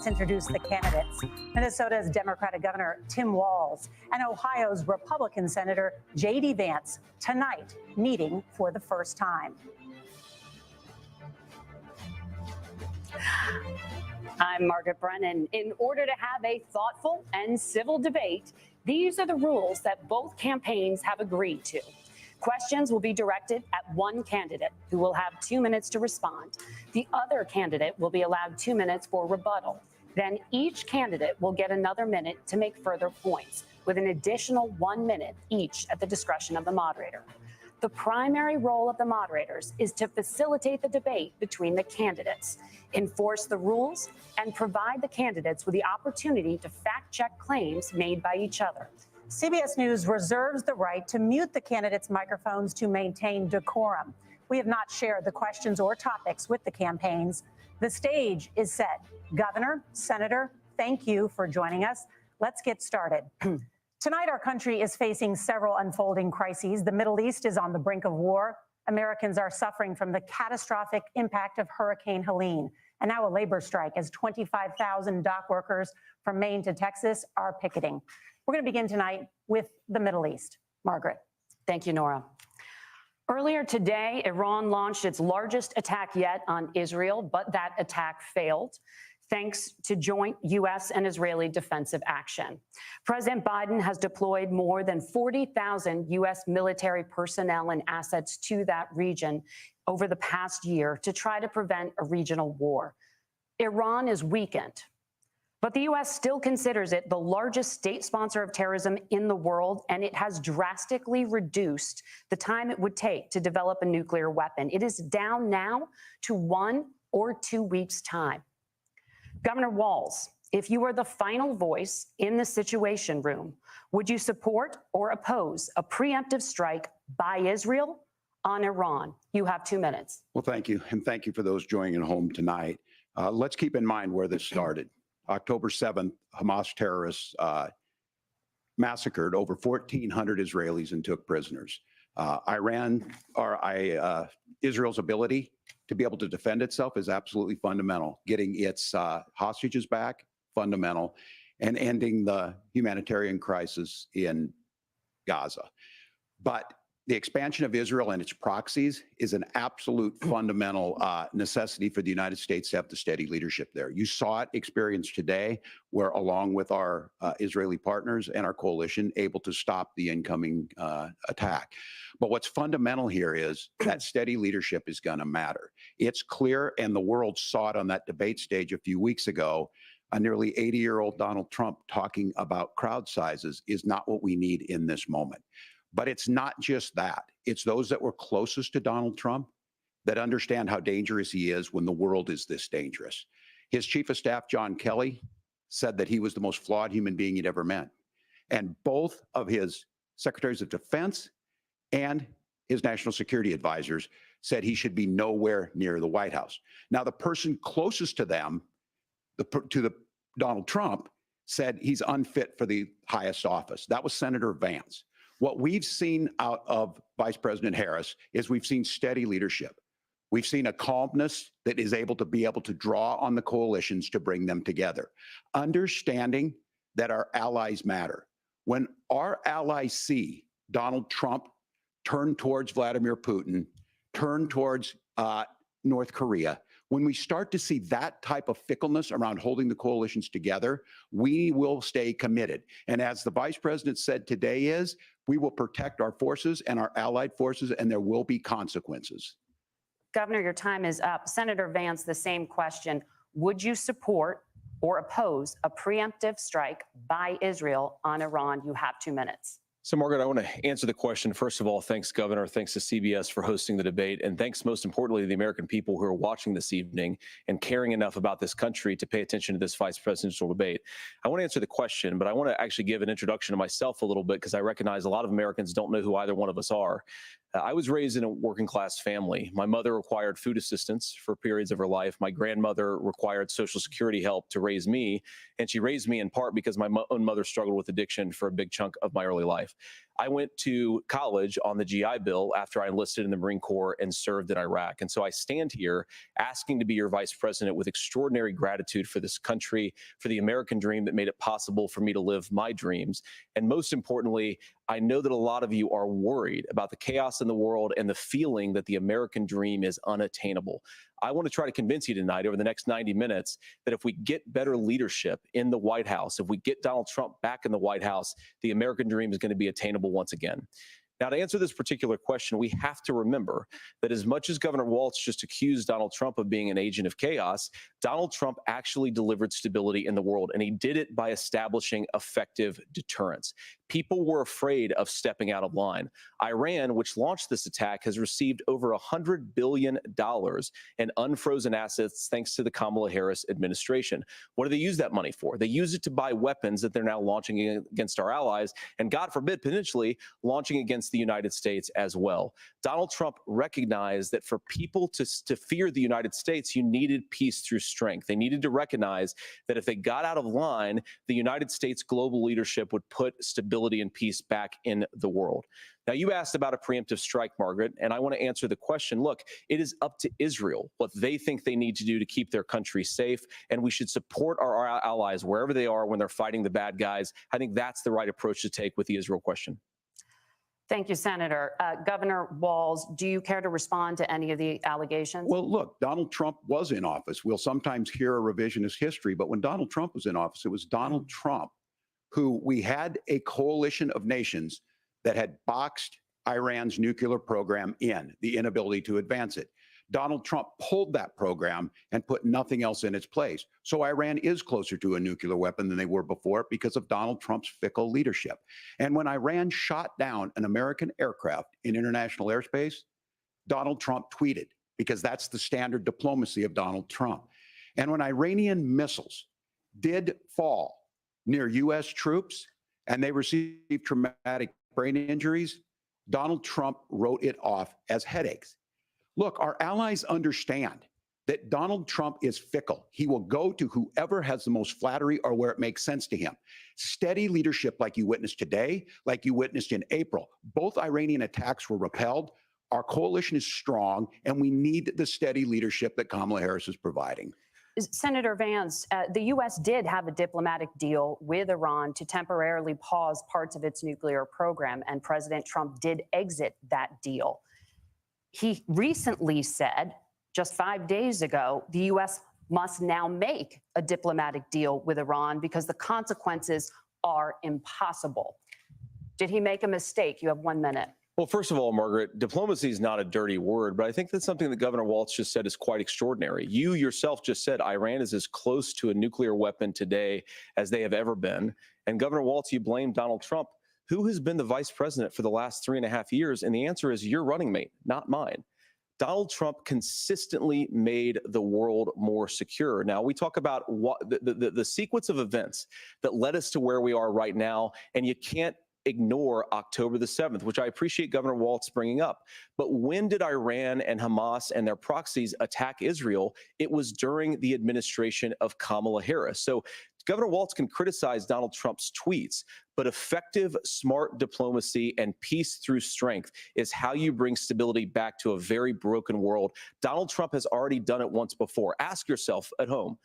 let's introduce the candidates. Minnesota's Democratic Governor Tim Walz and Ohio's Republican Senator J.D. Vance tonight meeting for the first time. I'm Margaret Brennan. In order to have a thoughtful and civil debate, these are the rules that both campaigns have agreed to. Questions will be directed at one candidate, who will have 2 minutes to respond. The other candidate will be allowed 2 minutes for rebuttal. Then each candidate will get another minute to make further points, with an additional 1 minute each at the discretion of the moderator. The primary role of the moderators is to facilitate the debate between the candidates, enforce the rules, and provide the candidates with the opportunity to fact-check claims made by each other. CBS News reserves the right to mute the candidates' microphones to maintain decorum. We have not shared the questions or topics with the campaigns. The stage is set. Governor, Senator, thank you for joining us. Let's get started. Tonight, our country is facing several unfolding crises. The Middle East is on the brink of war. Americans are suffering from the catastrophic impact of Hurricane Helene. And now a labor strike as 25,000 dock workers from Maine to Texas are picketing. We're going to begin tonight with the Middle East. Margaret. Thank you, Norah. Earlier today, Iran launched its largest attack yet on Israel, but that attack failed, thanks to joint U.S. and Israeli defensive action. President Biden has deployed more than 40,000 U.S. military personnel and assets to that region over the past year to try to prevent a regional war. Iran is weakened, but the U.S. still considers it the largest state sponsor of terrorism in the world, and it has drastically reduced the time it would take to develop a nuclear weapon. It is down now to 1 or 2 weeks' time. Governor Walz, if you were the final voice in the Situation Room, would you support or oppose a preemptive strike by Israel on Iran? You have 2 minutes. Well, thank you. And thank you for those joining at home tonight. Let's keep in mind where this started. October 7th, Hamas terrorists massacred over 1,400 Israelis and took prisoners. Israel's ability to be able to defend itself is absolutely fundamental. Getting its hostages back, fundamental, and ending the humanitarian crisis in Gaza. But the expansion of Israel and its proxies is an absolute fundamental necessity for the United States to have the steady leadership there. You saw it experienced today, where along with our Israeli partners and our coalition, able to stop the incoming attack. But what's fundamental here is that steady leadership is going to matter. It's clear, and the world saw it on that debate stage a few weeks ago. A nearly 80-year-old Donald Trump talking about crowd sizes is not what we need in this moment. But it's not just that. It's those that were closest to Donald Trump that understand how dangerous he is when the world is this dangerous. His chief of staff, John Kelly, said that he was the most flawed human being he'd ever met. And both of his secretaries of defense and his national security advisors said he should be nowhere near the White House. Now, the person closest to them, Donald Trump, said he's unfit for the highest office. That was Senator Vance. What we've seen out of Vice President Harris is we've seen steady leadership. We've seen a calmness that is able to draw on the coalitions to bring them together, understanding that our allies matter. When our allies see Donald Trump turn towards Vladimir Putin, turn towards North Korea, when we start to see that type of fickleness around holding the coalitions together, we will stay committed. And as the vice president said today we will protect our forces and our allied forces, and there will be consequences. Governor, your time is up. Senator Vance, the same question. Would you support or oppose a preemptive strike by Israel on Iran? You have 2 minutes. So, Margaret, I want to answer the question. First of all, thanks, Governor. Thanks to CBS for hosting the debate. And thanks, most importantly, to the American people who are watching this evening and caring enough about this country to pay attention to this vice presidential debate. I want to answer the question, but I want to actually give an introduction to myself a little bit, because I recognize a lot of Americans don't know who either one of us are. I was raised in a working class family. My mother required food assistance for periods of her life. My grandmother required Social Security help to raise me. And she raised me in part because my own mother struggled with addiction for a big chunk of my early life. I went to college on the GI Bill after I enlisted in the Marine Corps and served in Iraq. And so I stand here asking to be your vice president with extraordinary gratitude for this country, for the American dream that made it possible for me to live my dreams. And most importantly, I know that a lot of you are worried about the chaos in the world and the feeling that the American dream is unattainable. I want to try to convince you tonight over the next 90 minutes that if we get better leadership in the White House, if we get Donald Trump back in the White House, the American dream is going to be attainable once again. Now, to answer this particular question, we have to remember that as much as Governor Walz just accused Donald Trump of being an agent of chaos, Donald Trump actually delivered stability in the world, and he did it by establishing effective deterrence. People were afraid of stepping out of line. Iran, which launched this attack, has received over $100 billion in unfrozen assets thanks to the Kamala Harris administration. What do they use that money for? They use it to buy weapons that they're now launching against our allies, and God forbid, potentially launching against the United States as well. Donald Trump recognized that for people to fear the United States, you needed peace through strength. They needed to recognize that if they got out of line, the United States global leadership would put stability and peace back in the world. Now, you asked about a preemptive strike, Margaret, and I want to answer the question. Look, it is up to Israel what they think they need to do to keep their country safe, and we should support our allies wherever they are when they're fighting the bad guys. I think that's the right approach to take with the Israel question. Thank you, Senator. Governor Walz, do you care to respond to any of the allegations? Well, look, Donald Trump was in office. We'll sometimes hear a revisionist history, but when Donald Trump was in office, it was Donald Trump who we had a coalition of nations that had boxed Iran's nuclear program in, the inability to advance it. Donald Trump pulled that program and put nothing else in its place. So Iran is closer to a nuclear weapon than they were before because of Donald Trump's fickle leadership. And when Iran shot down an American aircraft in international airspace, Donald Trump tweeted, because that's the standard diplomacy of Donald Trump. And when Iranian missiles did fall near U.S. troops and they received traumatic brain injuries, Donald Trump wrote it off as headaches. Look, our allies understand that Donald Trump is fickle. He will go to whoever has the most flattery or where it makes sense to him. Steady leadership like you witnessed today, like you witnessed in April. Both Iranian attacks were repelled. Our coalition is strong, and we need the steady leadership that Kamala Harris is providing. Senator Vance, the U.S. did have a diplomatic deal with Iran to temporarily pause parts of its nuclear program, and President Trump did exit that deal. He recently said, just 5 days ago, the U.S. must now make a diplomatic deal with Iran because the consequences are impossible. Did he make a mistake? You have 1 minute. Well, first of all, Margaret, diplomacy is not a dirty word, but I think that's something that Governor Walz just said is quite extraordinary. You yourself just said Iran is as close to a nuclear weapon today as they have ever been. And Governor Walz, you blamed Donald Trump. Who has been the vice president for the last 3.5 years? And the answer is your running mate, not mine. Donald Trump consistently made the world more secure. Now, we talk about what the sequence of events that led us to where we are right now, and you can't ignore October the 7th, which I appreciate Governor Walz bringing up. But when did Iran and Hamas and their proxies attack Israel? It was during the administration of Kamala Harris. So Governor Walz can criticize Donald Trump's tweets, but effective, smart diplomacy and peace through strength is how you bring stability back to a very broken world. Donald Trump has already done it once before. Ask yourself at home,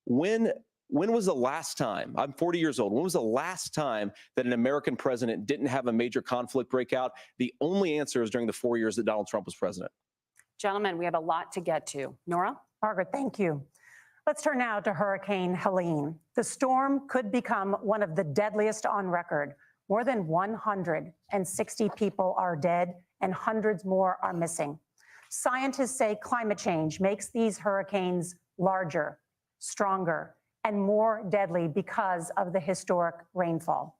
when was the last time, I'm 40 years old, when was the last time that an American president didn't have a major conflict break out? The only answer is during the 4 years that Donald Trump was president. Gentlemen, we have a lot to get to. Norah? Margaret, thank you. Let's turn now to Hurricane Helene. The storm could become one of the deadliest on record. More than 160 people are dead and hundreds more are missing. Scientists say climate change makes these hurricanes larger, stronger, and more deadly because of the historic rainfall.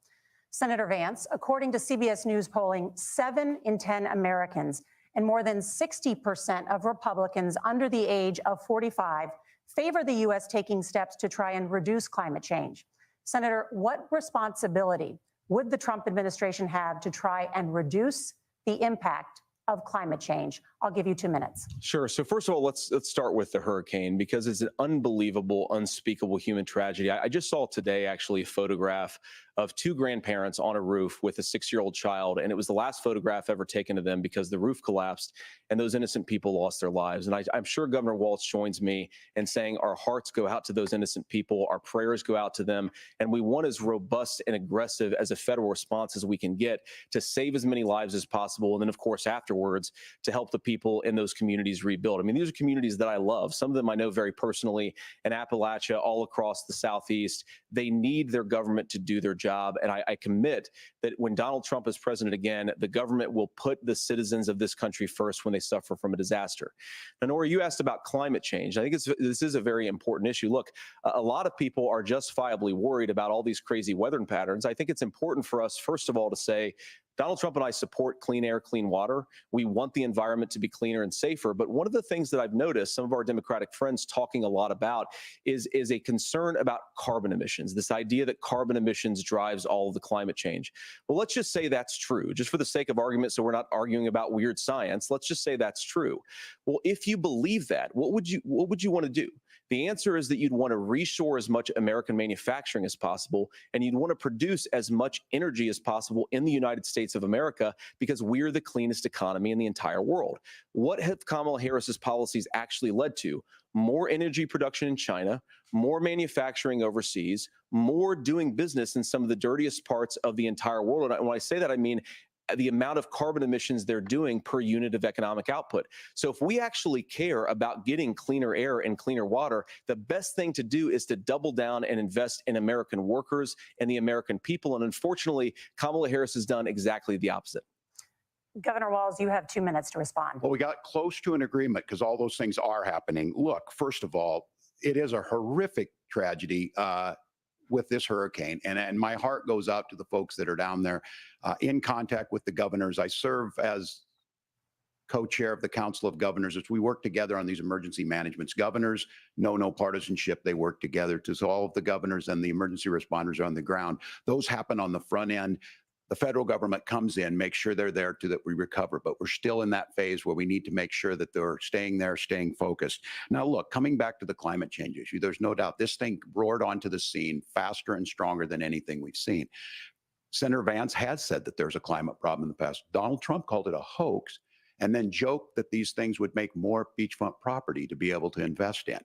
Senator Vance, according to CBS News polling, 7 in 10 Americans and more than 60% of Republicans under the age of 45 favor the U.S. taking steps to try and reduce climate change. Senator, what responsibility would the Trump administration have to try and reduce the impact of climate change? I'll give you 2 minutes. Sure. So first of all, let's start with the hurricane, because it's an unbelievable, unspeakable human tragedy. I just saw today actually a photograph of two grandparents on a roof with a 6-year-old child. And it was the last photograph ever taken of them because the roof collapsed and those innocent people lost their lives. And I'm sure Governor Walz joins me in saying our hearts go out to those innocent people, our prayers go out to them, and we want as robust and aggressive as a federal response as we can get to save as many lives as possible. And then, of course, afterwards, to help the people in those communities rebuild. I mean, these are communities that I love. Some of them I know very personally in Appalachia, all across the Southeast. They need their government to do their job. And I commit that when Donald Trump is president again, the government will put the citizens of this country first when they suffer from a disaster. Now, Norah, you asked about climate change. I think this is a very important issue. Look, a lot of people are justifiably worried about all these crazy weather patterns. I think it's important for us, first of all, to say, Donald Trump and I support clean air, clean water. We want the environment to be cleaner and safer. But one of the things that I've noticed some of our Democratic friends talking a lot about is a concern about carbon emissions, this idea that carbon emissions drives all of the climate change. Well, let's just say that's true, just for the sake of argument, so we're not arguing about weird science. Let's just say that's true. Well, if you believe that, what would you want to do? The answer is that you'd want to reshore as much American manufacturing as possible, and you'd want to produce as much energy as possible in the United States of America because we're the cleanest economy in the entire world. What have Kamala Harris's policies actually led to? More energy production in China, more manufacturing overseas, more doing business in some of the dirtiest parts of the entire world. And when I say that, I mean the amount of carbon emissions they're doing per unit of economic output. So if we actually care about getting cleaner air and cleaner water, the best thing to do is to double down and invest in American workers and the American people. And unfortunately, Kamala Harris has done exactly the opposite. Governor Walz, you have 2 minutes to respond. Well, we got close to an agreement because all those things are happening. Look, first of all, it is a horrific tragedy with this hurricane. And my heart goes out to the folks that are down there in contact with the governors. I serve as co-chair of the Council of Governors as we work together on these emergency managements. Governors know no partisanship. They work together so all of the governors and the emergency responders are on the ground. Those happen on the front end. The federal government comes in, makes sure they're there that we recover, but we're still in that phase where we need to make sure that they're staying there, staying focused. Now, look, coming back to the climate change issue, there's no doubt this thing roared onto the scene faster and stronger than anything we've seen. Senator Vance has said that there's a climate problem in the past. Donald Trump called it a hoax and then joked that these things would make more beachfront property to be able to invest in.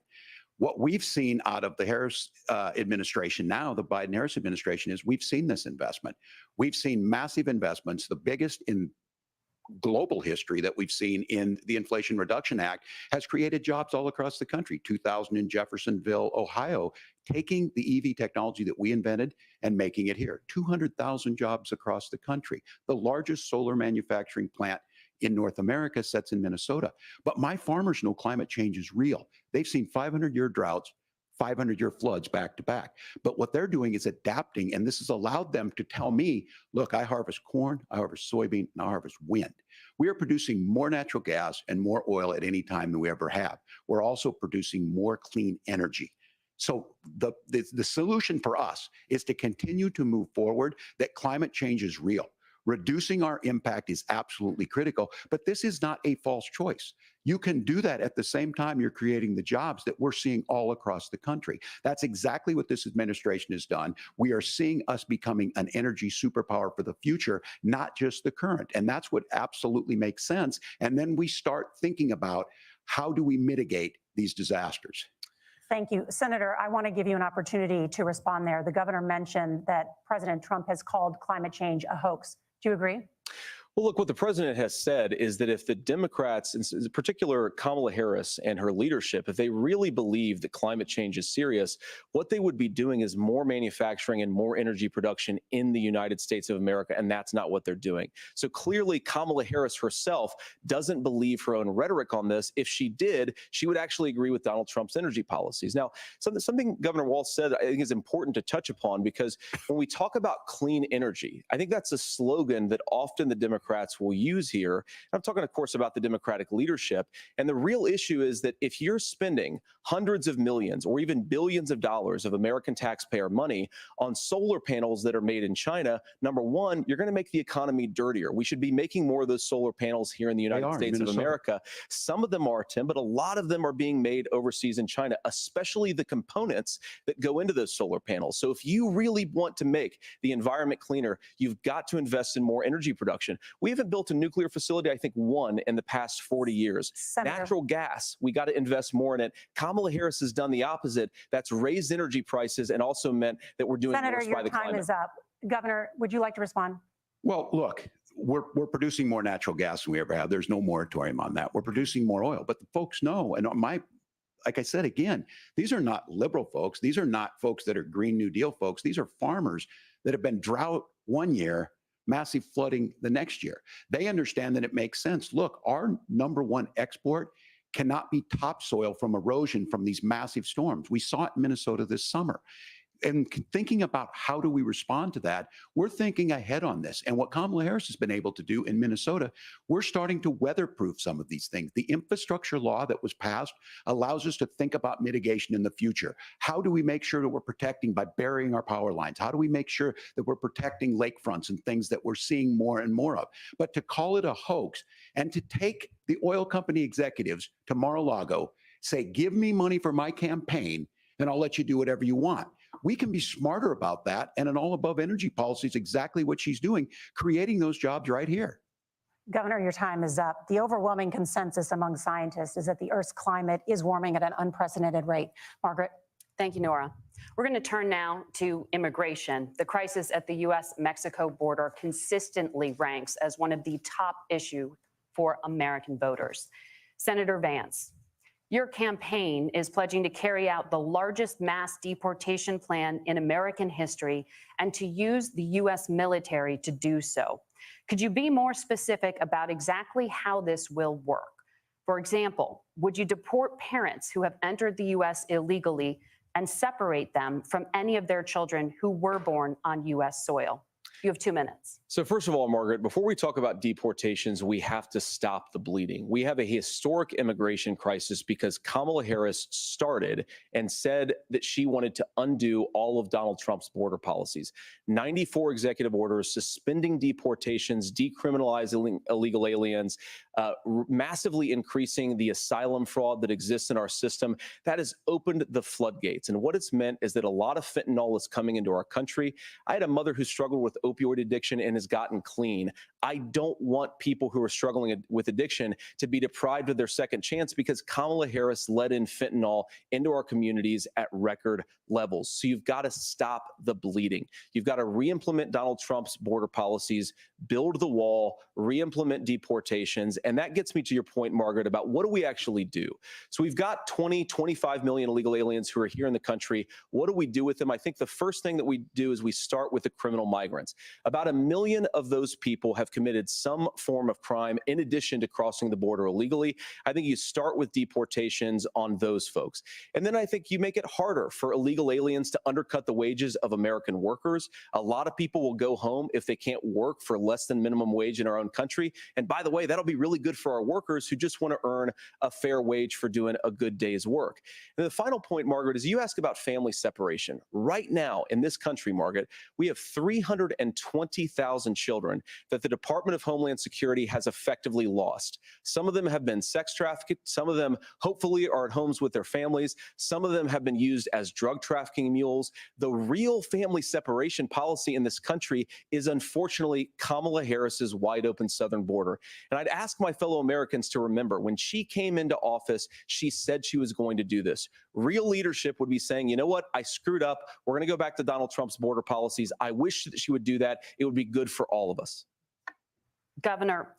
What we've seen out of the Harris administration now, the Biden-Harris administration, is we've seen this investment. We've seen massive investments, the biggest in global history that we've seen in the Inflation Reduction Act, has created jobs all across the country. 2,000 in Jeffersonville, Ohio, taking the EV technology that we invented and making it here. 200,000 jobs across the country. The largest solar manufacturing plant in North America sits in Minnesota. But my farmers know climate change is real. They've seen 500-year droughts, 500-year floods back to back. But what they're doing is adapting, and this has allowed them to tell me, look, I harvest corn, I harvest soybean, and I harvest wind. We are producing more natural gas and more oil at any time than we ever have. We're also producing more clean energy. So the solution for us is to continue to move forward, that climate change is real. Reducing our impact is absolutely critical, but this is not a false choice. You can do that at the same time you're creating the jobs that we're seeing all across the country. That's exactly what this administration has done. We are seeing us becoming an energy superpower for the future, not just the current. And that's what absolutely makes sense. And then we start thinking about how do we mitigate these disasters. Thank you. Senator, I want to give you an opportunity to respond there. The governor mentioned that President Trump has called climate change a hoax. Do you agree? Well, look, what the president has said is that if the Democrats, in particular Kamala Harris and her leadership, if they really believe that climate change is serious, what they would be doing is more manufacturing and more energy production in the United States of America, and that's not what they're doing. So clearly, Kamala Harris herself doesn't believe her own rhetoric on this. If she did, she would actually agree with Donald Trump's energy policies. Now, something Governor Walz said I think is important to touch upon, because when we talk about clean energy, I think that's a slogan that often the Democrats Democrats will use here. I'm talking, of course, about the Democratic leadership. And the real issue is that if you're spending hundreds of millions or even billions of dollars of American taxpayer money on solar panels that are made in China, number one, you're going to make the economy dirtier. We should be making more of those solar panels here in the United States of America. Some of them are, Tim, but a lot of them are being made overseas in China, especially the components that go into those solar panels. So if you really want to make the environment cleaner, you've got to invest in more energy production. We haven't built a nuclear facility, I think, one in the past 40 years. Senator. Natural gas, we got to invest more in it. Kamala Harris has done the opposite. That's raised energy prices and also meant that we're doing Senator, worse by the climate. your time is up. Governor, would you like to respond? Well, look, we're producing more natural gas than we ever have. There's no moratorium on that. We're producing more oil, but the folks know, and like I said, again, these are not liberal folks. These are not folks that are Green New Deal folks. These are farmers that have been drought one year, massive flooding the next year. They understand that it makes sense. Look, our number one export cannot be topsoil from erosion from these massive storms. We saw it in Minnesota this summer. And thinking about how do we respond to that, we're thinking ahead on this. And what Kamala Harris has been able to do in Minnesota, we're starting to weatherproof some of these things. The infrastructure law that was passed allows us to think about mitigation in the future. How do we make sure that we're protecting by burying our power lines? How do we make sure that we're protecting lakefronts and things that we're seeing more and more of? But to call it a hoax and to take the oil company executives to Mar-a-Lago, say, give me money for my campaign, and I'll let you do whatever you want. We can be smarter about that. And an all above energy policy is exactly what she's doing, creating those jobs right here. Governor, your time is up. The overwhelming consensus among scientists is that the Earth's climate is warming at an unprecedented rate. Margaret. Thank you, Norah. We're going to turn now to immigration. The crisis at the U.S.-Mexico border consistently ranks as one of the top issues for American voters. Senator Vance, your campaign is pledging to carry out the largest mass deportation plan in American history and to use the U.S. military to do so. Could you be more specific about exactly how this will work? For example, would you deport parents who have entered the U.S. illegally and separate them from any of their children who were born on U.S. soil? You have 2 minutes. So first of all, Margaret, before we talk about deportations, we have to stop the bleeding. We have a historic immigration crisis because Kamala Harris started and said that she wanted to undo all of Donald Trump's border policies. 94 executive orders suspending deportations, decriminalizing illegal aliens, massively increasing the asylum fraud that exists in our system. That has opened the floodgates. And what it's meant is that a lot of fentanyl is coming into our country. I had a mother who struggled with opioid addiction and has gotten clean. I don't want people who are struggling with addiction to be deprived of their second chance because Kamala Harris let in fentanyl into our communities at record levels. So you've got to stop the bleeding. You've got to re-implement Donald Trump's border policies, build the wall, re-implement deportations. And that gets me to your point, Margaret, about what do we actually do? So we've got 25 million illegal aliens who are here in the country. What do we do with them? I think the first thing that we do is we start with the criminal migrants. About 1 million of those people have committed some form of crime in addition to crossing the border illegally. I think you start with deportations on those folks. And then I think you make it harder for illegal aliens to undercut the wages of American workers. A lot of people will go home if they can't work for less than minimum wage in our own country. And by the way, that'll be really good for our workers who just want to earn a fair wage for doing a good day's work. And the final point, Margaret, is you ask about family separation. Right now in this country, Margaret, we have 320,000 children that the Department of Homeland Security has effectively lost. Some of them have been sex trafficked. Some of them hopefully are at homes with their families. Some of them have been used as drug trafficking mules. The real family separation policy in this country is unfortunately Kamala Harris's wide open southern border. And I'd ask my fellow Americans to remember when she came into office, she said she was going to do this. Real leadership would be saying, you know what, I screwed up. We're going to go back to Donald Trump's border policies. I wish that she would do that. It would be good for all of us. Governor,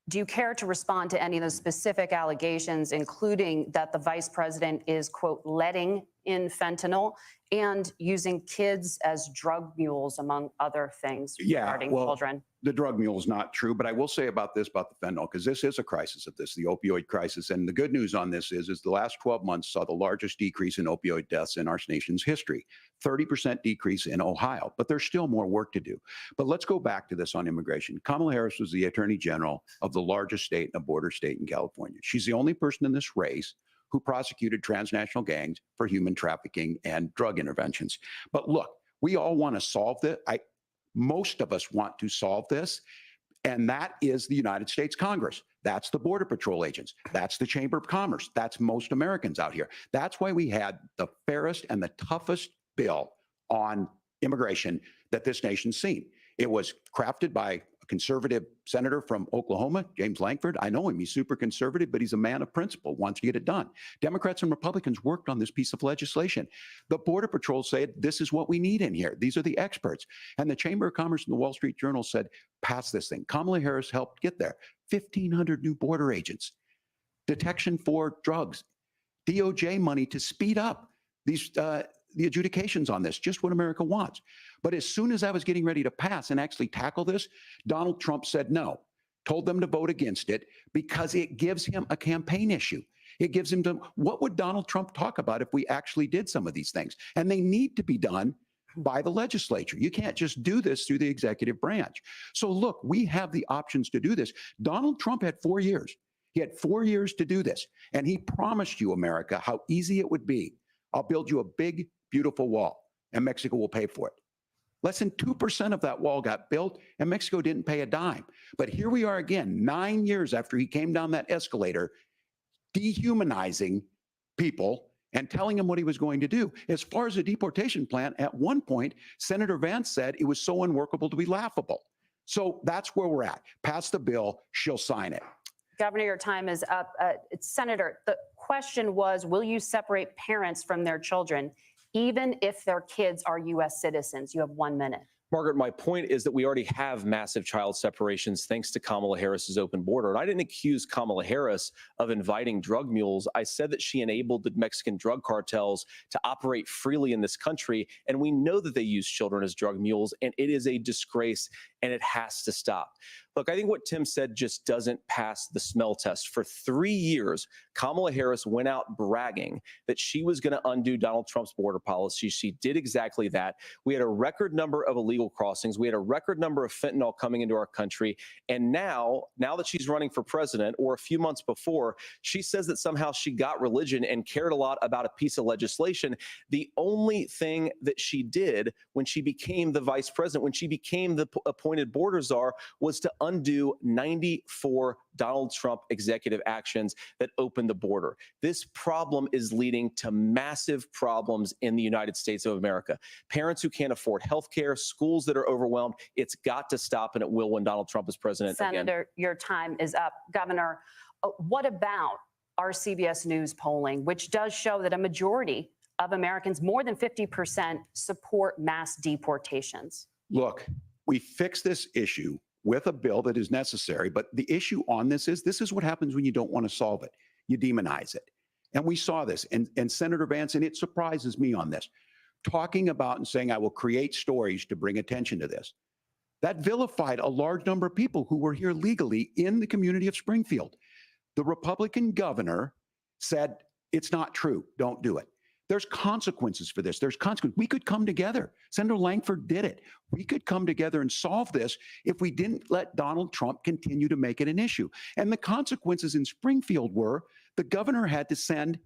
do you care to respond to any of those specific allegations, including that the vice president is, quote, letting in fentanyl and using kids as drug mules, among other things regarding children? the drug mule is not true, but I will say about this, about the fentanyl, because this is a crisis of this, the opioid crisis. And the good news on this is the last 12 months saw the largest decrease in opioid deaths in our nation's history, 30% decrease in Ohio, but there's still more work to do. But let's go back to this on immigration. Kamala Harris was the attorney general of the largest state and a border state in California. She's the only person in this race who prosecuted transnational gangs for human trafficking and drug interventions. But look, we all want to solve this. Most of us want to solve this, and that is the United States Congress. That's the Border Patrol agents. That's the Chamber of Commerce. That's most Americans out here. That's why we had the fairest and the toughest bill on immigration that this nation's seen. It was crafted by a conservative senator from Oklahoma, James Lankford. I know him. He's super conservative, but he's a man of principle, wants to get it done. Democrats and Republicans worked on this piece of legislation. The Border Patrol said, this is what we need in here. These are the experts. And the Chamber of Commerce and the Wall Street Journal said, pass this thing. Kamala Harris helped get there. 1,500 new border agents, detection for drugs, DOJ money to speed up these the adjudications on this, just what America wants. But as soon as I was getting ready to pass and actually tackle this, Donald Trump said no, told them to vote against it because it gives him a campaign issue. It gives him to, what would Donald Trump talk about if we actually did some of these things? And they need to be done by the legislature. You can't just do this through the executive branch. So look, we have the options to do this. Donald Trump had 4 years. He had 4 years to do this. And he promised you, America, how easy it would be. I'll build you a big, beautiful wall, and Mexico will pay for it. Less than 2% of that wall got built, and Mexico didn't pay a dime. But here we are again, 9 years after he came down that escalator, dehumanizing people and telling them what he was going to do. As far as the deportation plan, at one point, Senator Vance said it was so unworkable to be laughable. So that's where we're at. Pass the bill, she'll sign it. Governor, your time is up. Senator, the question was, will you separate parents from their children, even if their kids are U.S. citizens? You have 1 minute. Margaret, my point is that we already have massive child separations thanks to Kamala Harris's open border. And I didn't accuse Kamala Harris of inviting drug mules. I said that she enabled the Mexican drug cartels to operate freely in this country. And we know that they use children as drug mules, and it is a disgrace, and it has to stop. Look, I think what Tim said just doesn't pass the smell test. For 3 years, Kamala Harris went out bragging that she was going to undo Donald Trump's border policy. She did exactly that. We had a record number of illegal crossings. We had a record number of fentanyl coming into our country. And now that she's running for president, or a few months before, she says that somehow she got religion and cared a lot about a piece of legislation. The only thing that she did when she became the vice president, when she became the appointed border czar, was to undo 94 Donald Trump executive actions that opened the border. This problem is leading to massive problems in the United States of America. Parents who can't afford health care, schools that are overwhelmed. It's got to stop, and it will when Donald Trump is president again. Senator, your time is up. Governor, what about our CBS News polling, which does show that a majority of Americans, more than 50%, support mass deportations? Look, we fix this issue with a bill that is necessary, but the issue on this is what happens when you don't want to solve it. You demonize it. And we saw this, and Senator Vance, and it surprises me on this, talking about and saying, I will create stories to bring attention to this. That vilified a large number of people who were here legally in the community of Springfield. The Republican governor said, it's not true, don't do it. There's consequences for this. There's consequences. We could come together. Senator Lankford did it. We could come together and solve this if we didn't let Donald Trump continue to make it an issue. And the consequences in Springfield were the governor had to send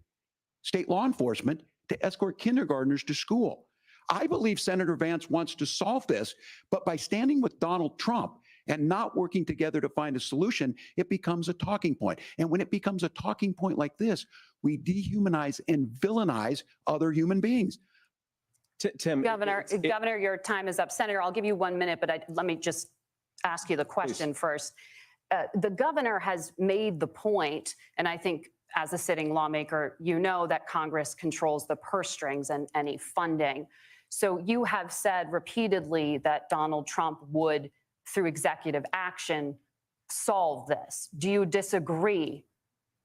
state law enforcement to escort kindergartners to school. I believe Senator Vance wants to solve this, but by standing with Donald Trump and not working together to find a solution, it becomes a talking point. And when it becomes a talking point like this, we dehumanize and villainize other human beings. Tim, Governor, your time is up. Senator, I'll give you 1 minute, but let me just ask you the question first. The governor has made the point, and I think as a sitting lawmaker, you know that Congress controls the purse strings and any funding. So you have said repeatedly that Donald Trump would, through executive action, solve this. Do you disagree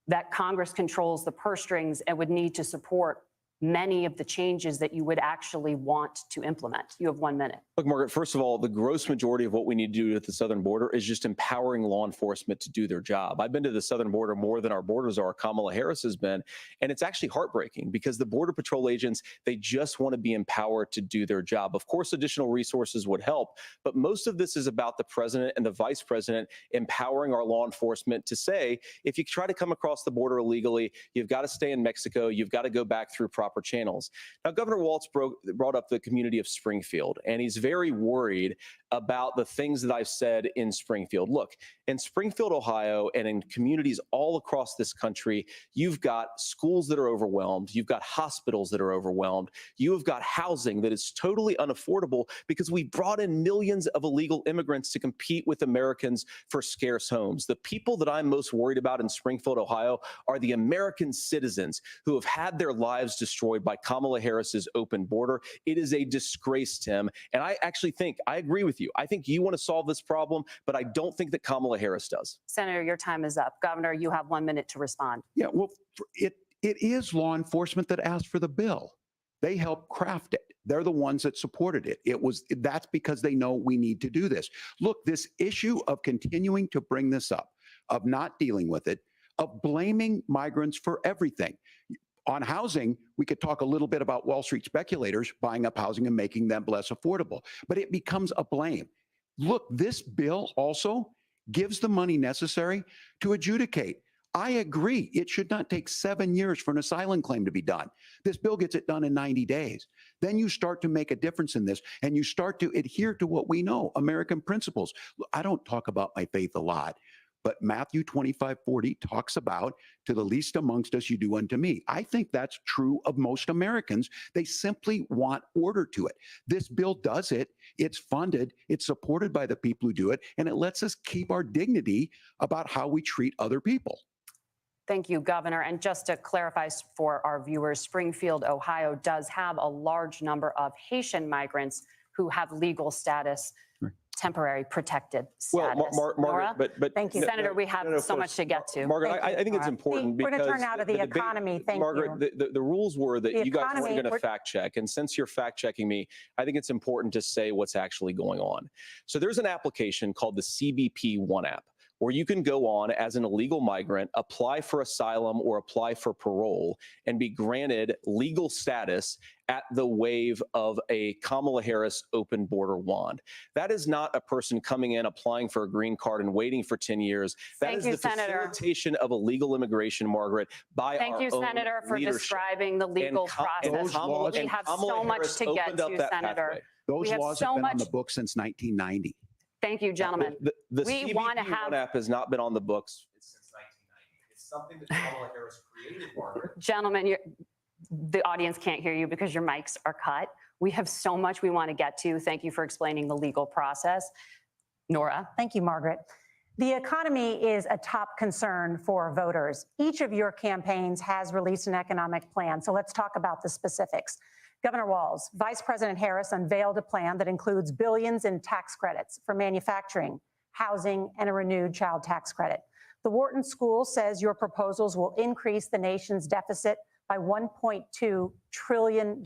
that Congress controls the purse strings and would need to support many of the changes that you would actually want to implement? You have 1 minute. Look, Margaret, first of all, the gross majority of what we need to do at the southern border is just empowering law enforcement to do their job. I've been to the southern border more than our borders are. Kamala Harris has been, and it's actually heartbreaking because the Border Patrol agents, they just want to be empowered to do their job. Of course, additional resources would help, but most of this is about the president and the vice president empowering our law enforcement to say, if you try to come across the border illegally, you've got to stay in Mexico, you've got to go back through proper channels. Now, Governor Walz brought up the community of Springfield, and he's very worried about the things that I've said in Springfield. Look, in Springfield, Ohio, and in communities all across this country, you've got schools that are overwhelmed. You've got hospitals that are overwhelmed. You have got housing that is totally unaffordable because we brought in millions of illegal immigrants to compete with Americans for scarce homes. The people that I'm most worried about in Springfield, Ohio, are the American citizens who have had their lives destroyed by Kamala Harris's open border. It is a disgrace, Tim. And I actually think, I agree with you. I think you want to solve this problem, but I don't think that Kamala Harris does. Senator, your time is up. Governor, you have 1 minute to respond. Yeah, well, it is law enforcement that asked for the bill. They helped craft it. They're the ones that supported it. That's because they know we need to do this. Look, this issue of continuing to bring this up, of not dealing with it, of blaming migrants for everything. On housing, we could talk a little bit about Wall Street speculators buying up housing and making them less affordable, but it becomes a blame. Look, this bill also gives the money necessary to adjudicate. I agree. It should not take 7 years for an asylum claim to be done. This bill gets it done in 90 days. Then you start to make a difference in this, and you start to adhere to what we know, American principles. I don't talk about my faith a lot, but Matthew 25:40 talks about, to the least amongst us, you do unto me. I think that's true of most Americans. They simply want order to it. This bill does it. It's funded. It's supported by the people who do it. And it lets us keep our dignity about how we treat other people. Thank you, Governor. And just to clarify for our viewers, Springfield, Ohio does have a large number of Haitian migrants who have legal status, temporary protected status. Well, Margaret, but Thank you. Senator, we have so much to get to. Margaret, I think it's important We're because going to turn now to the debate, economy. Thank Margaret, you. the rules were that The you guys economy, weren't going we're- to fact check. And since you're fact checking me, I think it's important to say what's actually going on. So there's an application called the CBP One app, where you can go on as an illegal migrant, apply for asylum or apply for parole, and be granted legal status at the wave of a Kamala Harris open border wand. That is not a person coming in, applying for a green card and waiting for 10 years. That is the facilitation of illegal immigration, Margaret, by our own leadership. Thank you, Senator, for describing the legal process. We have so much to get to, Senator. Those We have laws so have been on much- the books since 1990. Thank you, gentlemen. The We CBP wanna have- One app has not been on the books since 1990. It's something that Kamala Harris created, Margaret. Gentlemen, the audience can't hear you because your mics are cut. We have so much we want to get to. Thank you for explaining the legal process. Nora. Thank you, Margaret. The economy is a top concern for voters. Each of your campaigns has released an economic plan, so let's talk about the specifics. Governor Walz, Vice President Harris unveiled a plan that includes billions in tax credits for manufacturing, housing, and a renewed child tax credit. The Wharton School says your proposals will increase the nation's deficit by $1.2 trillion.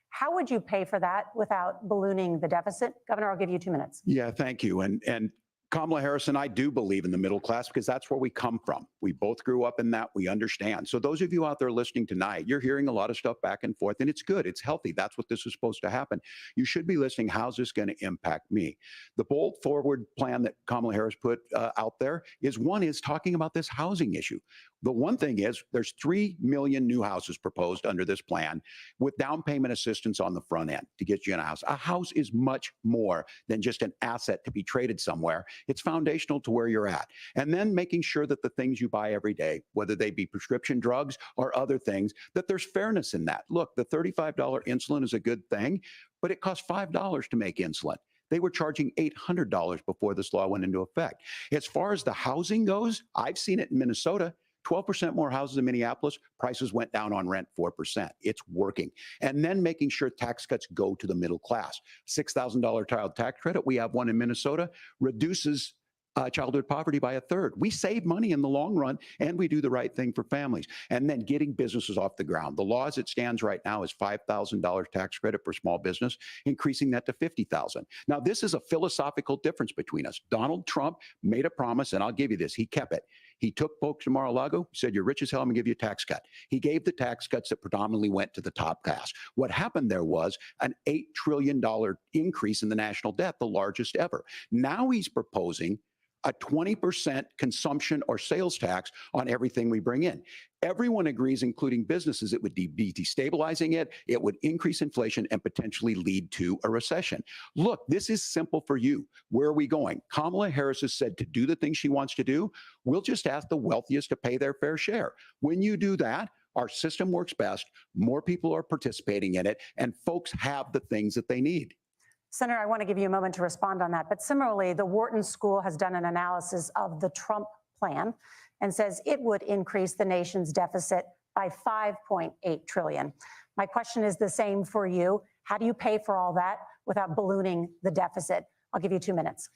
How would you pay for that without ballooning the deficit? Governor, I'll give you 2 minutes. Yeah, thank you. And Kamala Harris and I do believe in the middle class because that's where we come from. We both grew up in that. We understand. So those of you out there listening tonight, you're hearing a lot of stuff back and forth, and it's good. It's healthy. That's what this is supposed to happen. You should be listening. How's this going to impact me? The bold forward plan that Kamala Harris put out there is talking about this housing issue. The one thing is there's 3 million new houses proposed under this plan with down payment assistance on the front end to get you in a house. A house is much more than just an asset to be traded somewhere. It's foundational to where you're at. And then making sure that the things you buy every day, whether they be prescription drugs or other things, that there's fairness in that. Look, the $35 insulin is a good thing, but it costs $5 to make insulin. They were charging $800 before this law went into effect. As far as the housing goes, I've seen it in Minnesota. 12% more houses in Minneapolis, prices went down on rent 4%. It's working. And then making sure tax cuts go to the middle class. $6,000 child tax credit, we have one in Minnesota, reduces childhood poverty by a third. We save money in the long run, and we do the right thing for families. And then getting businesses off the ground. The law as it stands right now is $5,000 tax credit for small business, increasing that to $50,000. Now, this is a philosophical difference between us. Donald Trump made a promise, and I'll give you this. He kept it. He took folks to Mar-a-Lago, said, you're rich as hell, I'm going to give you a tax cut. He gave the tax cuts that predominantly went to the top class. What happened there was an $8 trillion increase in the national debt, the largest ever. Now he's proposing a 20% consumption or sales tax on everything we bring in. Everyone agrees, including businesses, it would be destabilizing it, it would increase inflation and potentially lead to a recession. Look, this is simple for you. Where are we going? Kamala Harris has said to do the things she wants to do, we'll just ask the wealthiest to pay their fair share. When you do that, our system works best, more people are participating in it, and folks have the things that they need. Senator, I want to give you a moment to respond on that. But similarly, the Wharton School has done an analysis of the Trump plan and says it would increase the nation's deficit by $5.8 trillion. My question is the same for you. How do you pay for all that without ballooning the deficit? I'll give you 2 minutes.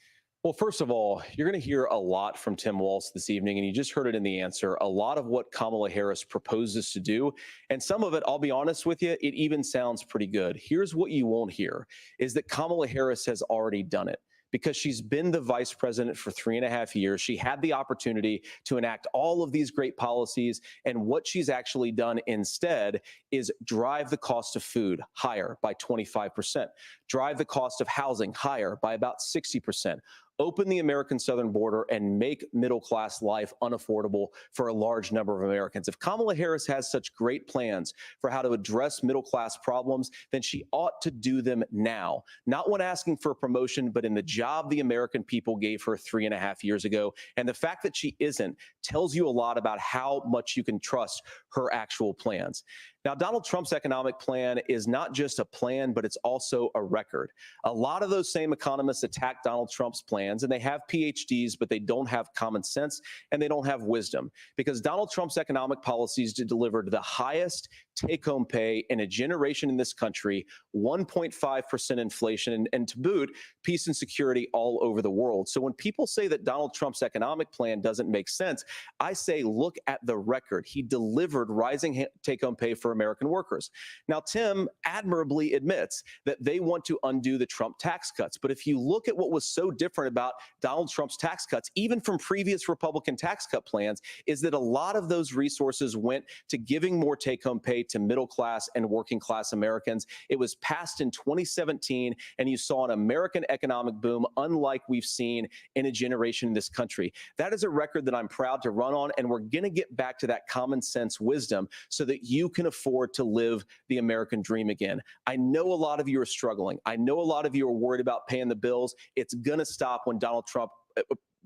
Well, first of all, you're going to hear a lot from Tim Walz this evening, and you just heard it in the answer, a lot of what Kamala Harris proposes to do. And some of it, I'll be honest with you, it even sounds pretty good. Here's what you won't hear, is that Kamala Harris has already done it. Because she's been the vice president for 3.5 years. She had the opportunity to enact all of these great policies. And what she's actually done instead is drive the cost of food higher by 25%, drive the cost of housing higher by about 60%. Open the American southern border and make middle-class life unaffordable for a large number of Americans. If Kamala Harris has such great plans for how to address middle-class problems, then she ought to do them now. Not when asking for a promotion, but in the job the American people gave her 3.5 years ago. And the fact that she isn't tells you a lot about how much you can trust her actual plans. Now, Donald Trump's economic plan is not just a plan, but it's also a record. A lot of those same economists attack Donald Trump's plans, and they have PhDs, but they don't have common sense and they don't have wisdom, because Donald Trump's economic policies delivered the highest take-home pay in a generation in this country, 1.5% inflation, and to boot, peace and security all over the world. So when people say that Donald Trump's economic plan doesn't make sense, I say, look at the record. He delivered rising take-home pay for American workers. Now, Tim admirably admits that they want to undo the Trump tax cuts. But if you look at what was so different about Donald Trump's tax cuts, even from previous Republican tax cut plans, is that a lot of those resources went to giving more take-home pay to middle class and working class Americans. It was passed in 2017, and you saw an American economic boom unlike we've seen in a generation in this country. That is a record that I'm proud to run on, and we're going to get back to that common sense wisdom so that you can afford to live the American dream again. I know a lot of you are struggling. I know a lot of you are worried about paying the bills. It's going to stop when Donald Trump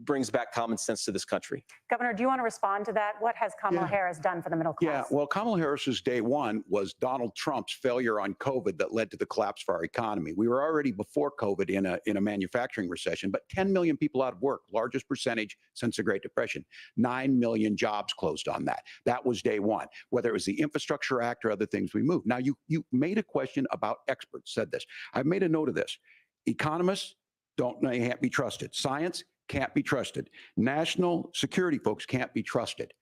brings back common sense to this country. Governor, do you want to respond to that? What has Kamala Harris done for the middle class? Yeah, well, Kamala Harris's day one was Donald Trump's failure on COVID that led to the collapse of our economy. We were already before COVID in a manufacturing recession, but 10 million people out of work, largest percentage since the Great Depression. 9 million jobs closed on that. That was day one. Whether it was the Infrastructure Act or other things we moved. Now, you made a question about experts, said this. I've made a note of this. Economists can't be trusted. Science can't be trusted. National security folks can't be trusted.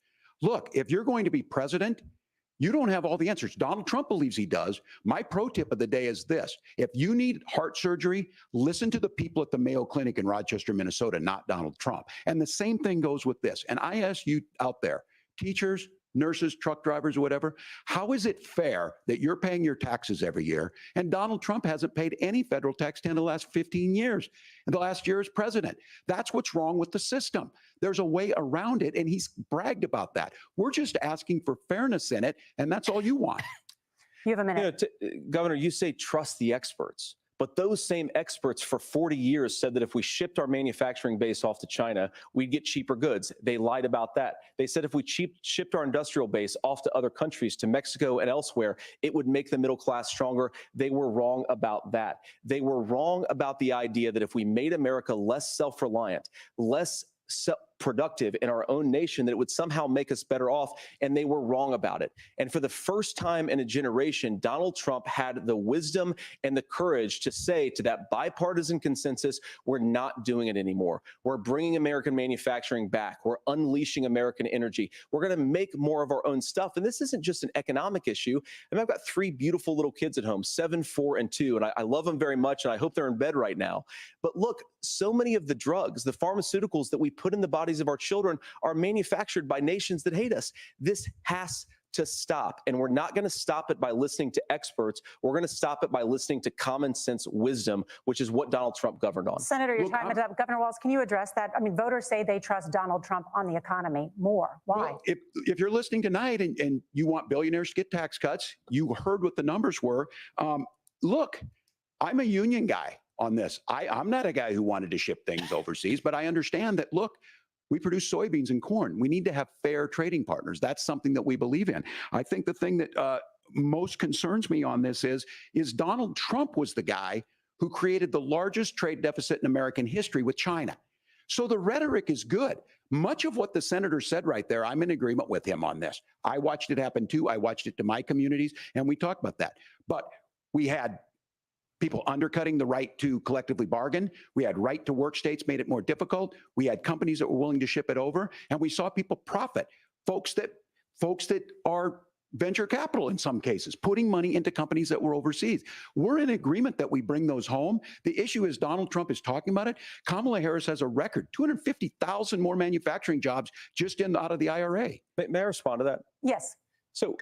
Look, if you're going to be president, you don't have all the answers. Donald Trump believes he does. My pro tip of the day is this. If you need heart surgery, listen to the people at the Mayo Clinic in Rochester, Minnesota, not Donald Trump. And the same thing goes with this. And I ask you out there, teachers, nurses, truck drivers, or whatever, how is it fair that you're paying your taxes every year and Donald Trump hasn't paid any federal tax in the last 15 years, and the last year as president? That's what's wrong with the system. There's a way around it, and he's bragged about that. We're just asking for fairness in it, and that's all you want. You have a minute. Governor, you say trust the experts. But those same experts for 40 years said that if we shipped our manufacturing base off to China, we'd get cheaper goods. They lied about that. They said if we shipped our industrial base off to other countries, to Mexico and elsewhere, it would make the middle class stronger. They were wrong about that. They were wrong about the idea that if we made America less self-reliant, less productive in our own nation, that it would somehow make us better off, and they were wrong about it. And for the first time in a generation, Donald Trump had the wisdom and the courage to say to that bipartisan consensus, we're not doing it anymore. We're bringing American manufacturing back. We're unleashing American energy. We're going to make more of our own stuff. And this isn't just an economic issue. I mean, I've got 3 beautiful little kids at home, 7, 4, and 2, and I love them very much, and I hope they're in bed right now. But look, so many of the drugs, the pharmaceuticals that we put in the bodies of our children are manufactured by nations that hate us. This has to stop. And we're not going to stop it by listening to experts. We're going to stop it by listening to common sense wisdom, which is what Donald Trump governed on. Senator, your time is up. Governor Walz, can you address that? I mean, voters say they trust Donald Trump on the economy more. Why? Well, if you're listening tonight and you want billionaires to get tax cuts, you heard what the numbers were. Look, I'm a union guy on this. I'm not a guy who wanted to ship things overseas, but I understand that, look, we produce soybeans and corn. We need to have fair trading partners. That's something that we believe in. I think the thing that most concerns me on this is Donald Trump was the guy who created the largest trade deficit in American history with China. So the rhetoric is good. Much of what the senator said right there, I'm in agreement with him on this. I watched it happen too. I watched it to my communities, and we talked about that. But we had people undercutting the right to collectively bargain. We had right to work states made it more difficult. We had companies that were willing to ship it over, and we saw people profit. Folks that are venture capital in some cases, putting money into companies that were overseas. We're in agreement that we bring those home. The issue is Donald Trump is talking about it. Kamala Harris has a record, 250,000 more manufacturing jobs just out of the IRA. May I respond to that? Yes. So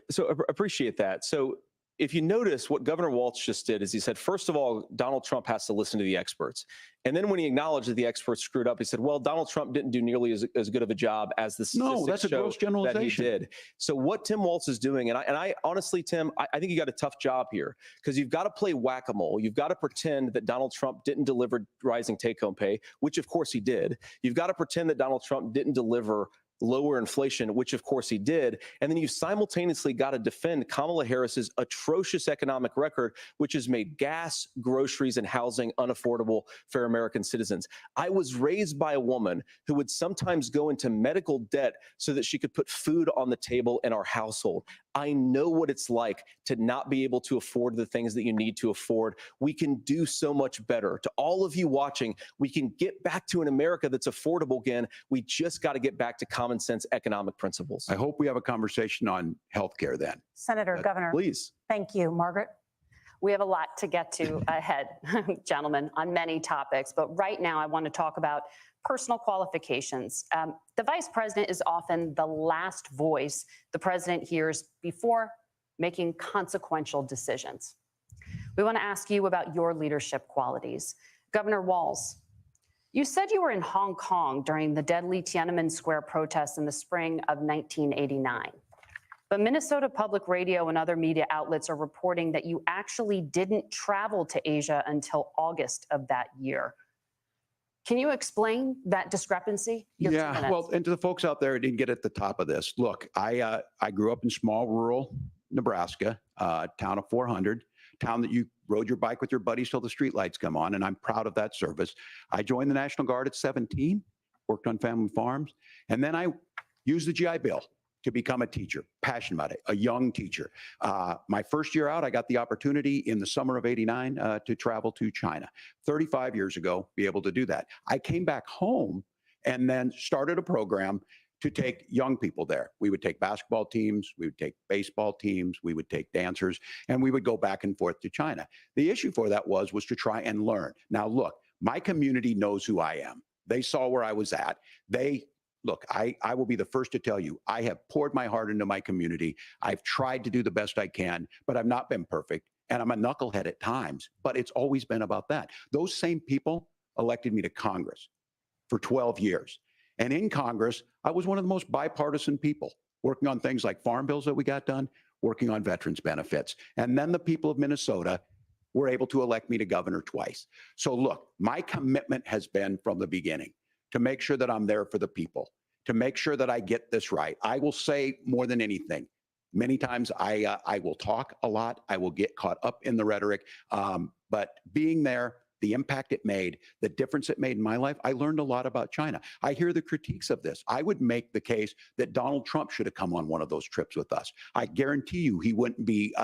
appreciate that. So if you notice, what Governor Walz just did is he said, first of all, Donald Trump has to listen to the experts. And then when he acknowledged that the experts screwed up, he said, well, Donald Trump didn't do nearly as good of a job as the statistics No, that's a gross generalization. that he did. So what Tim Walz is doing, and I honestly, Tim, I think you got a tough job here, because you've got to play whack-a-mole. You've got to pretend that Donald Trump didn't deliver rising take-home pay, which of course he did. You've got to pretend that Donald Trump didn't deliver lower inflation, which of course he did. And then you simultaneously got to defend Kamala Harris's atrocious economic record, which has made gas, groceries, and housing unaffordable for American citizens. I was raised by a woman who would sometimes go into medical debt so that she could put food on the table in our household. I know what it's like to not be able to afford the things that you need to afford. We can do so much better. To all of you watching, we can get back to an America that's affordable again. We just got to get back to common sense economic principles. I hope we have a conversation on healthcare then. Senator, Governor. Please. Thank you. Margaret? We have a lot to get to ahead, gentlemen, on many topics. But right now, I want to talk about personal qualifications. The vice president is often the last voice the president hears before making consequential decisions. We want to ask you about your leadership qualities. Governor Walz, you said you were in Hong Kong during the deadly Tiananmen Square protests in the spring of 1989. But Minnesota Public Radio and other media outlets are reporting that you actually didn't travel to Asia until August of that year. Can you explain that discrepancy? Yeah, well, and to the folks out there who didn't get at the top of this, look, I grew up in small rural Nebraska, town of 400, town that you rode your bike with your buddies till the streetlights come on, and I'm proud of that service. I joined the National Guard at 17, worked on family farms, and then I used the GI Bill to become a teacher, passionate about it, a young teacher. My first year out, I got the opportunity in the summer of '89 to travel to China. 35 years ago, be able to do that. I came back home and then started a program to take young people there. We would take basketball teams, we would take baseball teams, we would take dancers, and we would go back and forth to China. The issue for that was to try and learn. Now, look, my community knows who I am. They saw where I was at. Look, I will be the first to tell you, I have poured my heart into my community. I've tried to do the best I can, but I've not been perfect. And I'm a knucklehead at times, but it's always been about that. Those same people elected me to Congress for 12 years. And in Congress, I was one of the most bipartisan people, working on things like farm bills that we got done, working on veterans benefits. And then the people of Minnesota were able to elect me to governor twice. So look, my commitment has been from the beginning to make sure that I'm there for the people, to make sure that I get this right. I will say more than anything, many times I will talk a lot. I will get caught up in the rhetoric, but being there, the impact it made, the difference it made in my life, I learned a lot about China. I hear the critiques of this. I would make the case that Donald Trump should have come on one of those trips with us. I guarantee you he wouldn't be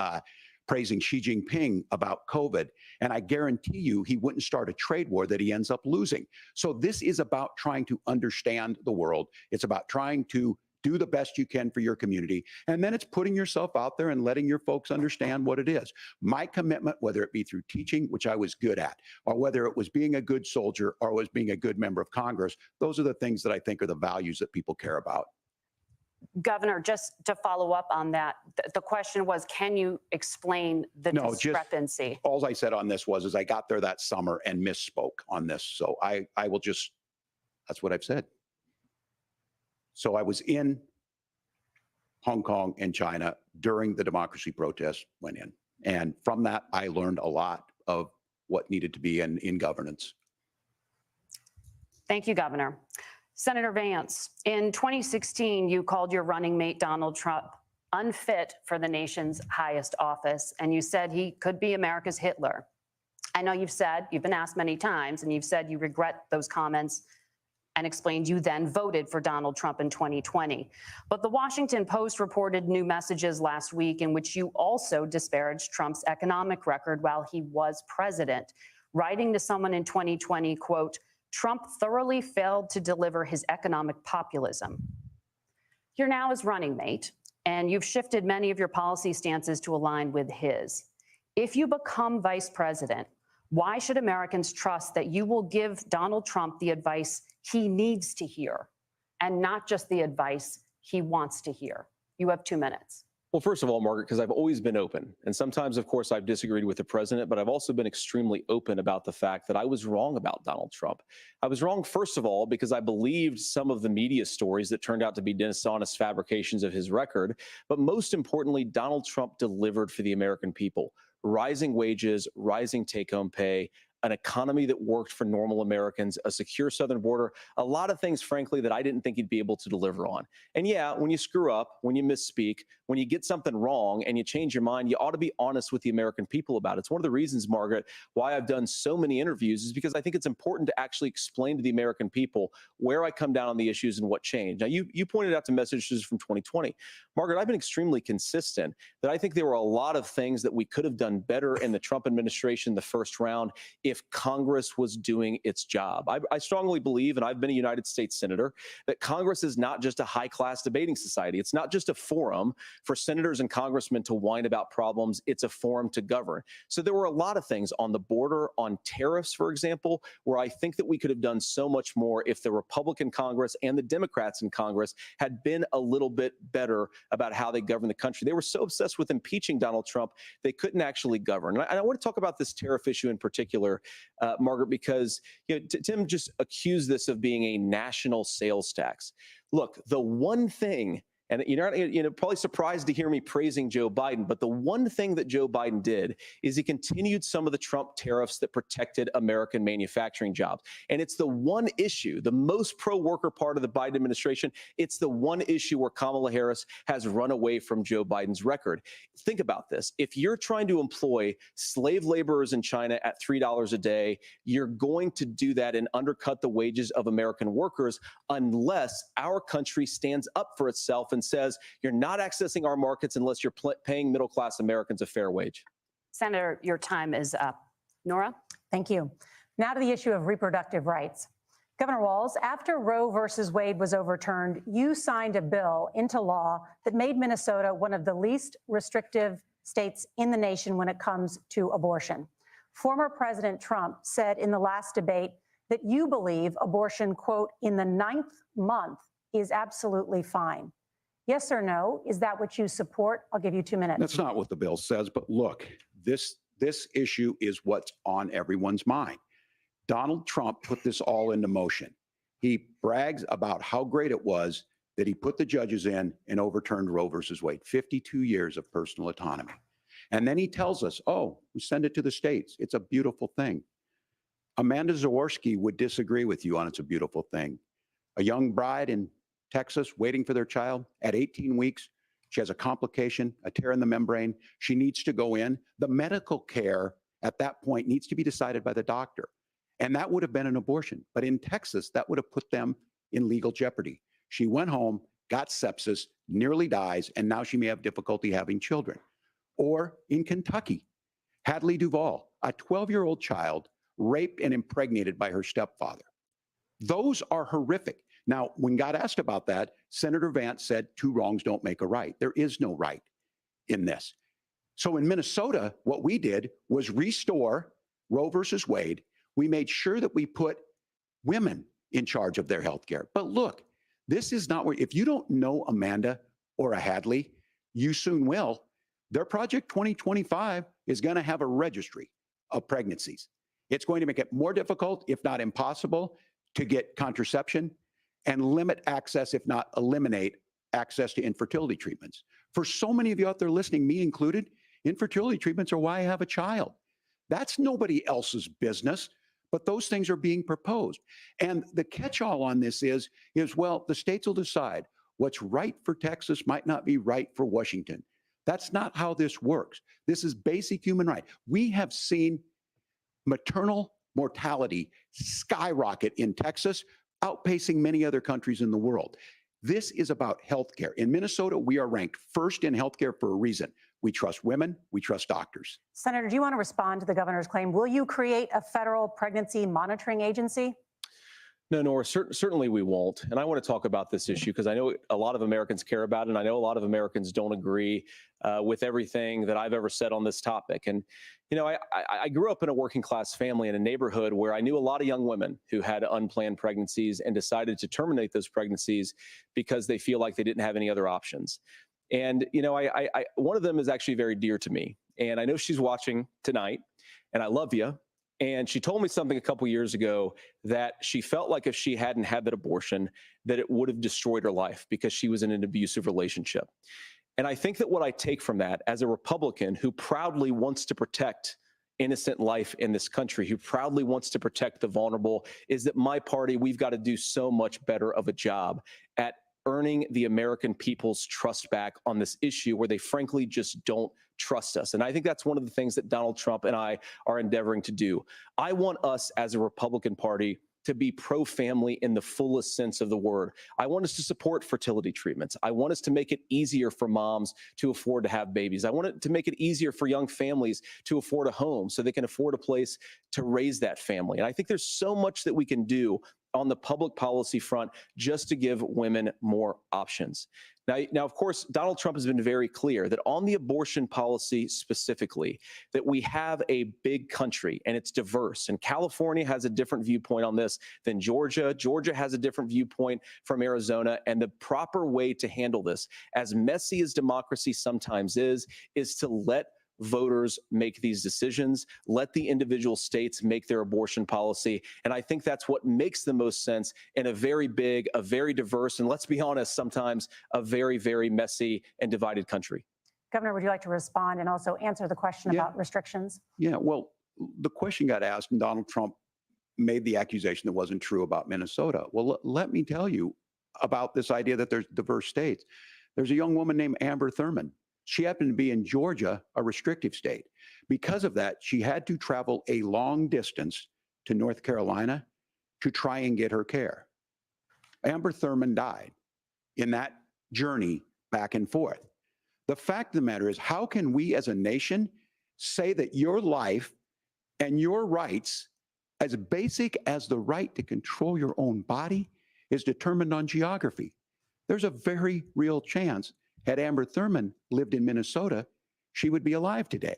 praising Xi Jinping about COVID. And I guarantee you he wouldn't start a trade war that he ends up losing. So this is about trying to understand the world. It's about trying to do the best you can for your community. And then it's putting yourself out there and letting your folks understand what it is. My commitment, whether it be through teaching, which I was good at, or whether it was being a good soldier or was being a good member of Congress, those are the things that I think are the values that people care about. Governor, just to follow up on that, the question was, can you explain the discrepancy? All I said on this was I got there that summer and misspoke on this. So I will just, that's what I've said. So I was in Hong Kong and China during the democracy protests went in. And from that, I learned a lot of what needed to be in governance. Thank you, Governor. Senator Vance, in 2016, you called your running mate, Donald Trump, unfit for the nation's highest office, and you said he could be America's Hitler. I know you've been asked many times, and you've said you regret those comments and explained you then voted for Donald Trump in 2020. But the Washington Post reported new messages last week in which you also disparaged Trump's economic record while he was president, writing to someone in 2020, quote, Trump thoroughly failed to deliver his economic populism. You're now his running mate, and you've shifted many of your policy stances to align with his. If you become vice president, why should Americans trust that you will give Donald Trump the advice he needs to hear and not just the advice he wants to hear? You have 2 minutes. Well, first of all, Margaret, because I've always been open. And sometimes, of course, I've disagreed with the president, but I've also been extremely open about the fact that I was wrong about Donald Trump. I was wrong, first of all, because I believed some of the media stories that turned out to be dishonest fabrications of his record. But most importantly, Donald Trump delivered for the American people. Rising wages, rising take-home pay, an economy that worked for normal Americans, a secure southern border, a lot of things, frankly, that I didn't think he'd be able to deliver on. And yeah, when you screw up, when you misspeak, when you get something wrong and you change your mind, you ought to be honest with the American people about it. It's one of the reasons, Margaret, why I've done so many interviews is because I think it's important to actually explain to the American people where I come down on the issues and what changed. Now, you pointed out to messages from 2020. Margaret, I've been extremely consistent that I think there were a lot of things that we could have done better in the Trump administration, the first round, if Congress was doing its job. I strongly believe, and I've been a United States Senator, that Congress is not just a high-class debating society. It's not just a forum for senators and congressmen to whine about problems. It's a forum to govern. So there were a lot of things on the border, on tariffs, for example, where I think that we could have done so much more if the Republican Congress and the Democrats in Congress had been a little bit better about how they govern the country. They were so obsessed with impeaching Donald Trump, they couldn't actually govern. And I want to talk about this tariff issue in particular, Margaret, because Tim just accused this of being a national sales tax. Look, the one thing, and you're not probably surprised to hear me praising Joe Biden, but the one thing that Joe Biden did is he continued some of the Trump tariffs that protected American manufacturing jobs. And it's the one issue, the most pro-worker part of the Biden administration, it's the one issue where Kamala Harris has run away from Joe Biden's record. Think about this. If you're trying to employ slave laborers in China at $3 a day, you're going to do that and undercut the wages of American workers unless our country stands up for itself and says you're not accessing our markets unless you're paying middle-class Americans a fair wage. Senator, your time is up. Norah? Thank you. Now to the issue of reproductive rights. Governor Walz, after Roe versus Wade was overturned, you signed a bill into law that made Minnesota one of the least restrictive states in the nation when it comes to abortion. Former President Trump said in the last debate that you believe abortion, quote, in the 9th month is absolutely fine. Yes or no? Is that what you support? I'll give you 2 minutes. That's not what the bill says, but look, this issue is what's on everyone's mind. Donald Trump put this all into motion. He brags about how great it was that he put the judges in and overturned Roe versus Wade, 52 years of personal autonomy. And then he tells us, oh, we send it to the states. It's a beautiful thing. Amanda Zaworski would disagree with you on it's a beautiful thing. A young bride in Texas waiting for their child at 18 weeks. She has a complication, a tear in the membrane. She needs to go in. The medical care at that point needs to be decided by the doctor. And that would have been an abortion. But in Texas, that would have put them in legal jeopardy. She went home, got sepsis, nearly dies, and now she may have difficulty having children. Or in Kentucky, Hadley Duvall, a 12-year-old child raped and impregnated by her stepfather. Those are horrific. Now, when got asked about that, Senator Vance said, 2 wrongs don't make a right. There is no right in this. So in Minnesota, what we did was restore Roe versus Wade. We made sure that we put women in charge of their health care. But look, this is not where, if you don't know Amanda or a Hadley, you soon will. Their Project 2025 is going to have a registry of pregnancies. It's going to make it more difficult, if not impossible, to get contraception and limit access, if not eliminate access to infertility treatments. For so many of you out there listening, me included, infertility treatments are why I have a child. That's nobody else's business, but those things are being proposed. And the catch-all on this is, well, the states will decide what's right for Texas might not be right for Washington. That's not how this works. This is basic human right. We have seen maternal mortality skyrocket in Texas, outpacing many other countries in the world. This is about healthcare. In Minnesota, we are ranked first in healthcare for a reason. We trust women, we trust doctors. Senator, do you want to respond to the governor's claim? Will you create a federal pregnancy monitoring agency? No, Norah, certainly we won't. And I want to talk about this issue because I know a lot of Americans care about it, and I know a lot of Americans don't agree with everything that I've ever said on this topic. And, you know, I grew up in a working class family in a neighborhood where I knew a lot of young women who had unplanned pregnancies and decided to terminate those pregnancies because they feel like they didn't have any other options. And, you know, one of them is actually very dear to me. And I know she's watching tonight, and I love you. And she told me something a couple years ago that she felt like if she hadn't had that abortion, that it would have destroyed her life because she was in an abusive relationship. And I think that what I take from that as a Republican who proudly wants to protect innocent life in this country, who proudly wants to protect the vulnerable, is that my party, we've got to do so much better of a job at earning the American people's trust back on this issue where they frankly just don't trust us. And I think that's one of the things that Donald Trump and I are endeavoring to do. I want us as a Republican Party to be pro-family in the fullest sense of the word. I want us to support fertility treatments. I want us to make it easier for moms to afford to have babies. I want it to make it easier for young families to afford a home so they can afford a place to raise that family. And I think there's so much that we can do on the public policy front just to give women more options. Now, of course, Donald Trump has been very clear that on the abortion policy specifically, that we have a big country and it's diverse. And California has a different viewpoint on this than Georgia. Georgia has a different viewpoint from Arizona. And the proper way to handle this, as messy as democracy sometimes is to let voters make these decisions, let the individual states make their abortion policy. And I think that's what makes the most sense in a very big, a very diverse, and let's be honest, sometimes a very, very messy and divided country. Governor, would you like to respond and also answer the question about restrictions? Yeah, well, the question got asked and Donald Trump made the accusation that wasn't true about Minnesota. Well, let me tell you about this idea that there's diverse states. There's a young woman named Amber Thurman. She happened to be in Georgia, a restrictive state. Because of that, she had to travel a long distance to North Carolina to try and get her care. Amber Thurman died in that journey back and forth. The fact of the matter is, how can we as a nation say that your life and your rights, as basic as the right to control your own body, is determined on geography? There's a very real chance had Amber Thurman lived in Minnesota, she would be alive today.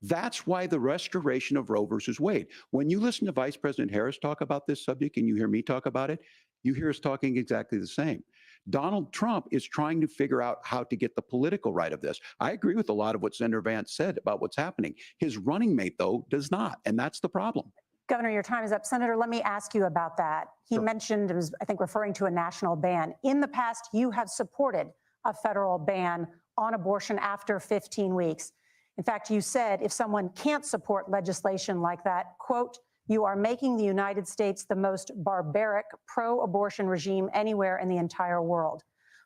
That's why the restoration of Roe versus Wade. When you listen to Vice President Harris talk about this subject and you hear me talk about it, you hear us talking exactly the same. Donald Trump is trying to figure out how to get the political right of this. I agree with a lot of what Senator Vance said about what's happening. His running mate, though, does not, and that's the problem. Governor, your time is up. Senator, let me ask you about that. He mentioned, was, I think, referring to a national ban. In the past, you have supported a federal ban on abortion after 15 weeks. In fact, you said if someone can't support legislation like that, quote, you are making the United States the most barbaric pro-abortion regime anywhere in the entire world.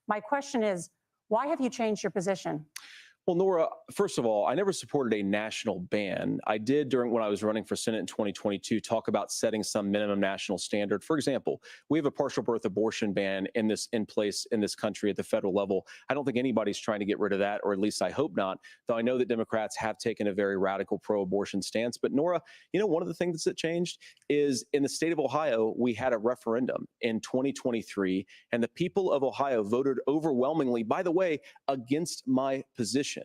My question is, why have you changed your position? Well, Norah, first of all, I never supported a national ban. I did when I was running for Senate in 2022 talk about setting some minimum national standard. For example, we have a partial birth abortion ban in place in this country at the federal level. I don't think anybody's trying to get rid of that, or at least I hope not, though I know that Democrats have taken a very radical pro-abortion stance. But Norah, one of the things that changed is in the state of Ohio, we had a referendum in 2023, and the people of Ohio voted overwhelmingly, by the way, against my position.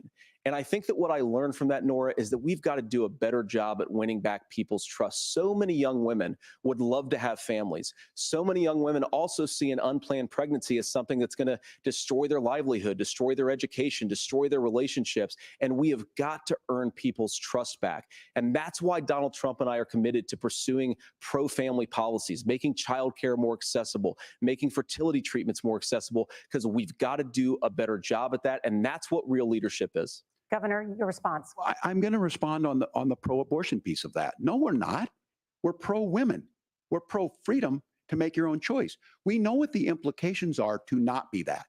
And I think that what I learned from that, Norah, is that we've got to do a better job at winning back people's trust. So many young women would love to have families. So many young women also see an unplanned pregnancy as something that's going to destroy their livelihood, destroy their education, destroy their relationships. And we have got to earn people's trust back. And that's why Donald Trump and I are committed to pursuing pro-family policies, making childcare more accessible, making fertility treatments more accessible, because we've got to do a better job at that. And that's what real leadership is. Governor, your response. I'm going to respond on the pro-abortion piece of that. No, we're not. We're pro-women. We're pro-freedom to make your own choice. We know what the implications are to not be that.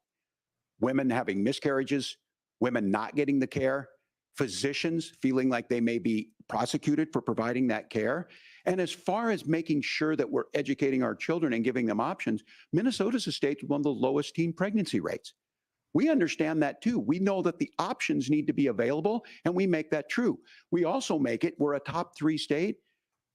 Women having miscarriages, women not getting the care, physicians feeling like they may be prosecuted for providing that care. And as far as making sure that we're educating our children and giving them options, Minnesota's a state with one of the lowest teen pregnancy rates. We understand that too. We know that the options need to be available, and we make that true. We also make it, we're a top 3 state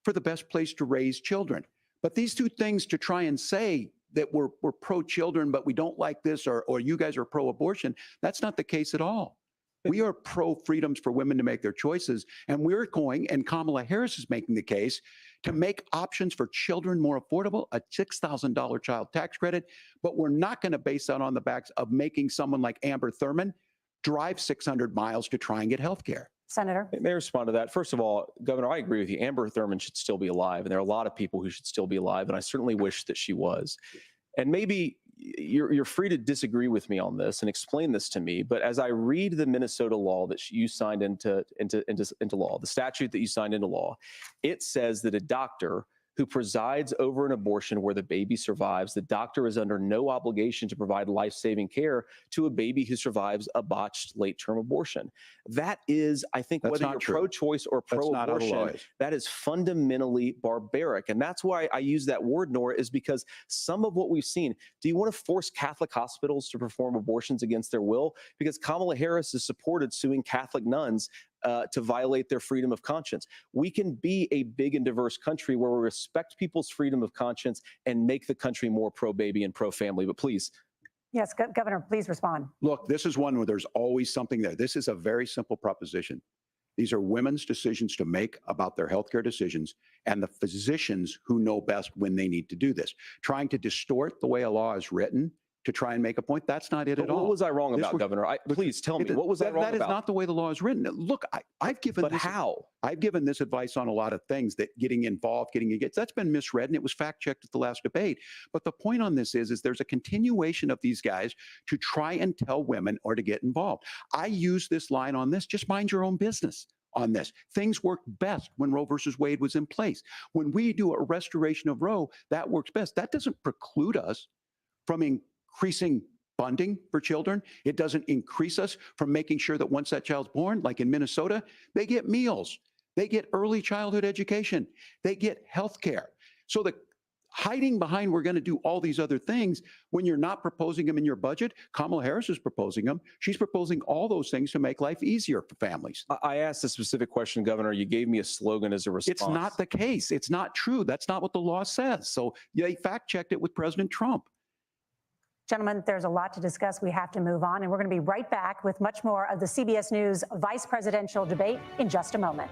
for the best place to raise children. But these two things, to try and say that we're pro-children, but we don't like this, or you guys are pro-abortion, that's not the case at all. We are pro-freedoms for women to make their choices, and we're going, and Kamala Harris is making the case, to make options for children more affordable, a $6,000 child tax credit, but we're not going to base that on the backs of making someone like Amber Thurman drive 600 miles to try and get health care. Senator. May I respond to that? First of all, Governor, I agree with you. Amber Thurman should still be alive, and there are a lot of people who should still be alive, and I certainly wish that she was. And maybe you're free to disagree with me on this and explain this to me, but as I read the Minnesota law that you signed into law, the statute that you signed into law, it says that a doctor who presides over an abortion where the baby survives, the doctor is under no obligation to provide life-saving care to a baby who survives a botched late-term abortion. That is, I think, That's whether you're pro-choice or pro-abortion, that is fundamentally barbaric. And that's why I use that word, Norah, is because some of what we've seen, do you want to force Catholic hospitals to perform abortions against their will? Because Kamala Harris has supported suing Catholic nuns to violate their freedom of conscience. We can be a big and diverse country where we respect people's freedom of conscience and make the country more pro-baby and pro-family. But please. Yes, Governor, please respond. Look, this is one where there's always something there. This is a very simple proposition. These are women's decisions to make about their healthcare decisions, and the physicians who know best when they need to do this. Trying to distort the way a law is written to try and make a point, that's not it at all. What was I wrong about, Governor? Please tell me, what was I wrong about? That is not the way the law is written. Look, I've given But how? I've given this advice on a lot of things, that getting involved, getting engaged, that's been misread, and it was fact-checked at the last debate. But the point on this is there's a continuation of these guys to try and tell women or to get involved. I use this line on this, just mind your own business on this. Things worked best when Roe versus Wade was in place. When we do a restoration of Roe, that works best. That doesn't preclude us from increasing funding for children. It doesn't increase us from making sure that once that child's born, like in Minnesota, they get meals, they get early childhood education, they get health care. So the hiding behind we're going to do all these other things when you're not proposing them in your budget, Kamala Harris is proposing them. She's proposing all those things to make life easier for families. I asked a specific question, Governor. You gave me a slogan as a response. It's not the case. It's not true. That's not what the law says. So they fact-checked it with President Trump. Gentlemen, there's a lot to discuss. We have to move on, and we're going to be right back with much more of the CBS News vice presidential debate in just a moment.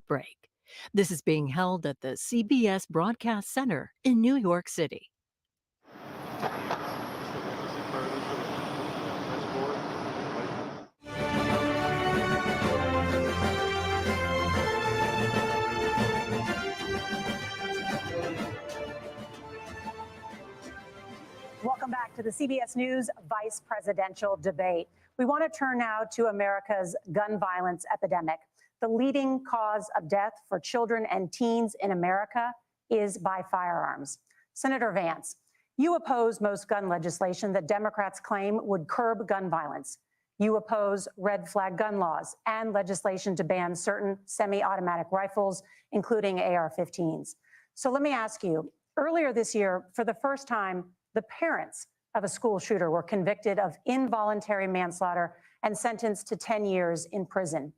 break. This is being held at the CBS Broadcast Center in New York City. Welcome back to the CBS News vice presidential debate. We want to turn now to America's gun violence epidemic. The leading cause of death for children and teens in America is by firearms. Senator Vance, you oppose most gun legislation that Democrats claim would curb gun violence. You oppose red flag gun laws and legislation to ban certain semi-automatic rifles, including AR-15s. So let me ask you, earlier this year, for the first time, the parents of a school shooter were convicted of involuntary manslaughter and sentenced to 10 years in prison.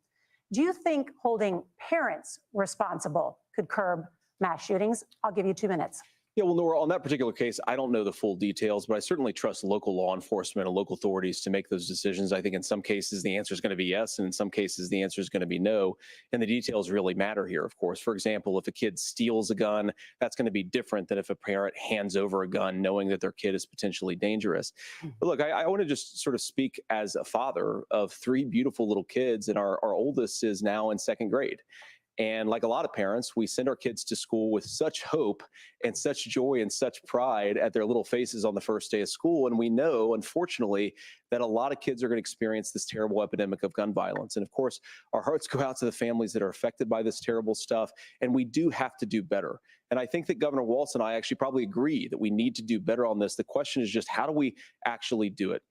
Do you think holding parents responsible could curb mass shootings? I'll give you 2 minutes. Yeah, well, Norah, on that particular case, I don't know the full details, but I certainly trust local law enforcement and local authorities to make those decisions. I think in some cases the answer is going to be yes, and in some cases the answer is going to be no. And the details really matter here, of course. For example, if a kid steals a gun, that's going to be different than if a parent hands over a gun knowing that their kid is potentially dangerous. But look, I want to just sort of speak as a father of 3 beautiful little kids, and our oldest is now in 2nd grade. And like a lot of parents, we send our kids to school with such hope and such joy and such pride at their little faces on the first day of school. And we know, unfortunately, that a lot of kids are going to experience this terrible epidemic of gun violence. And of course, our hearts go out to the families that are affected by this terrible stuff. And we do have to do better. And I think that Governor Walz and I actually probably agree that we need to do better on this. The question is just, how do we actually do it?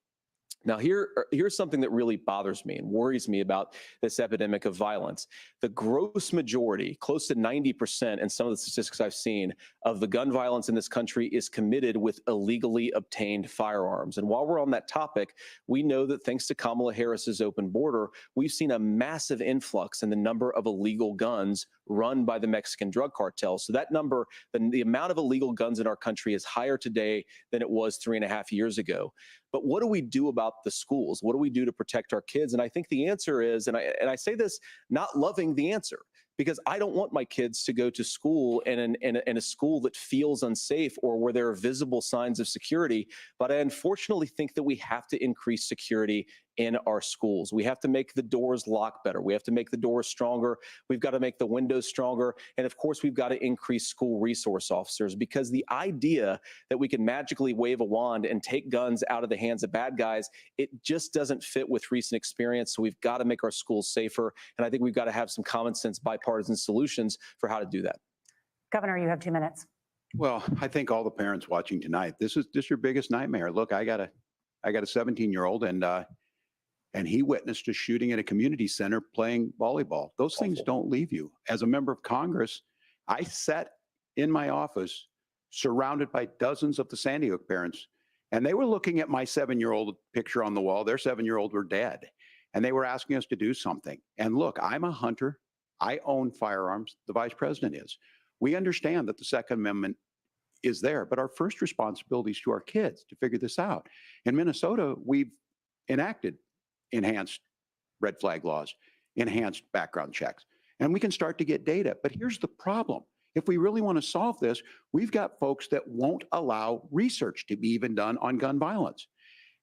Now, here's something that really bothers me and worries me about this epidemic of violence. The gross majority, close to 90% in some of the statistics I've seen, of the gun violence in this country is committed with illegally obtained firearms. And while we're on that topic, we know that thanks to Kamala Harris's open border, we've seen a massive influx in the number of illegal guns run by the Mexican drug cartels. So that number, the amount of illegal guns in our country is higher today than it was 3.5 years ago. But what do we do about the schools? What do we do to protect our kids? And I think the answer is, and I say this not loving the answer, because I don't want my kids to go to school in a school that feels unsafe or where there are visible signs of security. But I unfortunately think that we have to increase security in our schools. We have to make the doors lock better. We have to make the doors stronger. We've got to make the windows stronger. And of course, we've got to increase school resource officers, because the idea that we can magically wave a wand and take guns out of the hands of bad guys, it just doesn't fit with recent experience. So we've got to make our schools safer. And I think we've got to have some common sense bipartisan solutions for how to do that. Governor, you have 2 minutes. Well, I think all the parents watching tonight, this is your biggest nightmare. Look, I got a 17-year-old, and he witnessed a shooting at a community center playing volleyball. Those things don't leave you. As a member of Congress, I sat in my office surrounded by dozens of the Sandy Hook parents, and they were looking at my 7-year-old picture on the wall. Their 7-year-old were dead, and they were asking us to do something. And look, I'm a hunter. I own firearms. The vice president is. We understand that the Second Amendment is there, but our first responsibility is to our kids to figure this out. In Minnesota, we've enacted enhanced red flag laws, enhanced background checks, and we can start to get data. But here's the problem. If we really want to solve this, we've got folks that won't allow research to be even done on gun violence.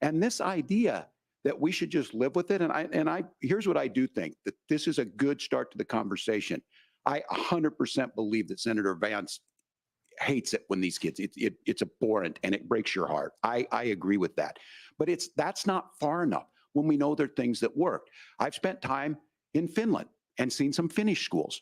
And this idea that we should just live with it, and here's what I do think, that this is a good start to the conversation. I 100% believe that Senator Vance hates it when these kids, it's abhorrent and it breaks your heart. I agree with that. But that's not far enough when we know there are things that work. I've spent time in Finland and seen some Finnish schools.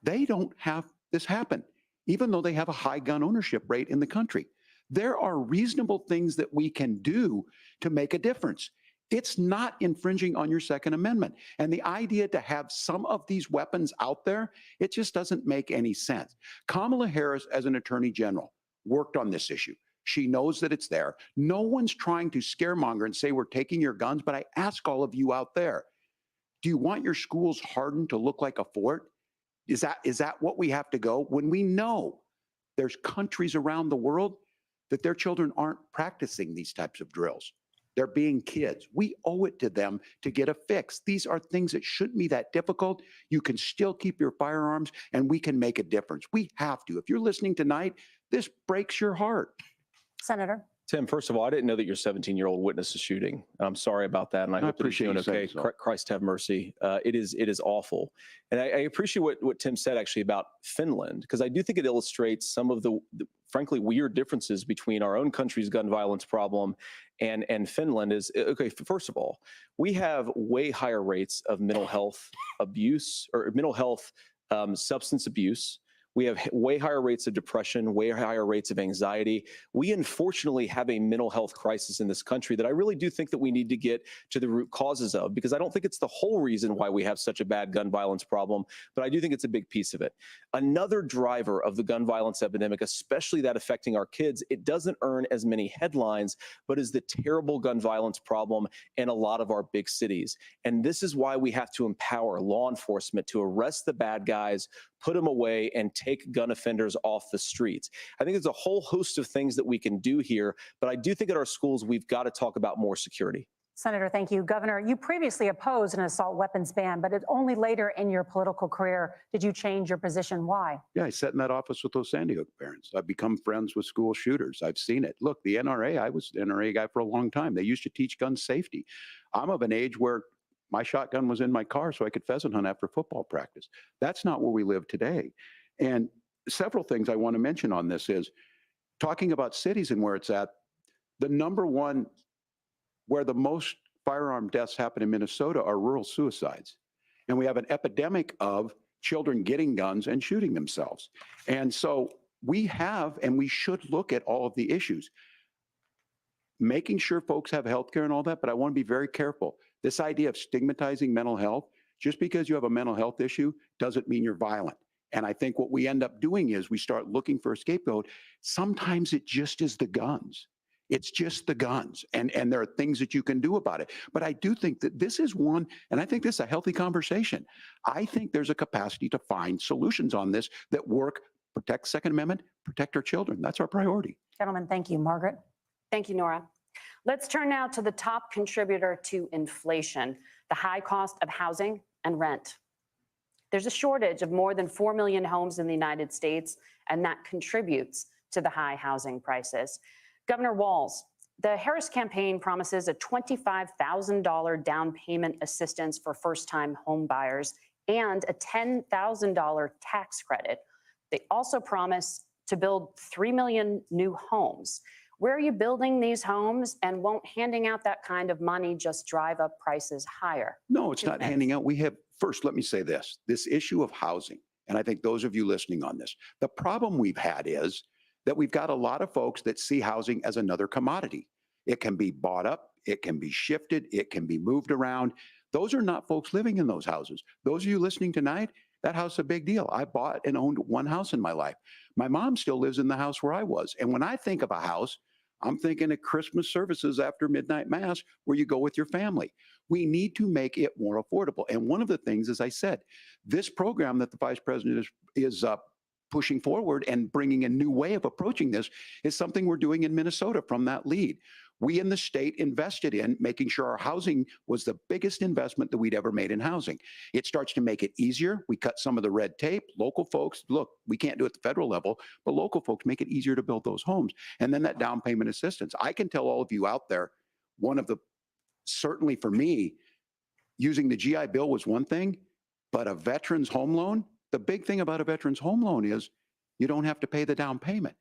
They don't have this happen, even though they have a high gun ownership rate in the country. There are reasonable things that we can do to make a difference. It's not infringing on your Second Amendment. And the idea to have some of these weapons out there, it just doesn't make any sense. Kamala Harris, as an attorney general, worked on this issue. She knows that it's there. No one's trying to scaremonger and say we're taking your guns, but I ask all of you out there, do you want your schools hardened to look like a fort? Is that what we have to go? When we know there's countries around the world that their children aren't practicing these types of drills. They're being kids. We owe it to them to get a fix. These are things that shouldn't be that difficult. You can still keep your firearms, and we can make a difference. We have to. If you're listening tonight, this breaks your heart. Senator. Tim, first of all, I didn't know that your 17-year-old witnessed a shooting. I'm sorry about that, and I hope that he's doing okay. Christ have mercy. It is awful. And I appreciate what Tim said actually about Finland, because I do think it illustrates some of the frankly weird differences between our own country's gun violence problem and Finland. Is okay, first of all, we have way higher rates of mental health abuse or mental health substance abuse. We have way higher rates of depression, way higher rates of anxiety. We unfortunately have a mental health crisis in this country that I really do think that we need to get to the root causes of, because I don't think it's the whole reason why we have such a bad gun violence problem, but I do think it's a big piece of it. Another driver of the gun violence epidemic, especially that affecting our kids, it doesn't earn as many headlines, but is the terrible gun violence problem in a lot of our big cities. And this is why we have to empower law enforcement to arrest the bad guys, put them away, and take gun offenders off the streets. I think there's a whole host of things that we can do here, but I do think at our schools, we've got to talk about more security. Senator, thank you. Governor, you previously opposed an assault weapons ban, but only later in your political career did you change your position. Why? Yeah, I sat in that office with those Sandy Hook parents. I've become friends with school shooters. I've seen it. Look, the NRA, I was an NRA guy for a long time. They used to teach gun safety. I'm of an age where my shotgun was in my car so I could pheasant hunt after football practice. That's not where we live today. And several things I want to mention on this is talking about cities and where it's at. The number one where the most firearm deaths happen in Minnesota are rural suicides. And we have an epidemic of children getting guns and shooting themselves. And so we have, and we should look at all of the issues, making sure folks have health care and all that, but I want to be very careful. This idea of stigmatizing mental health, just because you have a mental health issue doesn't mean you're violent. And I think what we end up doing is we start looking for a scapegoat. Sometimes it just is the guns. It's just the guns. And there are things that you can do about it. But I do think that this is one, and I think this is a healthy conversation. I think there's a capacity to find solutions on this that work, protect Second Amendment, protect our children. That's our priority. Gentlemen, thank you. Margaret? Thank you, Norah. Let's turn now to the top contributor to inflation, the high cost of housing and rent. There's a shortage of more than 4 million homes in the United States, and that contributes to the high housing prices. Governor Walz, the Harris campaign promises a $25,000 down payment assistance for first-time home buyers and a $10,000 tax credit. They also promise to build 3 million new homes. Where are you building these homes, and won't handing out that kind of money just drive up prices higher? No, it's not handing out. We have, first, let me say this issue of housing, and I think those of you listening on this, the problem we've had is that we've got a lot of folks that see housing as another commodity. It can be bought up, it can be shifted, it can be moved around. Those are not folks living in those houses. Those of you listening tonight, that house is a big deal. I bought and owned one house in my life. My mom still lives in the house where I was. And when I think of a house, I'm thinking of Christmas services after midnight mass where you go with your family. We need to make it more affordable. And one of the things, as I said, this program that the vice president is pushing forward and bringing a new way of approaching this is something we're doing in Minnesota from that lead. We in the state invested in making sure our housing was the biggest investment that we'd ever made in housing. It starts to make it easier. We cut some of the red tape. Local folks, look, we can't do it at the federal level, but local folks make it easier to build those homes. And then that down payment assistance. I can tell all of you out there, one of the, certainly for me, using the GI Bill was one thing, but a veteran's home loan, the big thing about a veteran's home loan is you don't have to pay the down payment.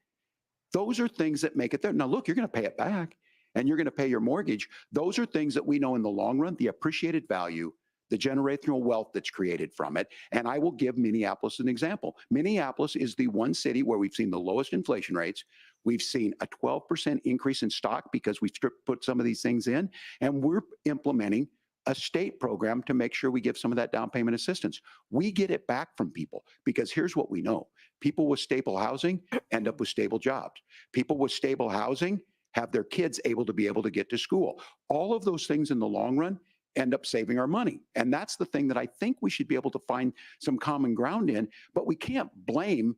Those are things that make it there. Now, look, you're going to pay it back and you're going to pay your mortgage. Those are things that we know in the long run, the appreciated value, the generational wealth that's created from it. And I will give Minneapolis an example. Minneapolis is the one city where we've seen the lowest inflation rates. We've seen a 12% increase in stock because we put some of these things in, and we're implementing a state program to make sure we give some of that down payment assistance. We get it back from people because here's what we know. People with stable housing end up with stable jobs. People with stable housing have their kids able to get to school. All of those things in the long run end up saving our money. And that's the thing that I think we should be able to find some common ground in, but we can't blame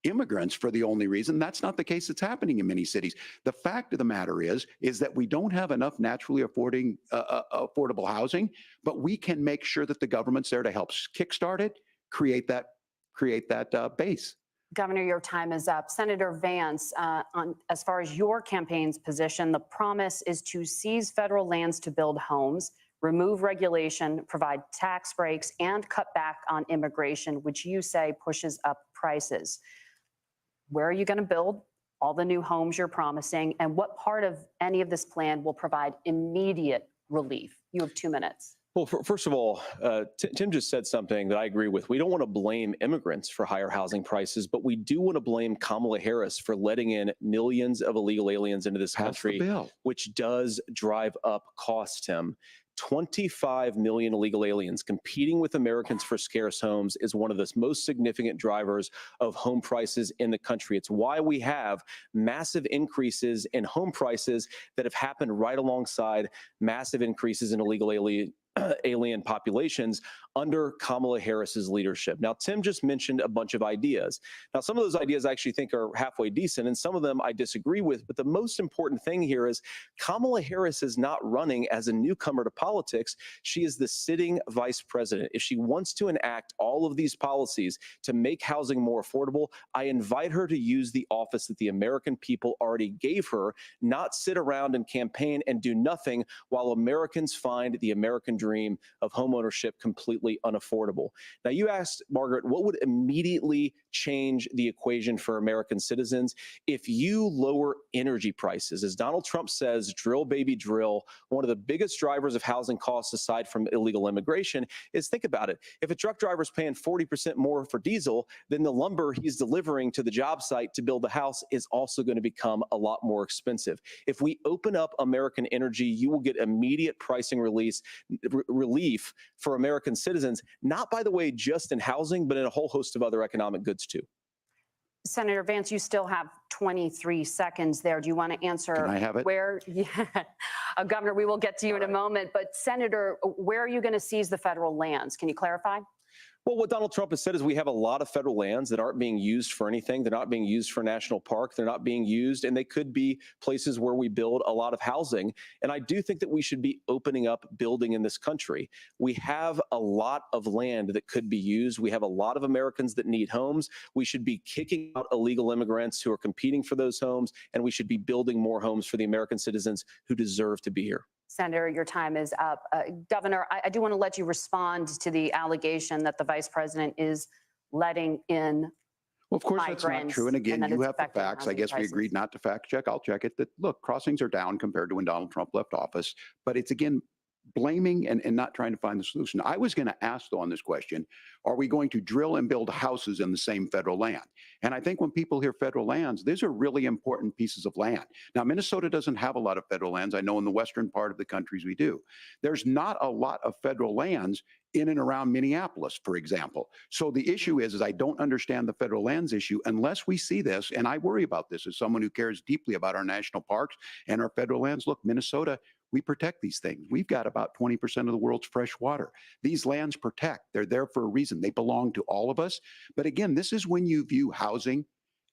immigrants for the only reason. That's not the case that's happening in many cities. The fact of the matter is that we don't have enough naturally affordable housing, but we can make sure that the government's there to help kickstart it, create that base. Governor, your time is up. Senator Vance, as far as your campaign's position, the promise is to seize federal lands to build homes, remove regulation, provide tax breaks, and cut back on immigration, which you say pushes up prices. Where are you going to build all the new homes you're promising, and what part of any of this plan will provide immediate relief? You have 2 minutes. Well, first of all, Tim just said something that I agree with. We don't want to blame immigrants for higher housing prices, but we do want to blame Kamala Harris for letting in millions of illegal aliens into this country, which does drive up costs, Tim. 25 million illegal aliens competing with Americans for scarce homes is one of the most significant drivers of home prices in the country. It's why we have massive increases in home prices that have happened right alongside massive increases in illegal alien populations under Kamala Harris's leadership. Now, Tim just mentioned a bunch of ideas. Now, some of those ideas I actually think are halfway decent, and some of them I disagree with. But the most important thing here is Kamala Harris is not running as a newcomer to politics. She is the sitting vice president. If she wants to enact all of these policies to make housing more affordable, I invite her to use the office that the American people already gave her, not sit around and campaign and do nothing while Americans find the American dream of homeownership completely unaffordable. Now, you asked, Margaret, what would immediately change the equation for American citizens if you lower energy prices? As Donald Trump says, drill, baby, drill. One of the biggest drivers of housing costs, aside from illegal immigration, is, think about it. If a truck driver is paying 40% more for diesel, then the lumber he's delivering to the job site to build the house is also going to become a lot more expensive. If we open up American energy, you will get immediate pricing relief for American citizens, not, by the way, just in housing, but in a whole host of other economic goods too. Senator Vance, you still have 23 seconds there. Do you want to answer? Can I have it? Where, yeah, Governor, we will get to you in a moment. But Senator, where are you going to seize the federal lands? Can you clarify? Well, what Donald Trump has said is we have a lot of federal lands that aren't being used for anything. They're not being used for national park. They're not being used, and they could be places where we build a lot of housing. And I do think that we should be opening up building in this country. We have a lot of land that could be used. We have a lot of Americans that need homes. We should be kicking out illegal immigrants who are competing for those homes, and we should be building more homes for the American citizens who deserve to be here. Senator, your time is up. Governor, I do want to let you respond to the allegation that the vice president is letting in. Well, of course, that's not true. And again, you have the facts. I guess we agreed not to fact check. I'll check it. That, look, crossings are down compared to when Donald Trump left office. But it's, again, blaming and not trying to find the solution. I was going to ask, though, on this question, are we going to drill and build houses in the same federal land? And I think when people hear federal lands, these are really important pieces of land. Now, Minnesota doesn't have a lot of federal lands. I know in the western part of the countries we do. There's not a lot of federal lands in and around Minneapolis, for example. So the issue is I don't understand the federal lands issue unless we see this, and I worry about this as someone who cares deeply about our national parks and our federal lands. Look, Minnesota, we protect these things. We've got about 20% of the world's fresh water. These lands protect. They're there for a reason. They belong to all of us. But again, this is when you view housing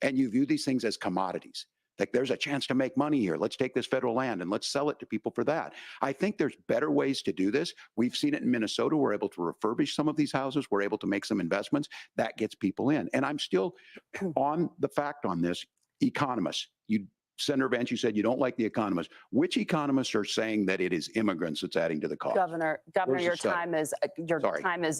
and you view these things as commodities. Like, there's a chance to make money here. Let's take this federal land and let's sell it to people for that. I think there's better ways to do this. We've seen it in Minnesota. We're able to refurbish some of these houses. We're able to make some investments. That gets people in. And I'm still on the fact on this. Economists, Senator Vance, you said you don't like the economists. Which economists are saying that it is immigrants that's adding to the cost? Governor, your time is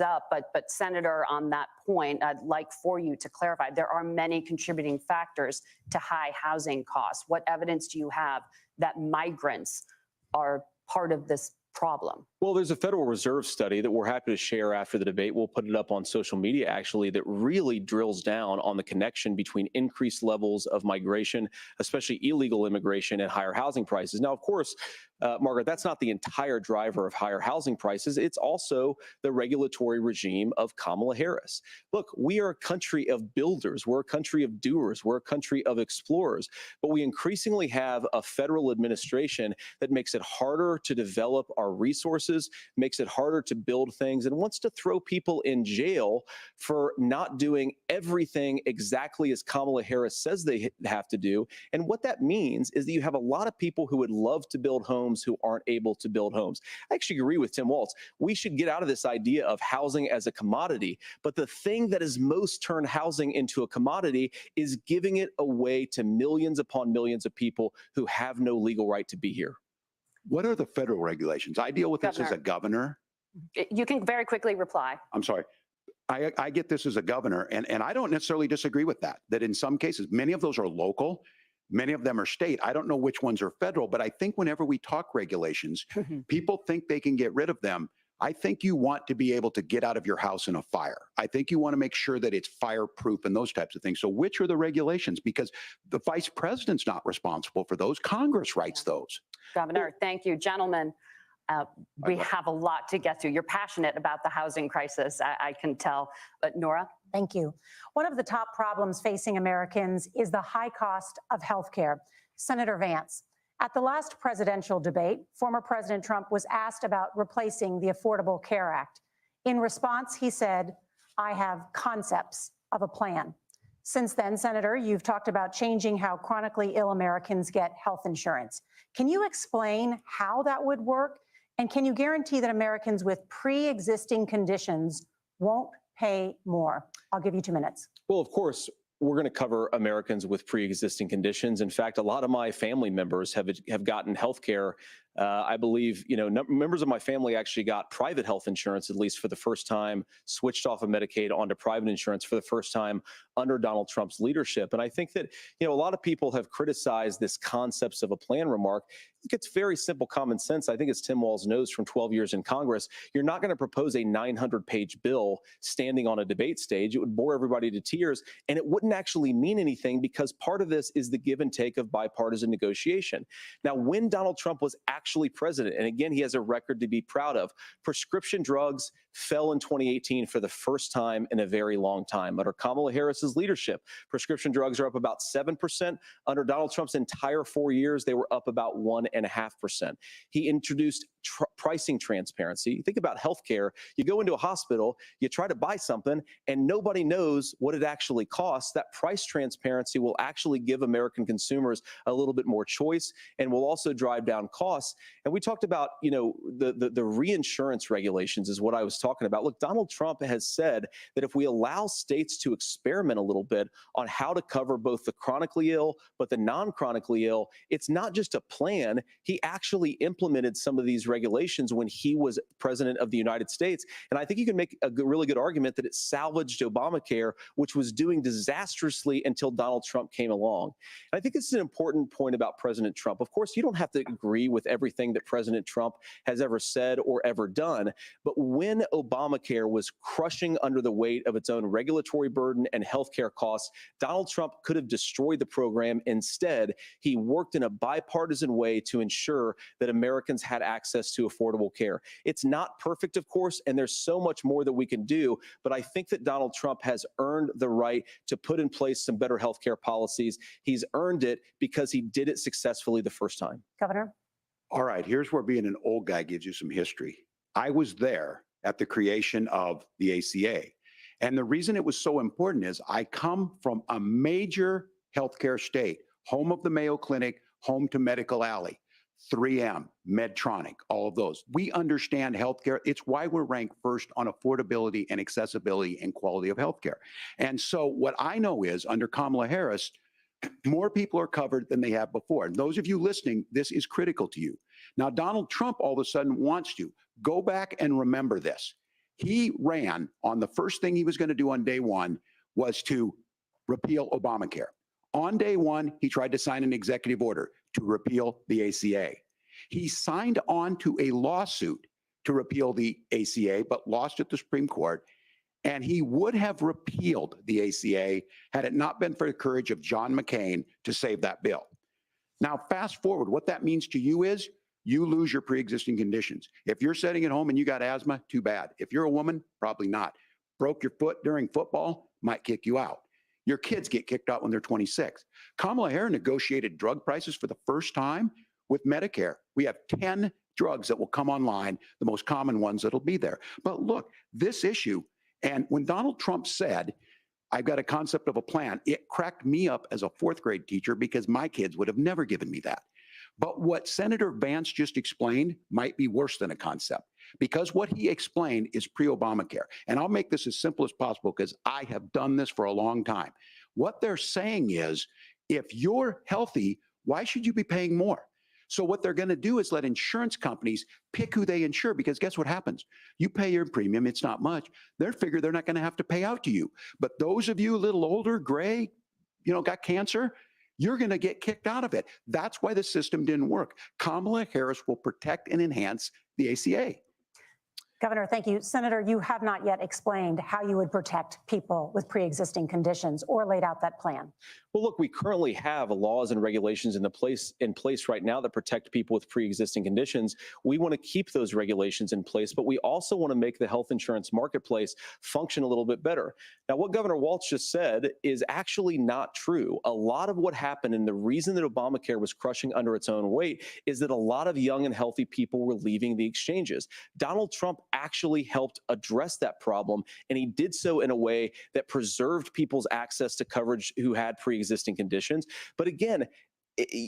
up. But Senator, on that point, I'd like for you to clarify. There are many contributing factors to high housing costs. What evidence do you have that migrants are part of this problem? Well, there's a Federal Reserve study that we're happy to share after the debate. We'll put it up on social media, actually, that really drills down on the connection between increased levels of migration, especially illegal immigration, and higher housing prices. Now, of course, Margaret, that's not the entire driver of higher housing prices. It's also the regulatory regime of Kamala Harris. Look, we are a country of builders. We're a country of doers. We're a country of explorers. But we increasingly have a federal administration that makes it harder to develop our resources, makes it harder to build things, and wants to throw people in jail for not doing everything exactly as Kamala Harris says they have to do. And what that means is that you have a lot of people who would love to build homes who aren't able to build homes. I actually agree with Tim Walz. We should get out of this idea of housing as a commodity. But the thing that has most turned housing into a commodity is giving it away to millions upon millions of people who have no legal right to be here. What are the federal regulations? I deal with this as a governor. You can very quickly reply. I'm sorry. I get this as a governor, and I don't necessarily disagree with that in some cases, many of those are local. Many of them are state. I don't know which ones are federal, but I think whenever we talk regulations, people think they can get rid of them. I think you want to be able to get out of your house in a fire. I think you want to make sure that it's fireproof and those types of things. So which are the regulations? Because the vice president's not responsible for those. Congress writes those. Governor, thank you. Gentlemen, we have a lot to get to. You're passionate about the housing crisis, I can tell. But Norah? Thank you. One of the top problems facing Americans is the high cost of health care. Senator Vance, at the last presidential debate, former President Trump was asked about replacing the Affordable Care Act. In response, he said, "I have concepts of a plan." Since then, Senator, you've talked about changing how chronically ill Americans get health insurance. Can you explain how that would work? And can you guarantee that Americans with pre-existing conditions won't pay more? I'll give you 2 minutes. Well, of course, we're going to cover Americans with pre-existing conditions. In fact, a lot of my family members have gotten health care. I believe, members of my family actually got private health insurance, at least for the first time, switched off of Medicaid onto private insurance for the first time under Donald Trump's leadership. And I think that, a lot of people have criticized this concepts of a plan remark. I think it's very simple common sense. I think as Tim Walz knows from 12 years in Congress, you're not going to propose a 900-page bill standing on a debate stage. It would bore everybody to tears, and it wouldn't actually mean anything because part of this is the give and take of bipartisan negotiation. Now, when Donald Trump was actually president, and again, he has a record to be proud of, prescription drugs fell in 2018 for the first time in a very long time. Under Kamala Harris's leadership, prescription drugs are up about 7%. Under Donald Trump's entire 4 years, they were up about 1.5%. He introduced pricing transparency. Think about healthcare. You go into a hospital, you try to buy something, and nobody knows what it actually costs. That price transparency will actually give American consumers a little bit more choice and will also drive down costs. And we talked about, the reinsurance regulations is what I was talking about. Look, Donald Trump has said that if we allow states to experiment a little bit on how to cover both the chronically ill, but the non-chronically ill, it's not just a plan. He actually implemented some of these regulations when he was president of the United States. And I think you can make a really good argument that it salvaged Obamacare, which was doing disastrously until Donald Trump came along. And I think this is an important point about President Trump. Of course, you don't have to agree with everything that President Trump has ever said or ever done. But when Obamacare was crushing under the weight of its own regulatory burden and healthcare costs, Donald Trump could have destroyed the program. Instead, he worked in a bipartisan way to ensure that Americans had access to affordable care. It's not perfect, of course, and there's so much more that we can do, but I think that Donald Trump has earned the right to put in place some better healthcare policies. He's earned it because he did it successfully the first time. Governor? All right, here's where being an old guy gives you some history. I was there at the creation of the ACA. And the reason it was so important is I come from a major healthcare state, home of the Mayo Clinic, home to Medical Alley, 3M, Medtronic, all of those. We understand healthcare. It's why we're ranked first on affordability and accessibility and quality of healthcare. And so what I know is under Kamala Harris, more people are covered than they have before. And those of you listening, this is critical to you. Now, Donald Trump all of a sudden wants to go back and remember this. He ran on the first thing he was going to do on day one was to repeal Obamacare. On day one, he tried to sign an executive order to repeal the ACA. He signed on to a lawsuit to repeal the ACA, but lost at the Supreme Court. And he would have repealed the ACA had it not been for the courage of John McCain to save that bill. Now, fast forward, what that means to you is you lose your pre-existing conditions. If you're sitting at home and you got asthma, too bad. If you're a woman, probably not. Broke your foot during football, might kick you out. Your kids get kicked out when they're 26. Kamala Harris negotiated drug prices for the first time with Medicare. We have 10 drugs that will come online, the most common ones that'll be there. But look, this issue, and when Donald Trump said, I've got a concept of a plan, it cracked me up as a fourth grade teacher because my kids would have never given me that. But what Senator Vance just explained might be worse than a concept, because what he explained is pre-Obamacare. And I'll make this as simple as possible because I have done this for a long time. What they're saying is, if you're healthy, why should you be paying more? So what they're going to do is let insurance companies pick who they insure, because guess what happens? You pay your premium, it's not much. They figure they're not going to have to pay out to you. But those of you a little older, gray, got cancer, you're going to get kicked out of it. That's why the system didn't work. Kamala Harris will protect and enhance the ACA. Governor, thank you. Senator, you have not yet explained how you would protect people with pre-existing conditions or laid out that plan. Well, look, we currently have laws and regulations in place right now that protect people with pre-existing conditions. We want to keep those regulations in place, but we also want to make the health insurance marketplace function a little bit better. Now, what Governor Walz just said is actually not true. A lot of what happened, and the reason that Obamacare was crushing under its own weight, is that a lot of young and healthy people were leaving the exchanges. Donald Trump actually helped address that problem. And he did so in a way that preserved people's access to coverage who had pre-existing conditions. But again,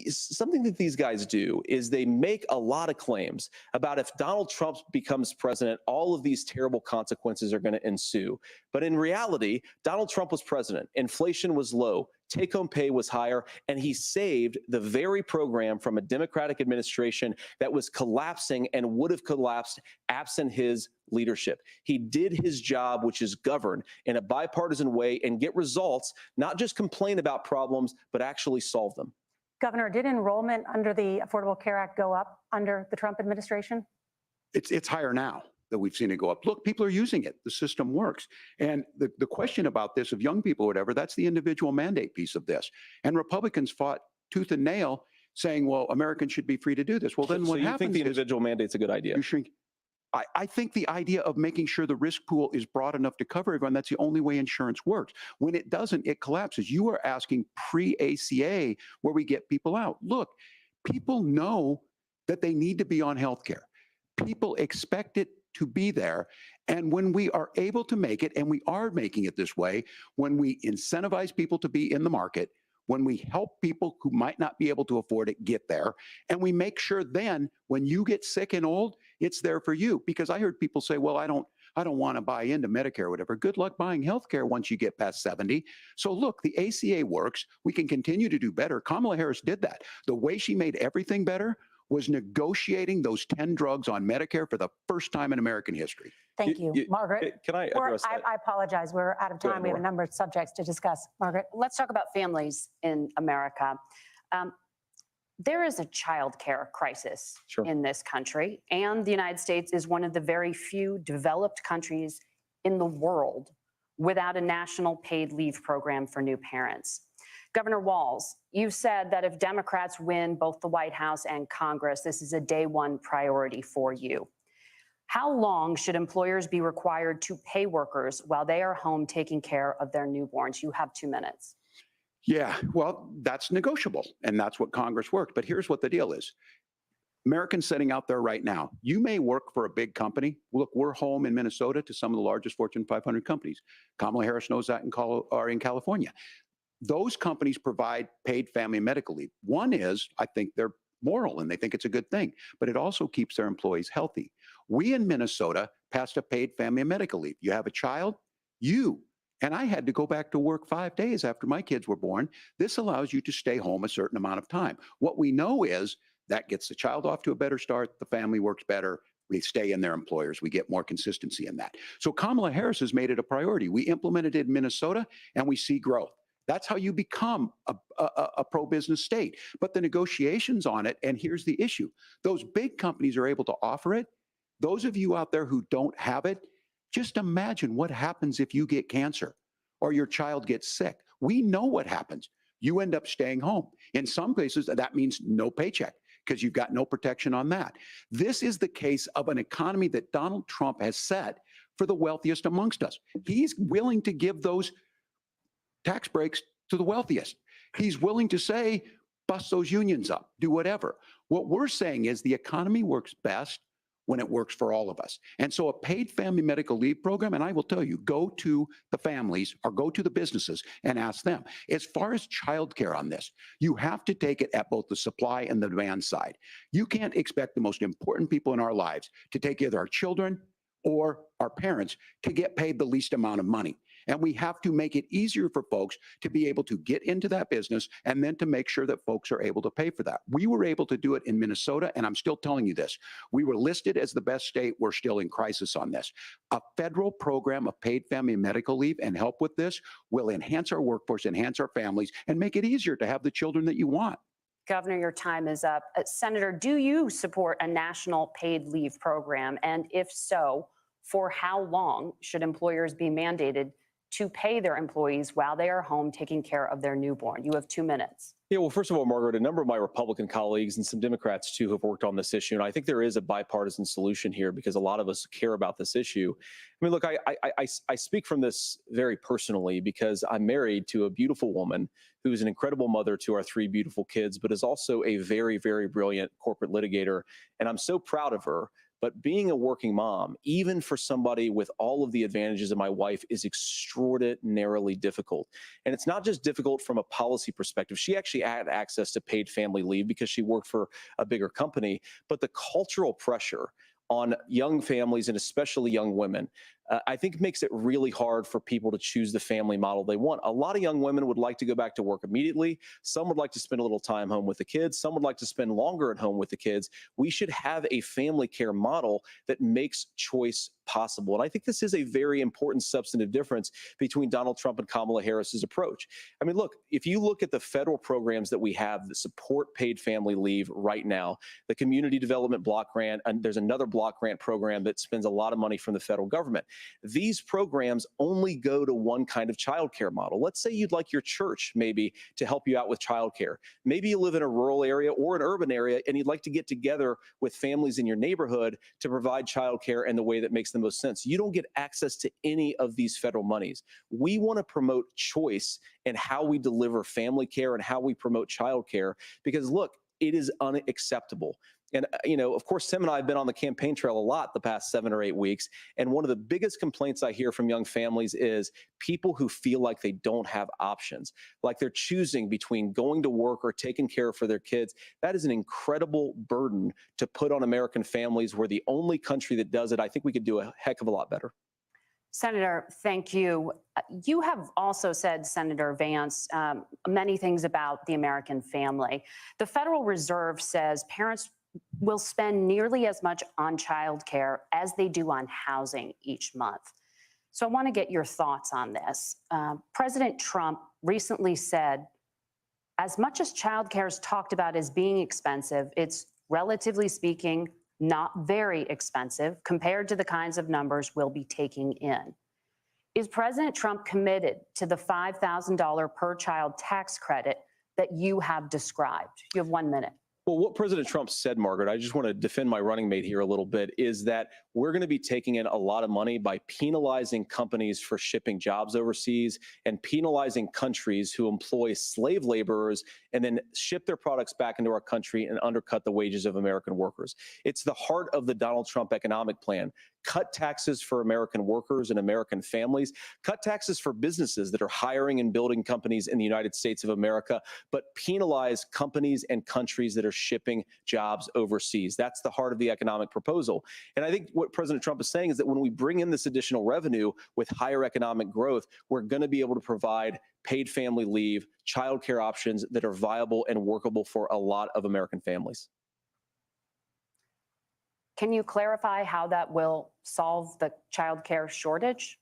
something that these guys do is they make a lot of claims about if Donald Trump becomes president, all of these terrible consequences are going to ensue. But in reality, Donald Trump was president. Inflation was low. Take-home pay was higher, and he saved the very program from a Democratic administration that was collapsing and would have collapsed absent his leadership. He did his job, which is govern in a bipartisan way and get results, not just complain about problems, but actually solve them. Governor, did enrollment under the Affordable Care Act go up under the Trump administration? It's higher now that we've seen it go up. Look, people are using it. The system works. And the question about this of young people or whatever, that's the individual mandate piece of this. And Republicans fought tooth and nail saying, well, Americans should be free to do this. Well, then what happens is— So you think the individual mandate's a good idea? You shrink. I think the idea of making sure the risk pool is broad enough to cover everyone, that's the only way insurance works. When it doesn't, it collapses. You are asking pre-ACA where we get people out. Look, people know that they need to be on health care. People expect it to be there. And when we are able to make it, and we are making it this way, when we incentivize people to be in the market, when we help people who might not be able to afford it get there, and we make sure then when you get sick and old, it's there for you. Because I heard people say, well, I don't want to buy into Medicare or whatever. Good luck buying health care once you get past 70. So look, the ACA works. We can continue to do better. Kamala Harris did that. The way she made everything better was negotiating those 10 drugs on Medicare for the first time in American history. Thank you, Margaret. Can I address that? I apologize. We're out of time. We have a number of subjects to discuss. Margaret? Let's talk about families in America. There is a child care crisis in this country, and the United States is one of the very few developed countries in the world without a national paid leave program for new parents. Governor Walz, you've said that if Democrats win both the White House and Congress, this is a day one priority for you. How long should employers be required to pay workers while they are home taking care of their newborns? You have 2 minutes. Yeah, well, that's negotiable, and that's what Congress worked. But here's what the deal is. Americans sitting out there right now, you may work for a big company. Look, we're home in Minnesota to some of the largest Fortune 500 companies. Kamala Harris knows that in California. Those companies provide paid family and medical leave. One is, I think they're moral and they think it's a good thing, but it also keeps their employees healthy. We in Minnesota passed a paid family and medical leave. You have a child, and I had to go back to work 5 days after my kids were born. This allows you to stay home a certain amount of time. What we know is that gets the child off to a better start. The family works better. We stay in their employers. We get more consistency in that. So Kamala Harris has made it a priority. We implemented it in Minnesota and we see growth. That's how you become a pro-business state. But the negotiations on it, and here's the issue. Those big companies are able to offer it. Those of you out there who don't have it, just imagine what happens if you get cancer or your child gets sick. We know what happens. You end up staying home. In some cases, that means no paycheck because you've got no protection on that. This is the case of an economy that Donald Trump has set for the wealthiest amongst us. He's willing to give those tax breaks to the wealthiest. He's willing to say, bust those unions up, do whatever. What we're saying is the economy works best when it works for all of us. And so a paid family medical leave program, and I will tell you, go to the families or go to the businesses and ask them. As far as childcare on this, you have to take it at both the supply and the demand side. You can't expect the most important people in our lives to take either our children or our parents to get paid the least amount of money. And we have to make it easier for folks to be able to get into that business and then to make sure that folks are able to pay for that. We were able to do it in Minnesota, and I'm still telling you this. We were listed as the best state. We're still in crisis on this. A federal program of paid family and medical leave and help with this will enhance our workforce, enhance our families, and make it easier to have the children that you want. Governor, your time is up. Senator, do you support a national paid leave program? And if so, for how long should employers be mandated to pay their employees while they are home taking care of their newborn? You have 2 minutes. Yeah, well, first of all, Margaret, a number of my Republican colleagues and some Democrats, too, have worked on this issue. And I think there is a bipartisan solution here because a lot of us care about this issue. I mean, look, I speak from this very personally because I'm married to a beautiful woman who is an incredible mother to our 3 beautiful kids, but is also a very, very brilliant corporate litigator. And I'm so proud of her. But being a working mom, even for somebody with all of the advantages of my wife, is extraordinarily difficult. And it's not just difficult from a policy perspective. She actually had access to paid family leave because she worked for a bigger company, but the cultural pressure on young families and especially young women, I think makes it really hard for people to choose the family model they want. A lot of young women would like to go back to work immediately. Some would like to spend a little time home with the kids. Some would like to spend longer at home with the kids. We should have a family care model that makes choice possible. And I think this is a very important substantive difference between Donald Trump and Kamala Harris's approach. I mean, look, if you look at the federal programs that we have that support paid family leave right now, the Community Development Block Grant, and there's another block grant program that spends a lot of money from the federal government. These programs only go to one kind of childcare model. Let's say you'd like your church maybe to help you out with childcare. Maybe you live in a rural area or an urban area and you'd like to get together with families in your neighborhood to provide childcare in the way that makes the most sense. You don't get access to any of these federal monies. We want to promote choice in how we deliver family care and how we promote childcare, because look, it is unacceptable. And, of course, Tim and I have been on the campaign trail a lot the past 7 or 8 weeks. And one of the biggest complaints I hear from young families is people who feel like they don't have options, like they're choosing between going to work or taking care for their kids. That is an incredible burden to put on American families. We're the only country that does it. I think we could do a heck of a lot better. Senator, thank you. You have also said, Senator Vance, many things about the American family. The Federal Reserve says parents will spend nearly as much on childcare as they do on housing each month. So I want to get your thoughts on this. President Trump recently said, as much as childcare is talked about as being expensive, it's relatively speaking not very expensive compared to the kinds of numbers we'll be taking in. Is President Trump committed to the $5,000 per child tax credit that you have described? You have 1 minute. Well, what President Trump said, Margaret, I just want to defend my running mate here a little bit, is that we're going to be taking in a lot of money by penalizing companies for shipping jobs overseas and penalizing countries who employ slave laborers and then ship their products back into our country and undercut the wages of American workers. It's the heart of the Donald Trump economic plan. Cut taxes for American workers and American families, cut taxes for businesses that are hiring and building companies in the United States of America, but penalize companies and countries that are shipping jobs overseas. That's the heart of the economic proposal. And I think what President Trump is saying is that when we bring in this additional revenue with higher economic growth, we're going to be able to provide paid family leave, childcare options that are viable and workable for a lot of American families. Can you clarify how that will solve the childcare shortage?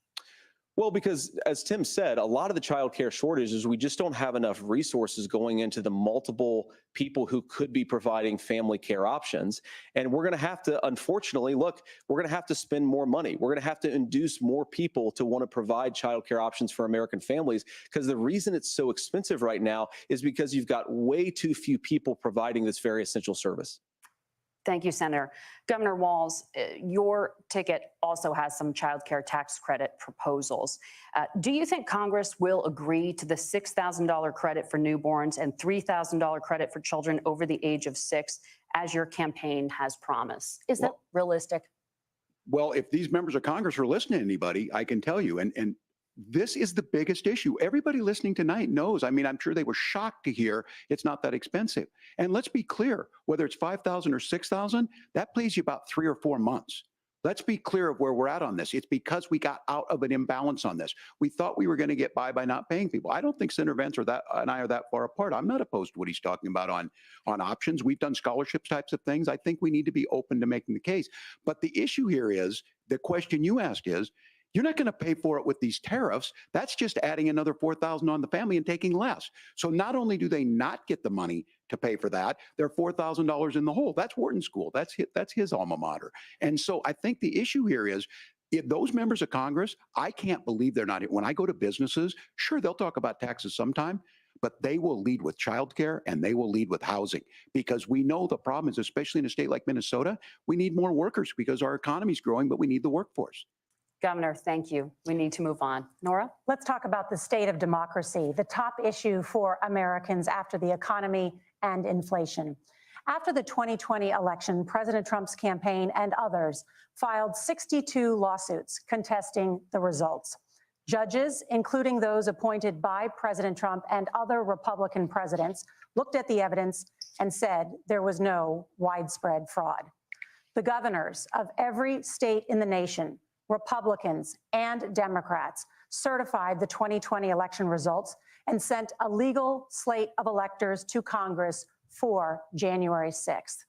Well, because as Tim said, a lot of the childcare shortage is we just don't have enough resources going into the multiple people who could be providing family care options. And we're going to have to, unfortunately, look, we're going to have to spend more money. We're going to have to induce more people to want to provide childcare options for American families, because the reason it's so expensive right now is because you've got way too few people providing this very essential service. Thank you, Senator. Governor Walz, your ticket also has some child care tax credit proposals. Do you think Congress will agree to the $6,000 credit for newborns and $3,000 credit for children over the age of 6, as your campaign has promised? Is that realistic? Well, if these members of Congress are listening to anybody, I can tell you, and this is the biggest issue. Everybody listening tonight knows. I mean, I'm sure they were shocked to hear it's not that expensive. And let's be clear, whether it's $5,000 or $6,000, that pays you about 3 or 4 months. Let's be clear of where we're at on this. It's because we got out of an imbalance on this. We thought we were going to get by not paying people. I don't think Senator Vance and I are that far apart. I'm not opposed to what he's talking about on options. We've done scholarships types of things. I think we need to be open to making the case. But the issue here is, the question you asked is, you're not going to pay for it with these tariffs. That's just adding another $4,000 on the family and taking less. So not only do they not get the money to pay for that, they're $4,000 in the hole. That's Wharton School. That's his alma mater. And so I think the issue here is, if those members of Congress, I can't believe they're not. When I go to businesses, sure, they'll talk about taxes sometime, but they will lead with childcare and they will lead with housing, because we know the problem is, especially in a state like Minnesota, we need more workers because our economy is growing, but we need the workforce. Governor, thank you. We need to move on. Norah? Let's talk about the state of democracy, the top issue for Americans after the economy and inflation. After the 2020 election, President Trump's campaign and others filed 62 lawsuits contesting the results. Judges, including those appointed by President Trump and other Republican presidents, looked at the evidence and said there was no widespread fraud. The governors of every state in the nation, Republicans and Democrats, certified the 2020 election results and sent a legal slate of electors to Congress for January 6th.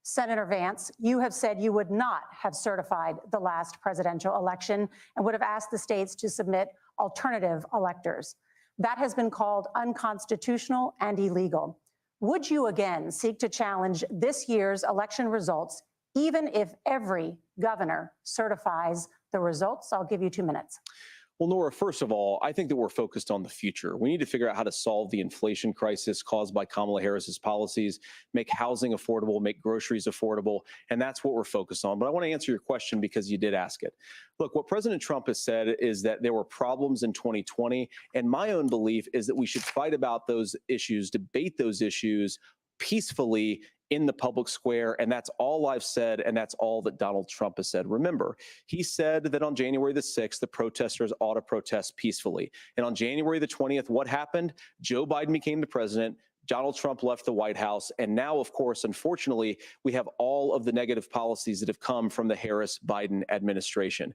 Senator Vance, you have said you would not have certified the last presidential election and would have asked the states to submit alternative electors. That has been called unconstitutional and illegal. Would you again seek to challenge this year's election results, even if every governor certifies the results? I'll give you 2 minutes. Well, Norah, first of all, I think that we're focused on the future. We need to figure out how to solve the inflation crisis caused by Kamala Harris's policies, make housing affordable, make groceries affordable, and that's what we're focused on. But I want to answer your question because you did ask it. Look, what President Trump has said is that there were problems in 2020, and my own belief is that we should fight about those issues, debate those issues peacefully in the public square, and that's all I've said, and that's all that Donald Trump has said. Remember, he said that on January the 6th, the protesters ought to protest peacefully. And on January the 20th, what happened? Joe Biden became the president. Donald Trump left the White House. And now, of course, unfortunately, we have all of the negative policies that have come from the Harris-Biden administration.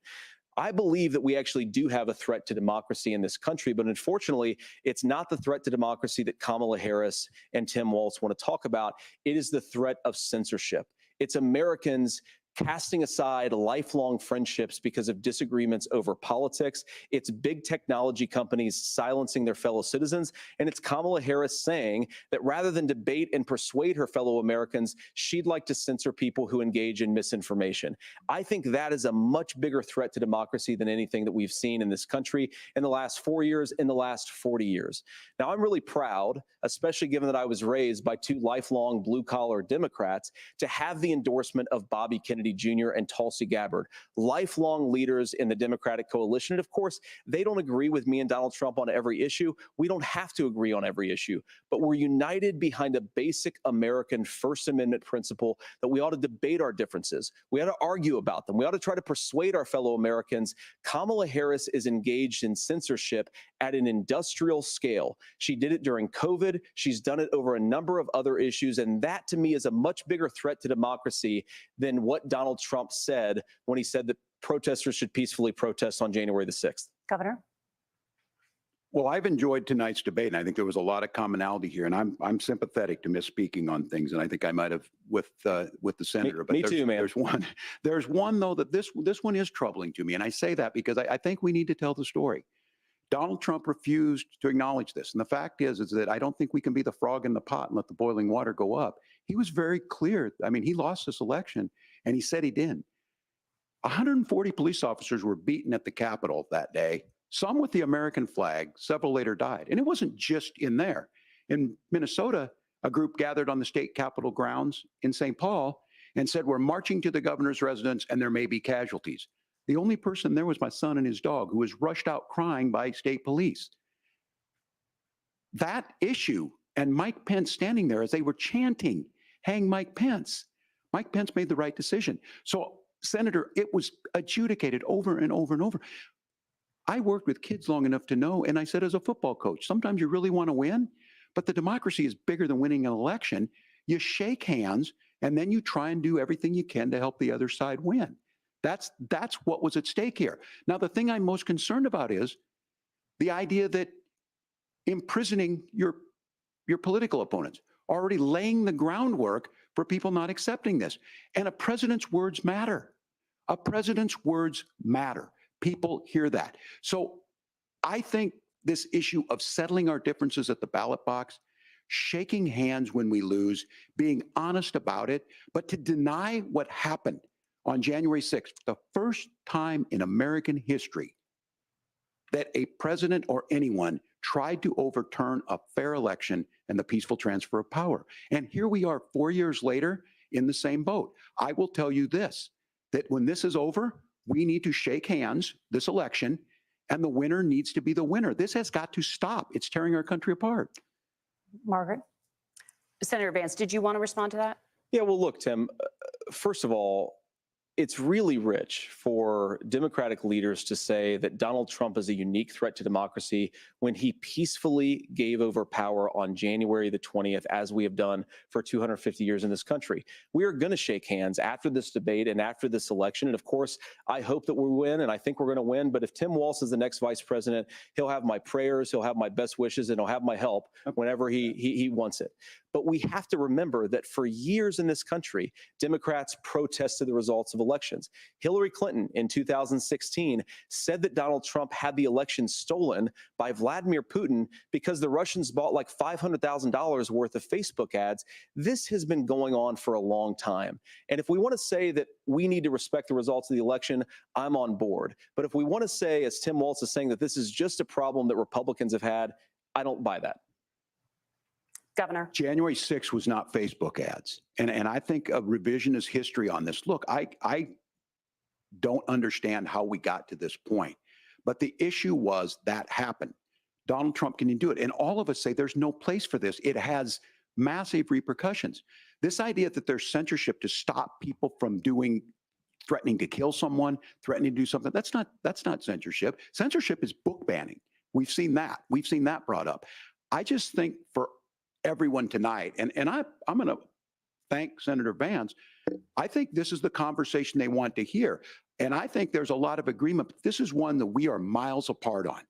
I believe that we actually do have a threat to democracy in this country, but unfortunately, it's not the threat to democracy that Kamala Harris and Tim Walz want to talk about. It is the threat of censorship. It's Americans casting aside lifelong friendships because of disagreements over politics. It's big technology companies silencing their fellow citizens. And it's Kamala Harris saying that rather than debate and persuade her fellow Americans, she'd like to censor people who engage in misinformation. I think that is a much bigger threat to democracy than anything that we've seen in this country in the last 4 years, in the last 40 years. Now, I'm really proud, especially given that I was raised by two lifelong blue-collar Democrats, to have the endorsement of Bobby Kennedy Jr. and Tulsi Gabbard, lifelong leaders in the Democratic coalition. And of course, they don't agree with me and Donald Trump on every issue. We don't have to agree on every issue, but we're united behind a basic American First Amendment principle that we ought to debate our differences. We ought to argue about them. We ought to try to persuade our fellow Americans. Kamala Harris is engaged in censorship at an industrial scale. She did it during COVID. She's done it over a number of other issues. And that, to me, is a much bigger threat to democracy than what Donald Trump said when he said that protesters should peacefully protest on January the 6th. Governor? Well, I've enjoyed tonight's debate, and I think there was a lot of commonality here. And I'm sympathetic to misspeaking on things, and I think I might have with the senator. Me too, man. There's one though that this one is troubling to me, and I say that because I think we need to tell the story. Donald Trump refused to acknowledge this, and the fact is that I don't think we can be the frog in the pot and let the boiling water go up. He was very clear. I mean, he lost this election, and he said he did. 140 police officers were beaten at the Capitol that day, some with the American flag, several later died. And it wasn't just in there. In Minnesota, a group gathered on the state capitol grounds in St. Paul and said, we're marching to the governor's residence and there may be casualties. The only person there was my son and his dog, who was rushed out crying by state police. That issue and Mike Pence standing there as they were chanting, hang Mike Pence. Mike Pence made the right decision. So, Senator, it was adjudicated over and over and over. I worked with kids long enough to know, and I said as a football coach, sometimes you really want to win, but the democracy is bigger than winning an election. You shake hands, and then you try and do everything you can to help the other side win. That's what was at stake here. Now, the thing I'm most concerned about is the idea that imprisoning your political opponents, already laying the groundwork for people not accepting this. And a president's words matter. A president's words matter. People hear that. So I think this issue of settling our differences at the ballot box, shaking hands when we lose, being honest about it, but to deny what happened on January 6th, the first time in American history that a president or anyone tried to overturn a fair election and the peaceful transfer of power. And here we are 4 years later in the same boat. I will tell you this, that when this is over, we need to shake hands this election, and the winner needs to be the winner. This has got to stop. It's tearing our country apart. Margaret? Senator Vance, did you want to respond to that? Yeah, well, look, Tim, first of all, it's really rich for Democratic leaders to say that Donald Trump is a unique threat to democracy when he peacefully gave over power on January the 20th, as we have done for 250 years in this country. We are going to shake hands after this debate and after this election. And of course, I hope that we win, and I think we're going to win. But if Tim Walz is the next vice president, he'll have my prayers, he'll have my best wishes, and he'll have my help whenever he wants it. But we have to remember that for years in this country, Democrats protested the results of elections. Hillary Clinton in 2016 said that Donald Trump had the election stolen by Vladimir Putin because the Russians bought like $500,000 worth of Facebook ads. This has been going on for a long time. And if we want to say that we need to respect the results of the election, I'm on board. But if we want to say, as Tim Walz is saying, that this is just a problem that Republicans have had, I don't buy that. Governor. January 6th was not Facebook ads. And I think a revisionist history on this. Look, I don't understand how we got to this point. But the issue was that happened. Donald Trump can do it. And all of us say there's no place for this. It has massive repercussions. This idea that there's censorship to stop people from threatening to kill someone, threatening to do something, that's not censorship. Censorship is book banning. We've seen that. We've seen that brought up. I just think for everyone tonight, and I'm going to thank Senator Vance. I think this is the conversation they want to hear. And I think there's a lot of agreement. But this is one that we are miles apart on.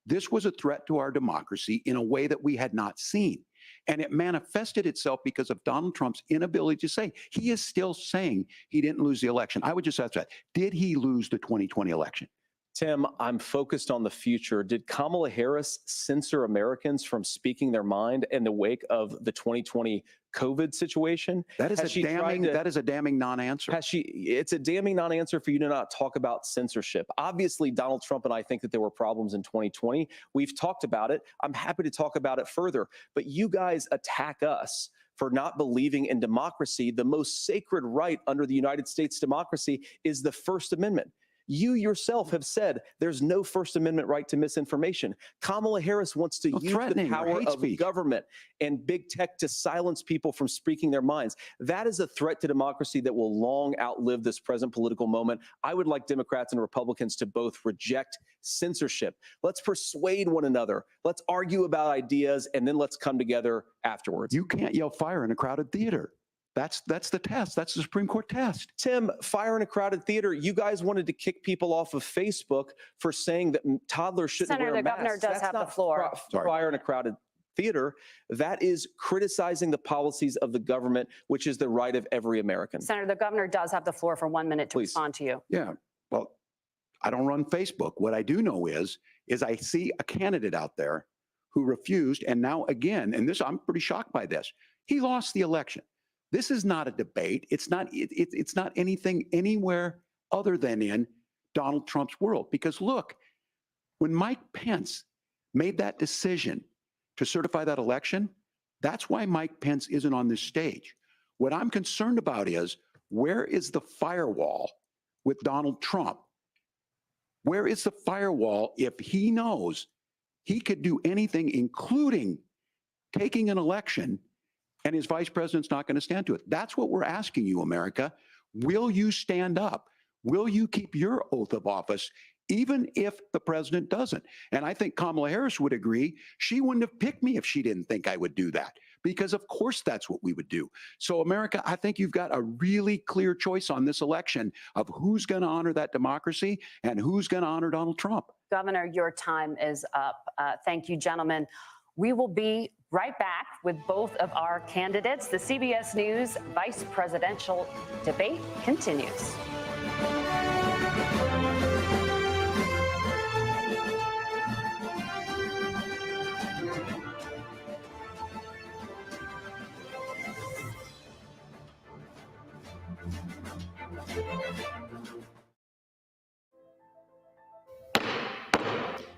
This was a threat to our democracy in a way that we had not seen. And it manifested itself because of Donald Trump's inability to say. He is still saying he didn't lose the election. I would just ask that. Did he lose the 2020 election? Tim, I'm focused on the future. Did Kamala Harris censor Americans from speaking their mind in the wake of the 2020 COVID situation? That is a damning non-answer. It's a damning non-answer for you to not talk about censorship. Obviously, Donald Trump and I think that there were problems in 2020. We've talked about it. I'm happy to talk about it further. But you guys attack us for not believing in democracy. The most sacred right under the United States democracy is the First Amendment. You yourself have said there's no First Amendment right to misinformation. Kamala Harris wants to use the power of government and big tech to silence people from speaking their minds. That is a threat to democracy that will long outlive this present political moment. I would like Democrats and Republicans to both reject censorship. Let's persuade one another. Let's argue about ideas, and then let's come together afterwards. You can't yell fire in a crowded theater. That's the test. That's the Supreme Court test. Tim, fire in a crowded theater. You guys wanted to kick people off of Facebook for saying that toddlers shouldn't wear masks. Senator, the governor does have the floor. Fire in a crowded theater. That is criticizing the policies of the government, which is the right of every American. Senator, the governor does have the floor for 1 minute to respond to you. Yeah. Well, I don't run Facebook. What I do know is I see a candidate out there who refused, and now again, and this, I'm pretty shocked by this. He lost the election. This is not a debate. It's not anything anywhere other than in Donald Trump's world. Because look, when Mike Pence made that decision to certify that election, that's why Mike Pence isn't on this stage. What I'm concerned about is, where is the firewall with Donald Trump? Where is the firewall if he knows he could do anything, including taking an election, and his vice president's not going to stand to it? That's what we're asking you, America. Will you stand up? Will you keep your oath of office, even if the president doesn't? And I think Kamala Harris would agree. She wouldn't have picked me if she didn't think I would do that, because of course that's what we would do. So America, I think you've got a really clear choice on this election of who's going to honor that democracy and who's going to honor Donald Trump. Governor, your time is up. Thank you, gentlemen. We will be right back with both of our candidates. The CBS News vice presidential debate continues.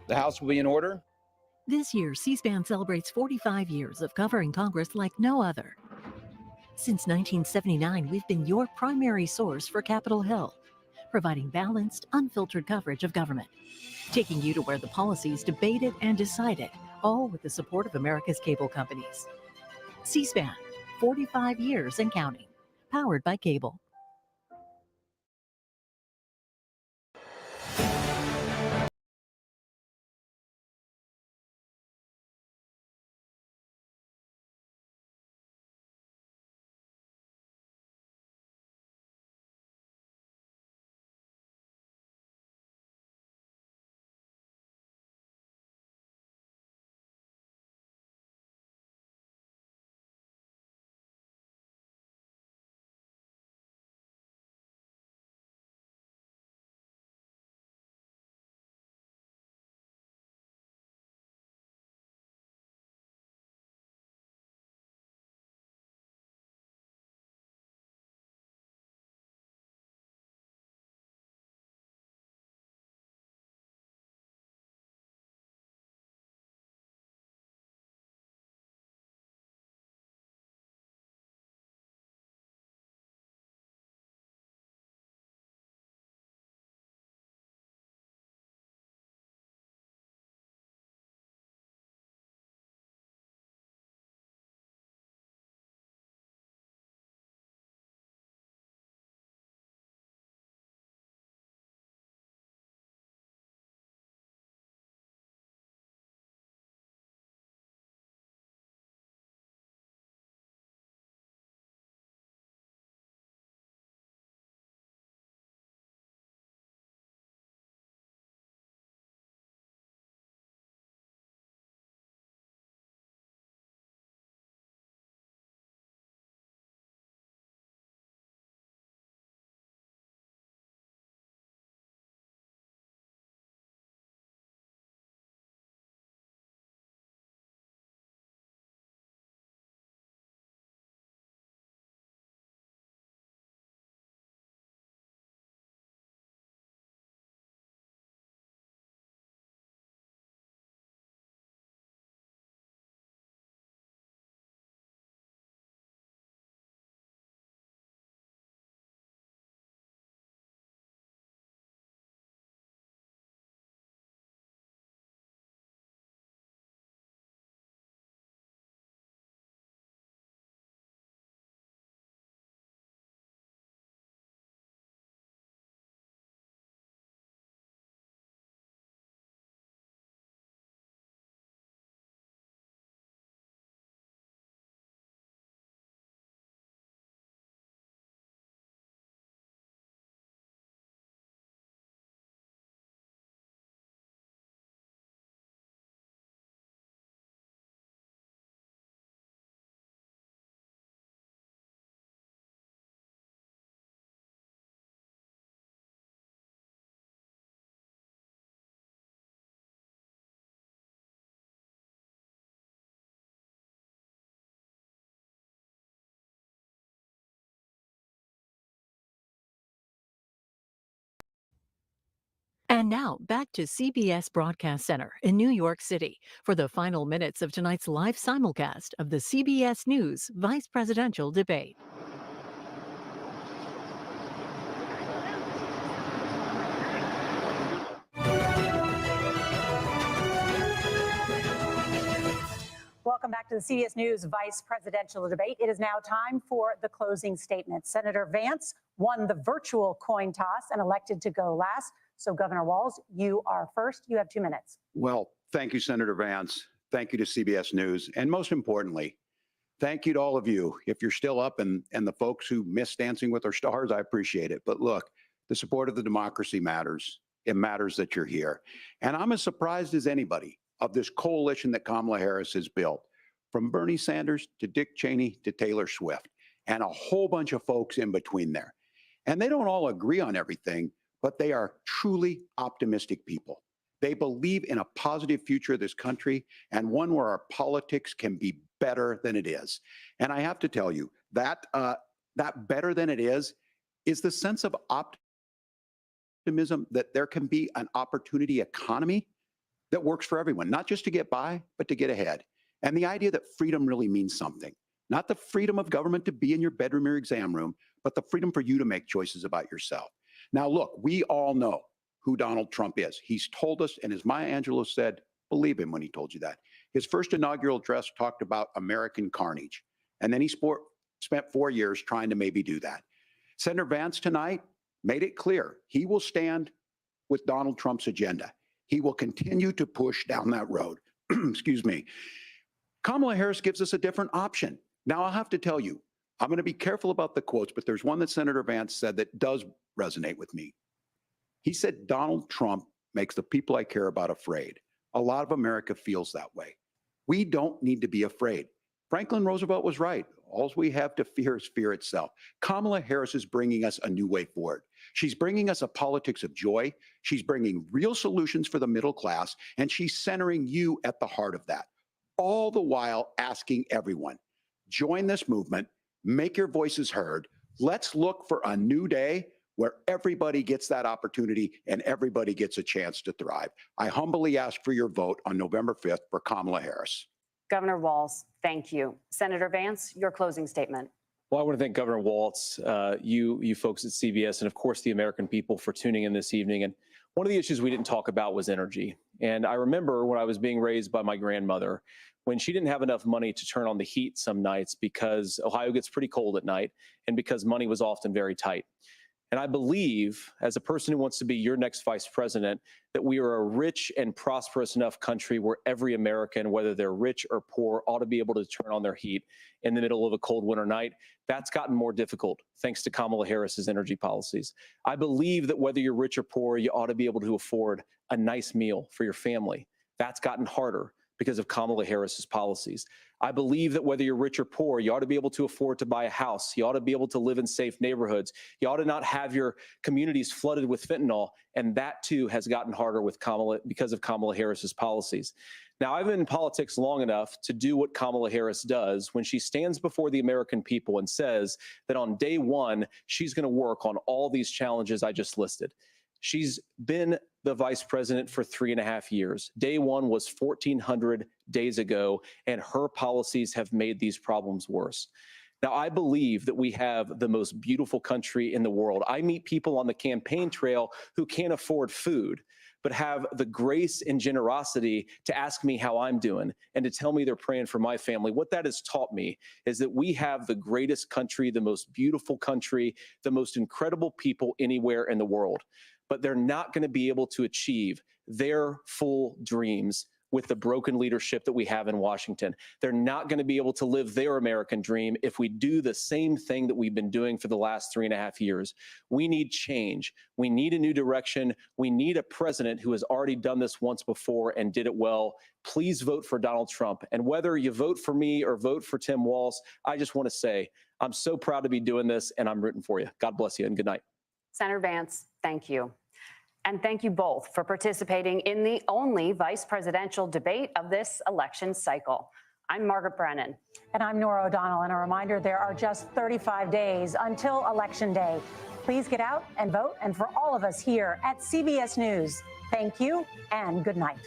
The House will be in order. This year, C-SPAN celebrates 45 years of covering Congress like no other. Since 1979, we've been your primary source for Capitol Hill, providing balanced, unfiltered coverage of government, taking you to where the policy is debated and decided, all with the support of America's cable companies. C-SPAN, 45 years and counting. powered by cable. And now back to CBS Broadcast Center in New York City for the final minutes of tonight's live simulcast of the CBS News Vice Presidential Debate. Welcome back to the CBS News Vice Presidential Debate. It is now time for the closing statements. Senator Vance won the virtual coin toss and elected to go last. So, Governor Walz, you are first. You have 2 minutes. Well, thank you, Senator Vance. Thank you to CBS News. And most importantly, thank you to all of you. If you're still up and the folks who miss Dancing with Our Stars, I appreciate it. But look, the support of the democracy matters. It matters that you're here. And I'm as surprised as anybody of this coalition that Kamala Harris has built, from Bernie Sanders to Dick Cheney to Taylor Swift, and a whole bunch of folks in between there. And they don't all agree on everything, but they are truly optimistic people. They believe in a positive future of this country and one where our politics can be better than it is. And I have to tell you that that better than it is the sense of optimism that there can be an opportunity economy that works for everyone, not just to get by, but to get ahead. And the idea that freedom really means something, not the freedom of government to be in your bedroom or exam room, but the freedom for you to make choices about yourself. Now, look, we all know who Donald Trump is. He's told us, and as Maya Angelou said, believe him when he told you that. His first inaugural address talked about American carnage. And then he spent 4 years trying to maybe do that. Senator Vance tonight made it clear he will stand with Donald Trump's agenda. He will continue to push down that road. Excuse me. Kamala Harris gives us a different option. Now, I'll have to tell you, I'm going to be careful about the quotes, but there's one that Senator Vance said that does resonate with me. He said, Donald Trump makes the people I care about afraid. A lot of America feels that way. We don't need to be afraid. Franklin Roosevelt was right. All we have to fear is fear itself. Kamala Harris is bringing us a new way forward. She's bringing us a politics of joy. She's bringing real solutions for the middle class, and she's centering you at the heart of that. All the while asking everyone, join this movement, make your voices heard. Let's look for a new day where everybody gets that opportunity and everybody gets a chance to thrive. I humbly ask for your vote on November 5th for Kamala Harris. Governor Walz, thank you. Senator Vance, your closing statement. Well, I want to thank Governor Walz, you folks at CBS, and of course the American people for tuning in this evening. And one of the issues we didn't talk about was energy. And I remember when I was being raised by my grandmother, when she didn't have enough money to turn on the heat some nights because Ohio gets pretty cold at night and because money was often very tight. And I believe, as a person who wants to be your next vice president, that we are a rich and prosperous enough country where every American, whether they're rich or poor, ought to be able to turn on their heat in the middle of a cold winter night. That's gotten more difficult thanks to Kamala Harris's energy policies. I believe that whether you're rich or poor, you ought to be able to afford a nice meal for your family. That's gotten harder because of Kamala Harris's policies. I believe that whether you're rich or poor, you ought to be able to afford to buy a house. You ought to be able to live in safe neighborhoods. You ought to not have your communities flooded with fentanyl. And that too has gotten harder with because of Kamala Harris's policies. Now, I've been in politics long enough to do what Kamala Harris does when she stands before the American people and says that on day one, she's going to work on all these challenges I just listed. She's been the vice president for 3.5 years. Day one was 1,400 days ago, and her policies have made these problems worse. Now, I believe that we have the most beautiful country in the world. I meet people on the campaign trail who can't afford food, but have the grace and generosity to ask me how I'm doing and to tell me they're praying for my family. What that has taught me is that we have the greatest country, the most beautiful country, the most incredible people anywhere in the world. But they're not going to be able to achieve their full dreams with the broken leadership that we have in Washington. They're not going to be able to live their American dream if we do the same thing that we've been doing for the last 3.5 years. We need change. We need a new direction. We need a president who has already done this once before and did it well. Please vote for Donald Trump. And whether you vote for me or vote for Tim Walz, I just want to say I'm so proud to be doing this, and I'm rooting for you. God bless you, and good night. Senator Vance, thank you. And thank you both for participating in the only vice presidential debate of this election cycle. I'm Margaret Brennan. And I'm Norah O'Donnell. And a reminder, there are just 35 days until Election Day. Please get out and vote. And for all of us here at CBS News, thank you and good night.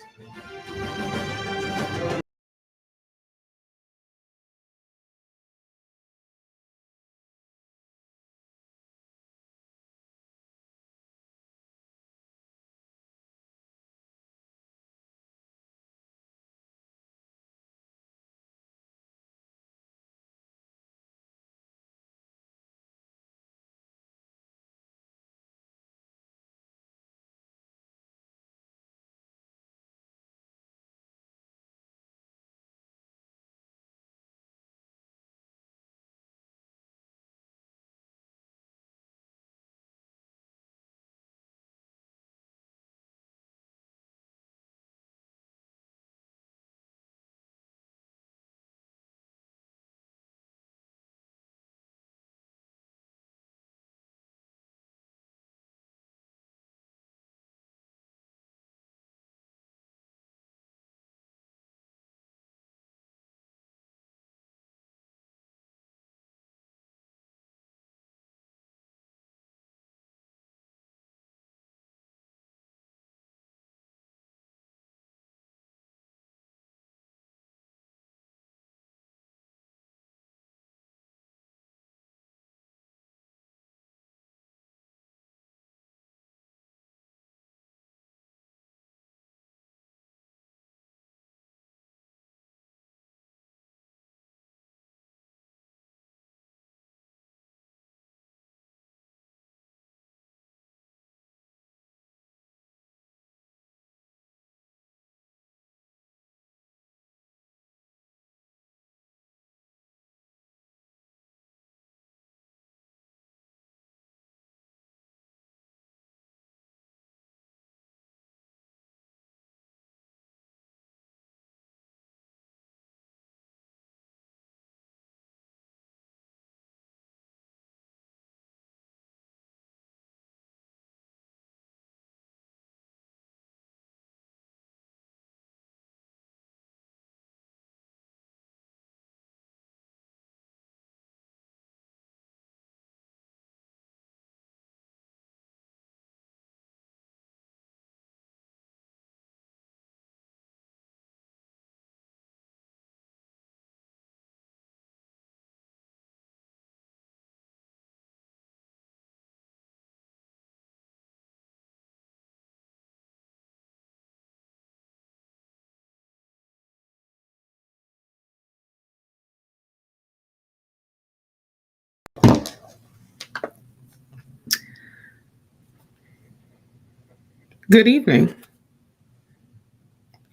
Good evening.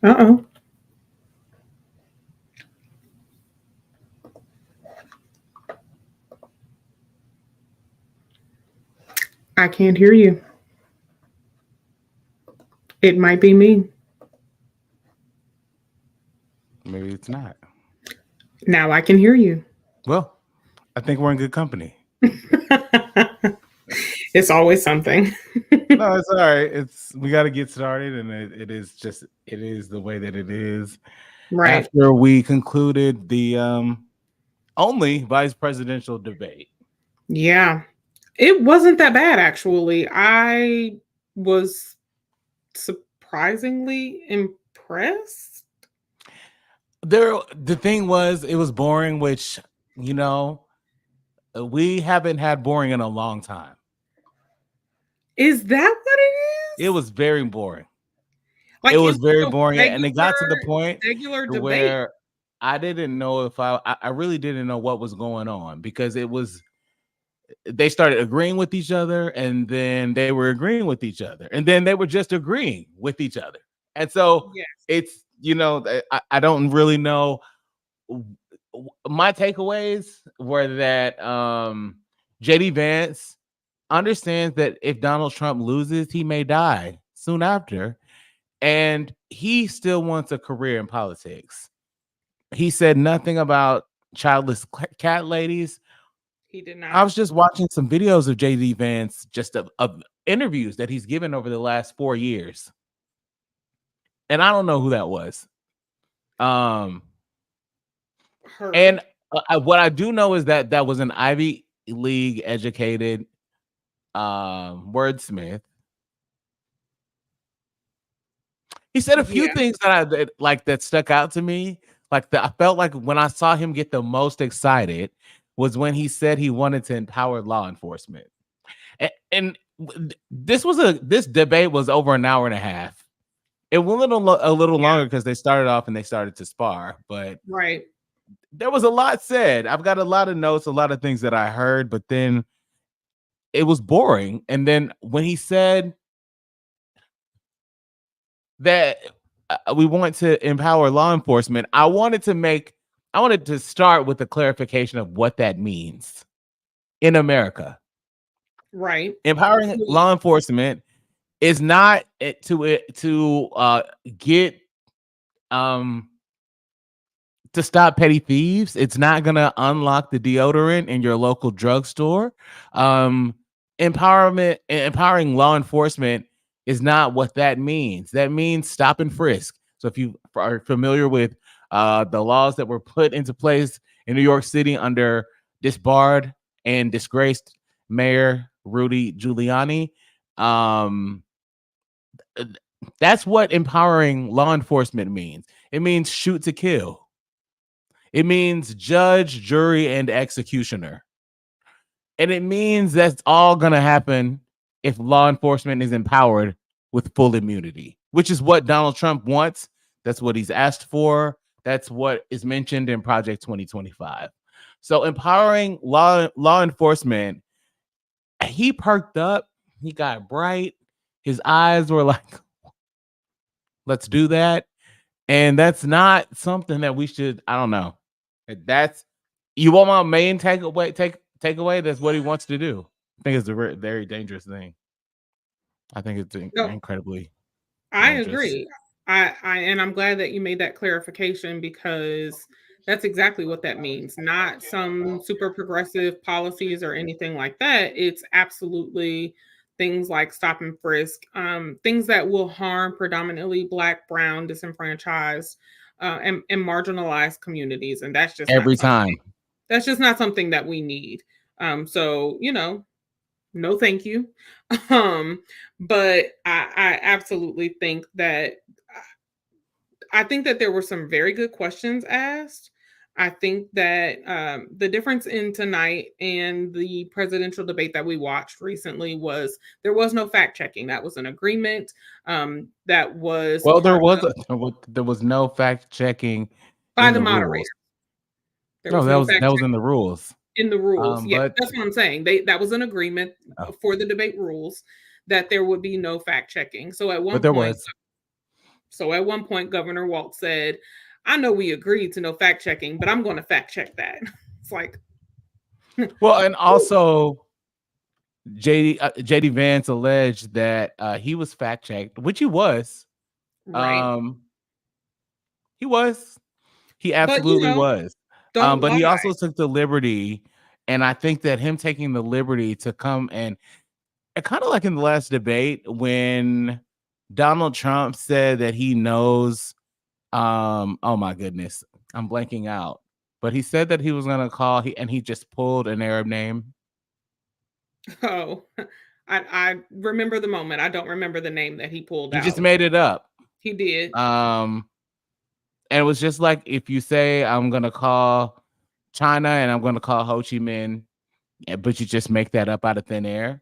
Uh-oh. I can't hear you. It might be me. Maybe it's not. Now I can hear you. Well, I think we're in good company. It's always something. No, it's all right. We got to get started, and it is the way that it is. Right. After we concluded the only vice presidential debate. Yeah. It wasn't that bad, actually. I was surprisingly impressed. The thing was, it was boring, which, we haven't had boring in a long time. Is that what it is? It was very boring. Like, it was very boring, and it got to the regular- point regular debate. where I didn't know if I really didn't know what was going on, because they started agreeing with each other, and then they were agreeing with each other, and then they were just agreeing with each other. And so Yes. it's, I don't really know. My takeaways were that JD Vance understands that if Donald Trump loses, he may die soon after, and he still wants a career in politics. He said nothing about childless cat ladies. He did not. I was just watching some videos of JD Vance, just of interviews that he's given over the last 4 years, and I don't know who that was. And what I do know is that was an Ivy League educated wordsmith. He said a few things that stuck out to me. I felt like when I saw him get the most excited was when he said he wanted to empower law enforcement. And this debate was over an hour and a half. It went a little longer because they started off and they started to spar, but right. There was a lot said. I've got a lot of notes, a lot of things that I heard, but then it was boring. And then when he said that we want to empower law enforcement, I wanted to start with a clarification of what that means in America. Right. Empowering law enforcement is not to get to stop petty thieves. It's not going to unlock the deodorant in your local drugstore. Empowering law enforcement is not what that means. That means stop and frisk. So if you are familiar with the laws that were put into place in New York City under disbarred and disgraced Mayor Rudy Giuliani, that's what empowering law enforcement means. It means shoot to kill. It means judge, jury, and executioner. And it means that's all going to happen if law enforcement is empowered with full immunity, which is what Donald Trump wants. That's what he's asked for. That's what is mentioned in Project 2025. So empowering law enforcement, he perked up. He got bright. His eyes were like, let's do that. And that's not something that we should, I don't know. You want my main takeaway? That's what he wants to do. I think it's a very dangerous thing. I think it's incredibly I dangerous. agree. And I'm glad that you made that clarification, because that's exactly what that means. Not some super progressive policies or anything like that. It's absolutely things like stop and frisk, things that will harm predominantly Black, Brown, disenfranchised, and marginalized communities. And that's just every time. That's just not something that we need. So, no, thank you. But I absolutely think that there were some very good questions asked. I think that the difference in tonight and the presidential debate that we watched recently was there was no fact checking. That was an agreement. That was there was no fact checking by the moderator. No, that was in the rules. In the rules, yeah, that's what I'm saying. That was an agreement for the debate rules that there would be no fact checking. So at But there was. at one point, Governor Walz said, I know we agreed to no fact checking, but I'm going to fact check that. It's like, Well, and also JD Vance alleged that he was fact checked, which he was. right. He was. He But, you absolutely know, was. don't But he lie. also took the liberty, and I think that him taking the liberty to come and kind of like in the last debate when Donald Trump said that he knows, oh my goodness, I'm blanking out. But he said that he was going to call, and he just pulled an Arab name. Oh, I remember the moment. I don't remember the name that he pulled He out. just made it up. He did. And it was just like if you say, I'm going to call China and I'm going to call Ho Chi Minh, but you just make that up out of thin air.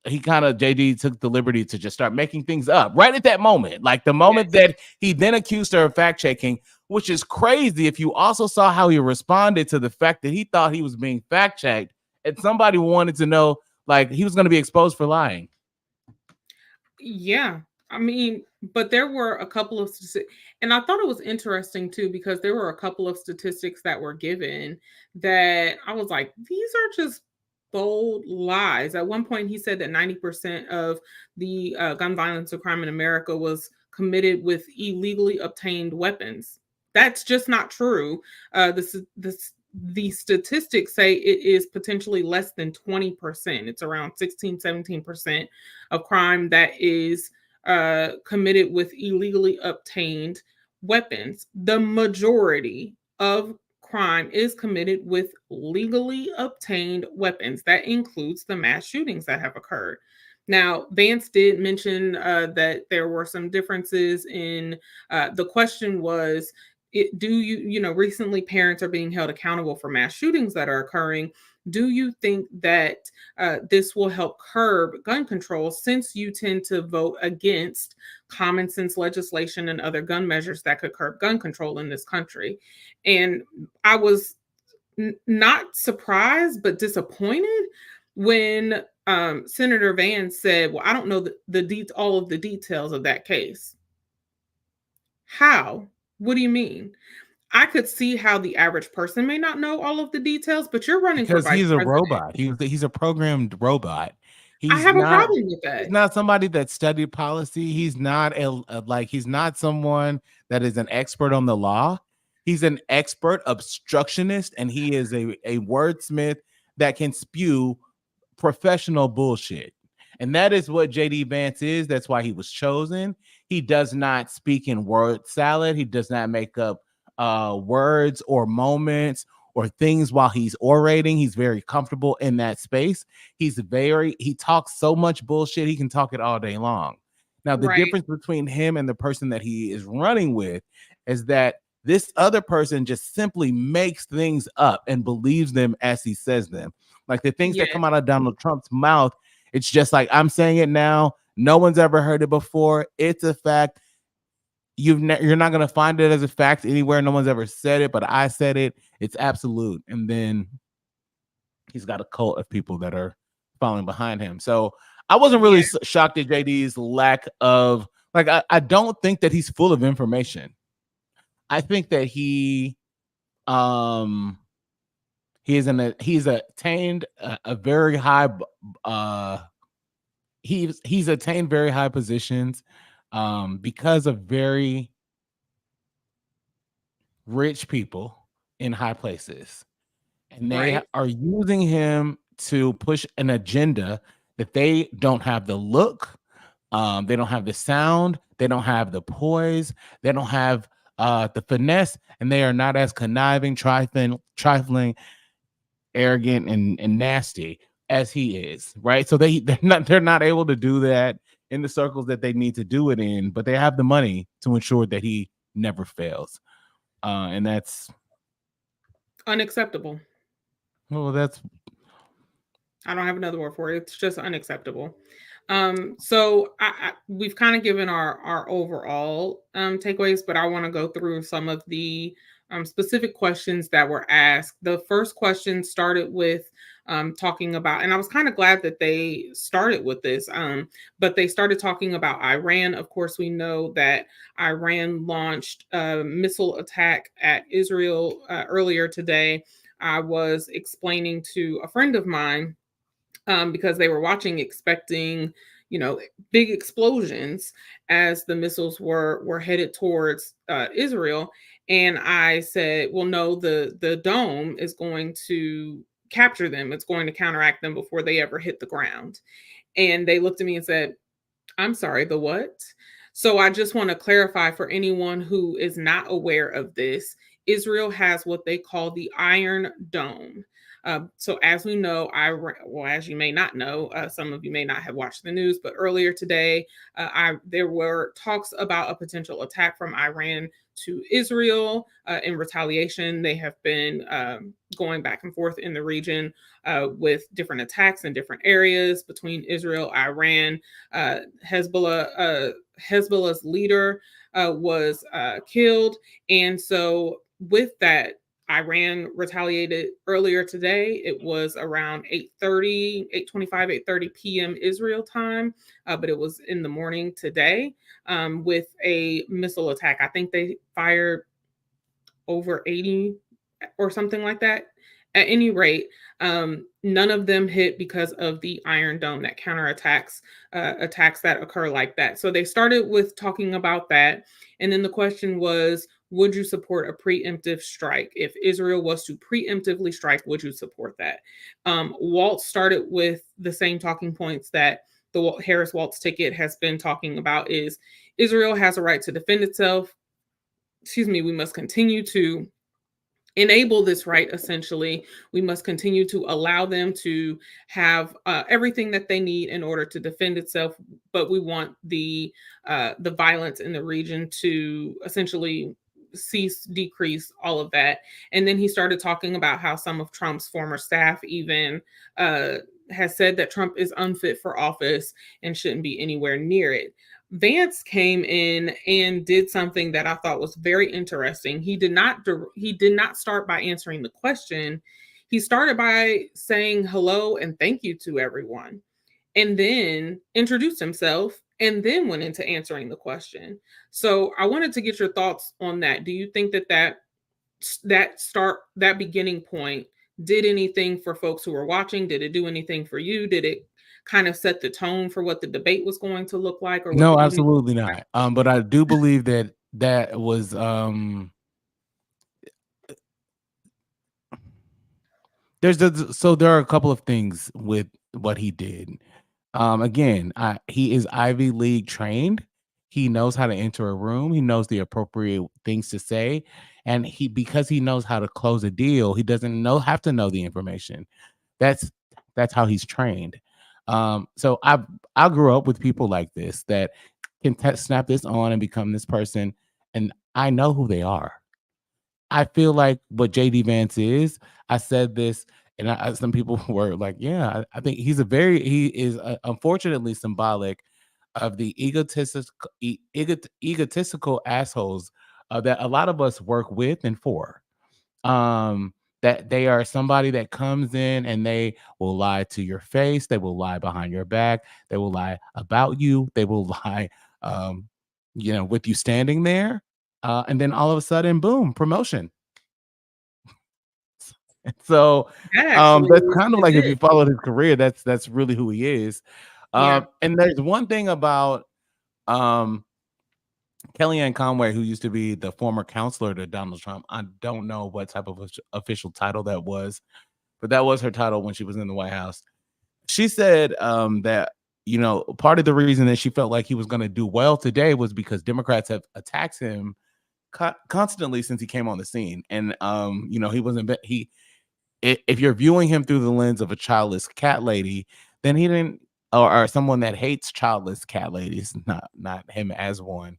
He kind of, JD took the liberty to just start making things up right at that moment. Like the moment that he then accused her of fact checking, which is crazy if you also saw how he responded to the fact that he thought he was being fact checked and somebody wanted to know, like, he was going to be exposed for lying. Yeah. I mean, but there were a couple of and I thought it was interesting too, because there were a couple of statistics that were given that I was like, these are just bold lies. At one point, he said that 90% of the gun violence or crime in America was committed with illegally obtained weapons. That's just not true. The statistics say it is potentially less than 20%. It's around 16, 17% of crime that is committed with illegally obtained weapons. The majority of crime is committed with legally obtained weapons. That includes the mass shootings that have occurred. Now, Vance did mention that there were some differences in the question was, recently parents are being held accountable for mass shootings that are occurring. Do you think that this will help curb gun control, since you tend to vote against common sense legislation and other gun measures that could curb gun control in this country? And I was not surprised, but disappointed when Senator Vance said, well, I don't know all of the details of that case. How? What do you mean? I could see how the average person may not know all of the details, but you're running for Because vice he's a president. robot. He's a programmed robot. I have a problem with that. He's not somebody that studied policy. He's not he's not someone that is an expert on the law. He's an expert obstructionist, and he is a wordsmith that can spew professional bullshit. And that is what JD Vance is. That's why he was chosen. He does not speak in word salad. He does not make up words or moments or things while he's orating. He's very comfortable in that space. He talks so much bullshit, he can talk it all day long. Now, the difference between him and the person that he is running with is that this other person just simply makes things up and believes them as he says them. Like the things that come out of Donald Trump's mouth, it's just like, I'm saying it now. No one's ever heard it before. It's a fact. You're not going to find it as a fact anywhere. No one's ever said it, but I said it. It's absolute. And then he's got a cult of people that are following behind him. So I wasn't really shocked at JD's lack of, like, I don't think that he's full of information. I think that he's attained a very high he's attained very high positions because of very rich people in high places, and they are using him to push an agenda that they don't have the look, they don't have the sound, they don't have the poise, they don't have the finesse, and they are not as conniving, trifling, arrogant, and nasty as he is, right? So they're not able to do that in the circles that they need to do it in, but they have the money to ensure that he never fails, and that's unacceptable. Well, I don't have another word for it. It's just unacceptable. So we've kind of given our overall takeaways, but I want to go through some of the specific questions that were asked. The first question started with talking about, and I was kind of glad that they started with this, but they started talking about Iran. Of course, we know that Iran launched a missile attack at Israel earlier today. I was explaining to a friend of mine because they were watching, expecting, big explosions as the missiles were headed towards Israel. And I said, well, no, the dome is going to capture them. It's going to counteract them before they ever hit the ground. And they looked at me and said, I'm sorry, the what? So I just want to clarify for anyone who is not aware of this, Israel has what they call the Iron Dome. So as we know, as you may not know, some of you may not have watched the news, but earlier today, there were talks about a potential attack from Iran to Israel in retaliation. They have been going back and forth in the region with different attacks in different areas between Israel, Iran. Hezbollah's leader was killed. And so with that, Iran retaliated earlier today. It was around 8:30 p.m. Israel time, but it was in the morning today with a missile attack. I think they fired over 80 or something like that. At any rate, none of them hit because of the Iron Dome, that counterattacks, attacks that occur like that. So they started with talking about that. And then the question was, would you support a preemptive strike? If Israel was to preemptively strike, would you support that? Waltz started with the same talking points that the Harris-Waltz ticket has been talking about is Israel has a right to defend itself. We must continue to enable this right. Essentially, we must continue to allow them to have everything that they need in order to defend itself, but we want the violence in the region to essentially cease, decrease, all of that. And then he started talking about how some of Trump's former staff even has said that Trump is unfit for office and shouldn't be anywhere near it. Vance came in and did something that I thought was very interesting. He did not start by answering the question. He started by saying hello and thank you to everyone, and then introduced himself, and then went into answering the question. So I wanted to get your thoughts on that. Do you think that beginning point did anything for folks who were watching? Did it do anything for you? Did it kind of set the tone for what the debate was going to look like? Or no, absolutely not. But I do believe that was so there are a couple of things with what he did. Again, he is Ivy League trained. He knows how to enter a room. He knows the appropriate things to say, and because he knows how to close a deal, he doesn't have to know the information. That's how he's trained. So I grew up with people like this that can snap this on and become this person, and I know who they are. I feel like what JD Vance is. I said this, and some people were like, "Yeah, I think he is unfortunately symbolic of the egotistical assholes that a lot of us work with and for." That they are somebody that comes in and they will lie to your face. They will lie behind your back. They will lie about you. They will lie, with you standing there. And then all of a sudden, boom, promotion. So that's kind of like, if you followed his career, that's really who he is. And there's one thing about Kellyanne Conway, who used to be the former counselor to Donald Trump. I don't know what type of official title that was, but that was her title when she was in the White House. She said that, part of the reason that she felt like he was going to do well today was because Democrats have attacked him constantly since he came on the scene. And, he wasn't, if you're viewing him through the lens of a childless cat lady, then he didn't, or someone that hates childless cat ladies, not him as one.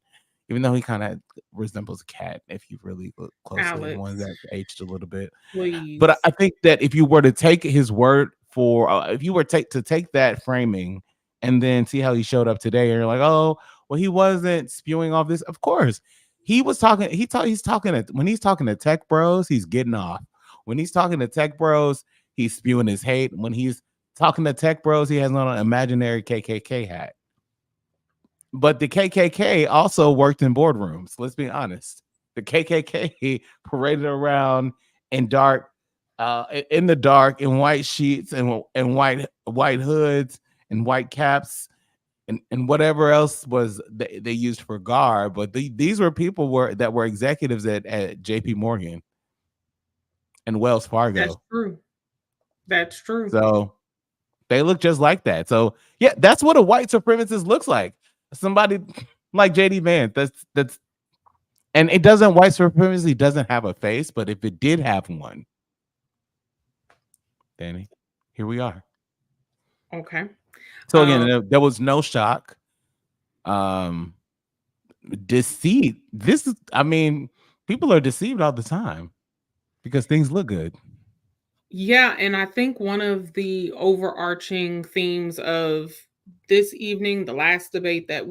Even though he kind of resembles a cat, if you really look closely, one that's aged a little bit. Please. But I think that if you were to take his word for, if you were to take that framing and then see how he showed up today, and you're like, oh, well, he wasn't spewing off this. Of course, He's talking when he's talking to tech bros, he's getting off. When he's talking to tech bros, he's spewing his hate. When he's talking to tech bros, he has on an imaginary KKK hat. But the KKK also worked in boardrooms. Let's be honest. The KKK paraded around in dark, in the dark, in white sheets and white hoods and white caps and whatever else was they used for garb. But these were people that were executives at JP Morgan and Wells Fargo. That's true. That's true. So they look just like that. So yeah, that's what a white supremacist looks like. Somebody like JD Vance. That's and it doesn't, white supremacy doesn't have a face, but if it did have one, Danny, here we are. Okay. So again, there was no shock. Deceit. People are deceived all the time because things look good. Yeah, and I think one of the overarching themes of this evening, the last debate that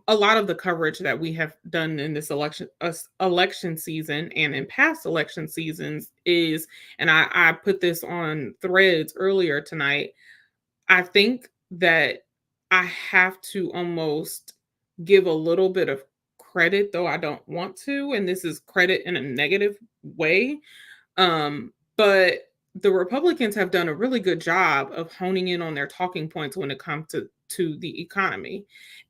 a lot of the coverage that we have done in this election season and in past election seasons is, and I put this on Threads earlier tonight, I think that I have to almost give a little bit of credit, though I don't want to, and this is credit in a negative way. But the Republicans have done a really good job of honing in on their talking points when it comes to the economy.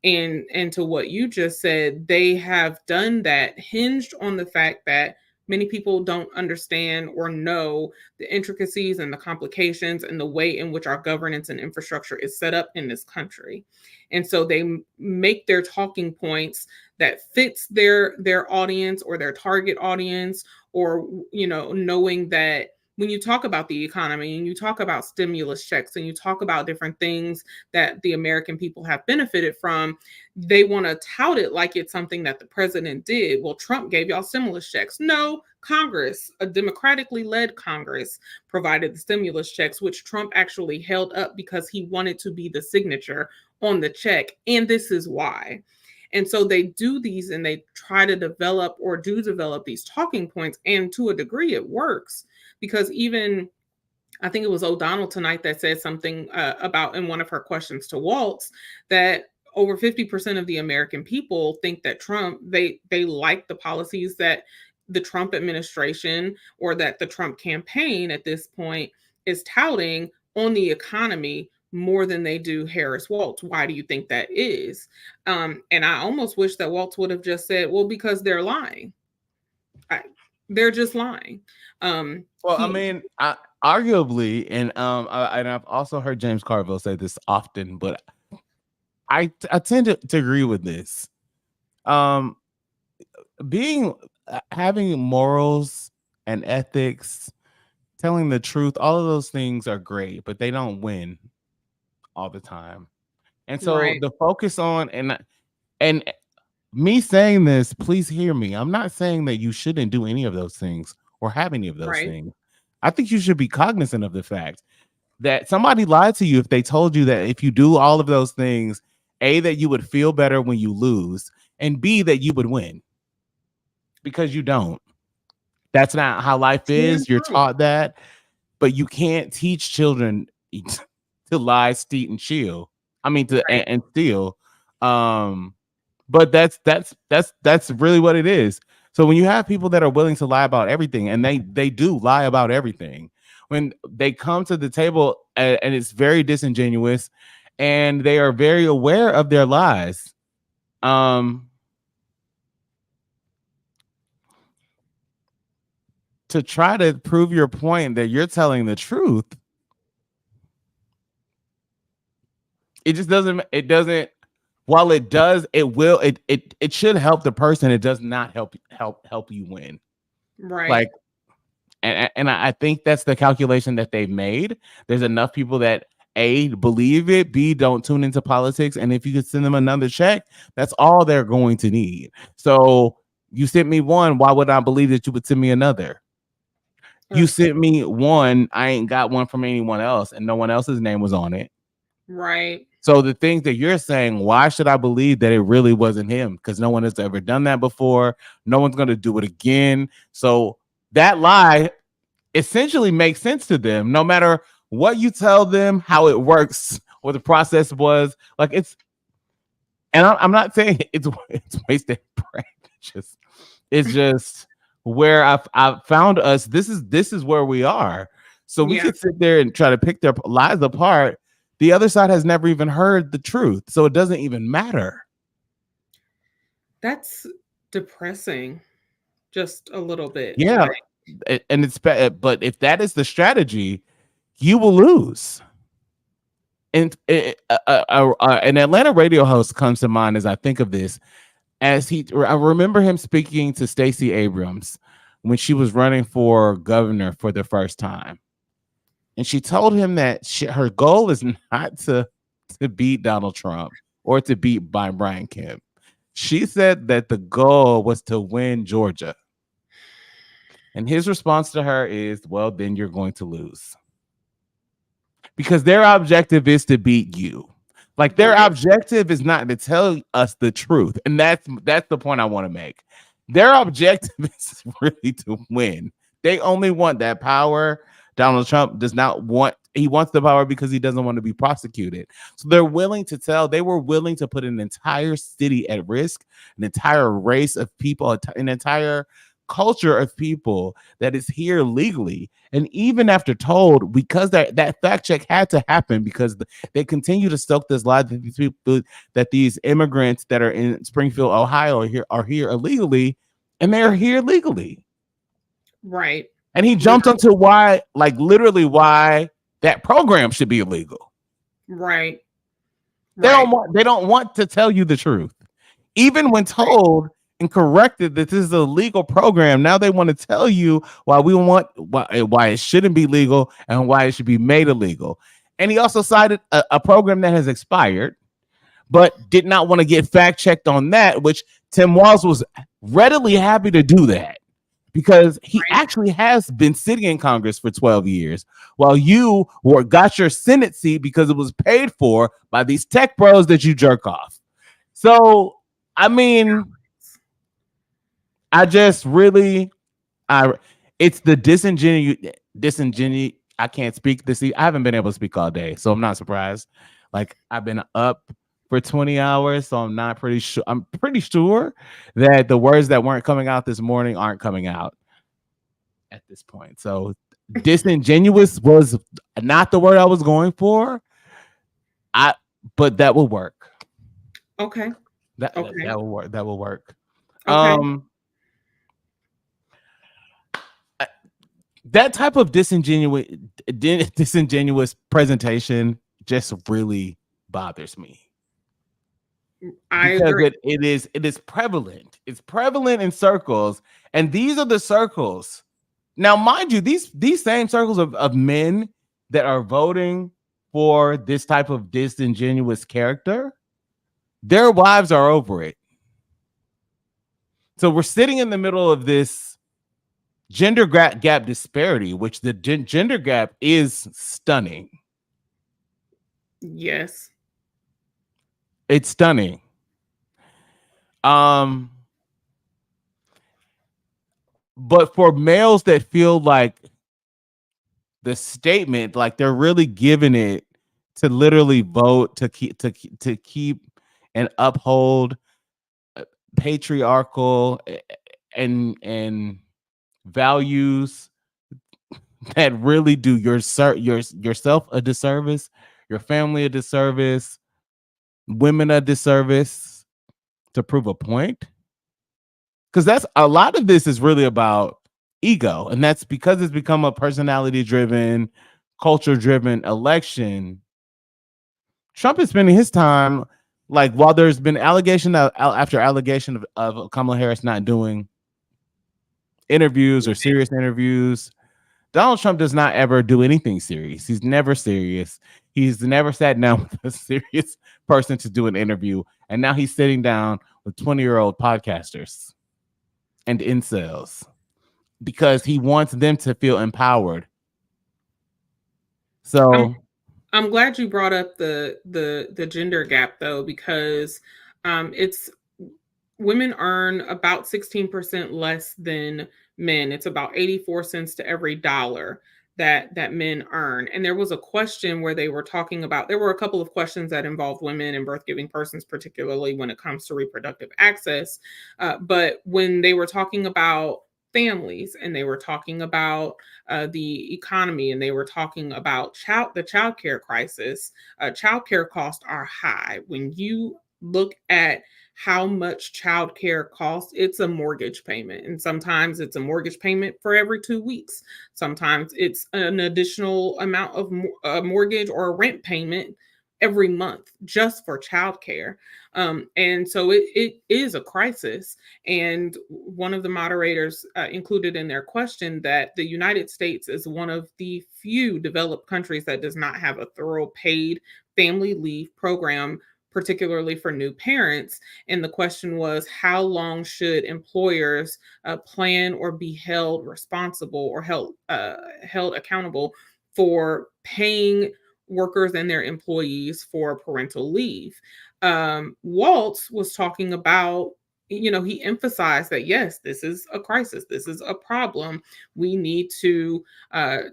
And to what you just said, they have done that hinged on the fact that many people don't understand or know the intricacies and the complications and the way in which our governance and infrastructure is set up in this country. And so they make their talking points that fits their audience or their target audience, or, knowing that when you talk about the economy and you talk about stimulus checks and you talk about different things that the American people have benefited from, they want to tout it like it's something that the president did. Well, Trump gave y'all stimulus checks. No, Congress, a democratically led Congress, provided the stimulus checks, which Trump actually held up because he wanted to be the signature on the check. And this is why. And so they do these and they try to develop these talking points. And to a degree, it works. Because even, I think it was O'Donnell tonight that said something about, in one of her questions to Walz, that over 50% of the American people think that Trump, they like the policies that the Trump administration or that the Trump campaign at this point is touting on the economy more than they do Harris Walz. Why do you think that is? And I almost wish that Walz would have just said, well, because they're lying. They're just lying. Arguably, and I've also heard James Carville say this often, but I tend to agree with this. Having morals and ethics, telling the truth, all of those things are great, but they don't win all the time. And so the focus on and me saying this, please hear me. I'm not saying that you shouldn't do any of those things or have any of those things. I think you should be cognizant of the fact that somebody lied to you if they told you that if you do all of those things, A, that you would feel better when you lose, and B, that you would win. Because you don't. That's not how life is. You're taught that, but you can't teach children to lie, steal, and steal. And steal. But that's really what it is. So when you have people that are willing to lie about everything, and they do lie about everything, when they come to the table and it's very disingenuous, and they are very aware of their lies, to try to prove your point that you're telling the truth, it just doesn't. It doesn't. While it does, it should help the person. It does not help you win. Right. And I think that's the calculation that they've made. There's enough people that A, believe it, B, don't tune into politics, and if you could send them another check, that's all they're going to need. So you sent me one, why would I believe that you would send me another? You sent me one, I ain't got one from anyone else, and no one else's name was on it. Right. So the things that you're saying, why should I believe that it really wasn't him? Because no one has ever done that before. No one's going to do it again. So that lie essentially makes sense to them, no matter what you tell them, how it works, what the process was. Like and I'm not saying it's wasted breath. It's just where I've found us. This is where we are. So we could sit there and try to pick their lies apart. The other side has never even heard the truth, so it doesn't even matter. That's depressing, just a little bit. Yeah, and it's but if that is the strategy, you will lose. And an Atlanta radio host comes to mind as I think of this. I remember him speaking to Stacey Abrams when she was running for governor for the first time. And she told him that her goal is not to beat Donald Trump or to beat Brian Kemp. She said that the goal was to win Georgia. And his response to her is, well, then you're going to lose. Because their objective is to beat you. Like their objective is not to tell us the truth. And that's the point I want to make. Their objective is really to win. They only want that power. Donald Trump does not want, he wants the power because he doesn't want to be prosecuted. So they were willing to put an entire city at risk, an entire race of people, an entire culture of people that is here legally. And even after told, because that fact check had to happen, because they continue to stoke this lie that these people, that these immigrants that are in Springfield, Ohio are here illegally, and they're here legally. Right. And he jumped onto why that program should be illegal. Right. They don't want to tell you the truth. Even when told and corrected that this is a legal program, now they want to tell you why it shouldn't be legal and why it should be made illegal. And he also cited a program that has expired, but did not want to get fact checked on that, which Tim Walz was readily happy to do that. Because he actually has been sitting in Congress for 12 years while you got your Senate seat because it was paid for by these tech bros that you jerk off. So, I mean, it's the disingenuous. I can't speak this. I haven't been able to speak all day, so I'm not surprised. Like I've been up for 20 hours, so I'm pretty sure that the words that weren't coming out this morning aren't coming out at this point. So disingenuous was not the word I was going for. But that will work. Okay. That will work. That will work. Okay. That type of disingenuous presentation just really bothers me. I agree. It is prevalent. It's prevalent in circles, and these are the circles. Now, mind you, these same circles of men that are voting for this type of disingenuous character, their wives are over it. So we're sitting in the middle of this gender gap disparity, which the gender gap is stunning. Yes. It's stunning. But for males that feel like the statement, like they're really giving it to literally vote to keep and uphold patriarchal and values that really do yourself a disservice, your family a disservice, women a disservice to prove a point. Because that's a lot of this is really about ego, and that's because it's become a personality driven, culture driven election. Trump is spending his time, like, while there's been allegation after allegation of Kamala Harris not doing interviews or serious interviews, Donald Trump does not ever do anything serious. He's never serious. He's never sat down with a serious person to do an interview. And now he's sitting down with 20-year-old podcasters and incels because he wants them to feel empowered. So I'm glad you brought up the gender gap though, because it's women earn about 16% less than men. It's about 84 cents to every dollar that men earn. And there was a question where they were talking about, there were a couple of questions that involved women and birth giving persons, particularly when it comes to reproductive access. But when they were talking about families and they were talking about the economy and they were talking about the child care crisis, child care costs are high. When you look at how much childcare costs, it's a mortgage payment. And sometimes it's a mortgage payment for every 2 weeks. Sometimes it's an additional amount of a mortgage or a rent payment every month just for childcare. And so it is a crisis. And one of the moderators included in their question that the United States is one of the few developed countries that does not have a thorough paid family leave program, particularly for new parents. And the question was, how long should employers plan or be held responsible or held accountable for paying workers and their employees for parental leave? Walz was talking about, he emphasized that, yes, this is a crisis. This is a problem. We need to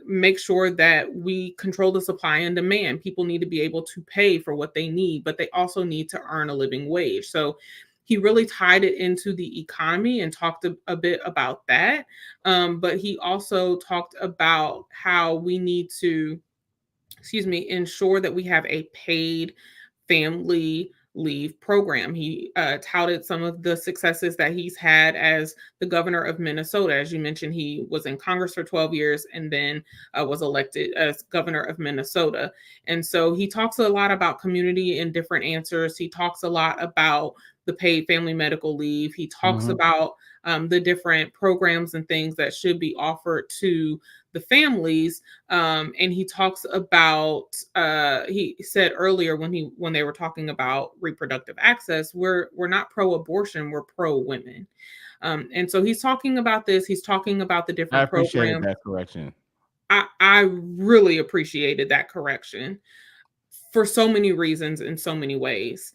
make sure that we control the supply and demand. People need to be able to pay for what they need, but they also need to earn a living wage. So he really tied it into the economy and talked a bit about that. But he also talked about how we need to, ensure that we have a paid family leave program. He touted some of the successes that he's had as the governor of Minnesota. As you mentioned, he was in Congress for 12 years and then was elected as governor of Minnesota. And so he talks a lot about community in different answers. He talks a lot about the paid family medical leave. He talks about the different programs and things that should be offered to the families. And he talks about, he said earlier when they were talking about reproductive access, we're not pro-abortion, we're pro-women. And so he's talking about this. He's talking about the I different appreciated programs. that correction. I really appreciated that correction for so many reasons in so many ways.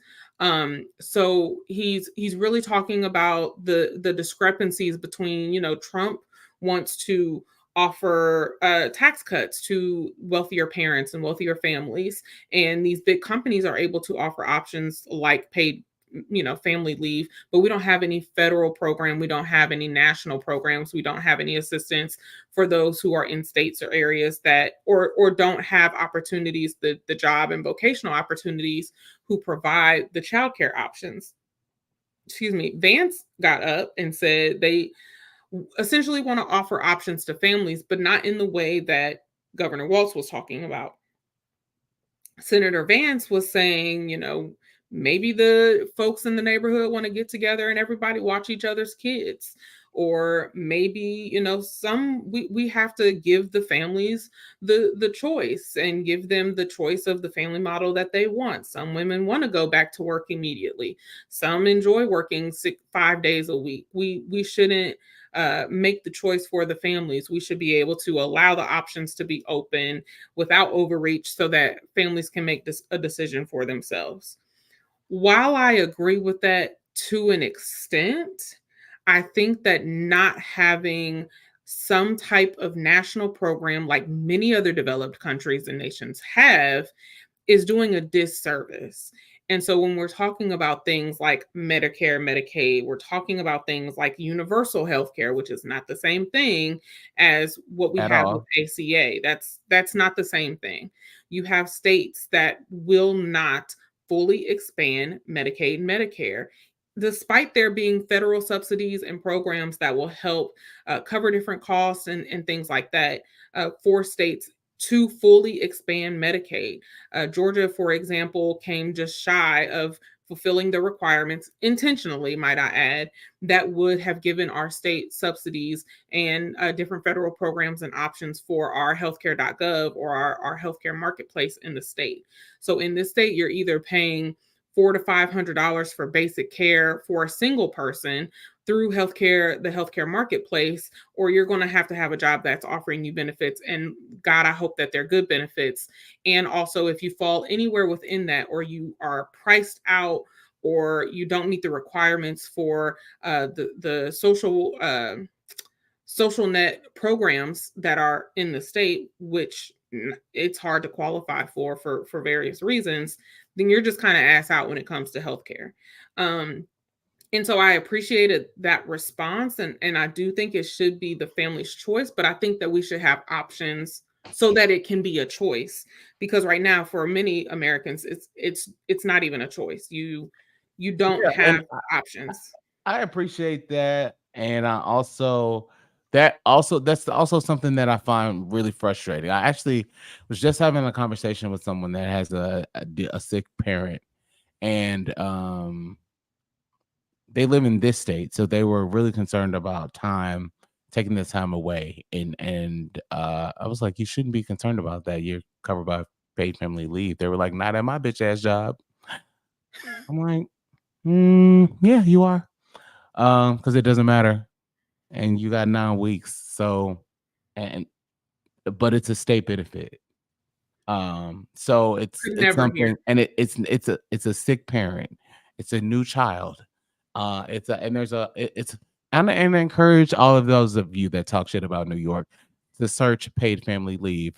So he's really talking about the discrepancies between, Trump wants to offer tax cuts to wealthier parents and wealthier families, and these big companies are able to offer options like paid family leave, but we don't have any federal program, we don't have any national programs, we don't have any assistance for those who are in states or areas that or don't have opportunities, the job and vocational opportunities who provide the childcare options. Vance got up and said they essentially want to offer options to families, but not in the way that Governor Walz was talking about. Senator Vance was saying, maybe the folks in the neighborhood want to get together and everybody watch each other's kids. Or maybe, we have to give the families the choice and give them the choice of the family model that they want. Some women want to go back to work immediately. Some enjoy working 5 days a week. We shouldn't make the choice for the families. We should be able to allow the options to be open without overreach so that families can make a decision for themselves. While I agree with that to an extent, I think that not having some type of national program like many other developed countries and nations have is doing a disservice. And so when we're talking about things like Medicare, Medicaid, we're talking about things like universal health care, which is not the same thing as what we At have all. with ACA. That's not the same thing. You have states that will not fully expand Medicaid and Medicare, despite there being federal subsidies and programs that will help cover different costs and things like that for states to fully expand Medicaid. Georgia, for example, came just shy of fulfilling the requirements intentionally, might I add, that would have given our state subsidies and different federal programs and options for our healthcare.gov or our healthcare marketplace in the state. So in this state, you're either paying $400 to $500 for basic care for a single person through the healthcare marketplace, or you're going to have a job that's offering you benefits. And God, I hope that they're good benefits. And also, if you fall anywhere within that, or you are priced out, or you don't meet the requirements for the social net programs that are in the state, which it's hard to qualify for various reasons, then you're just kind of ass out when it comes to healthcare. And so I appreciated that response, and I do think it should be the family's choice, but I think that we should have options so that it can be a choice, because right now for many Americans it's not even a choice. You don't have options. I appreciate that, and that's also something that I find really frustrating. I actually was just having a conversation with someone that has a sick parent, and they live in this state, so they were really concerned about taking the time away, and I was like, you shouldn't be concerned about that. You're covered by paid family leave. They were like, not at my bitch ass job. I'm like, yeah, you are. Because it doesn't matter, and you got 9 weeks. So, but it's a state benefit. So it's something, and it's a sick parent. It's a new child. And I encourage all of those of you that talk shit about New York to search paid family leave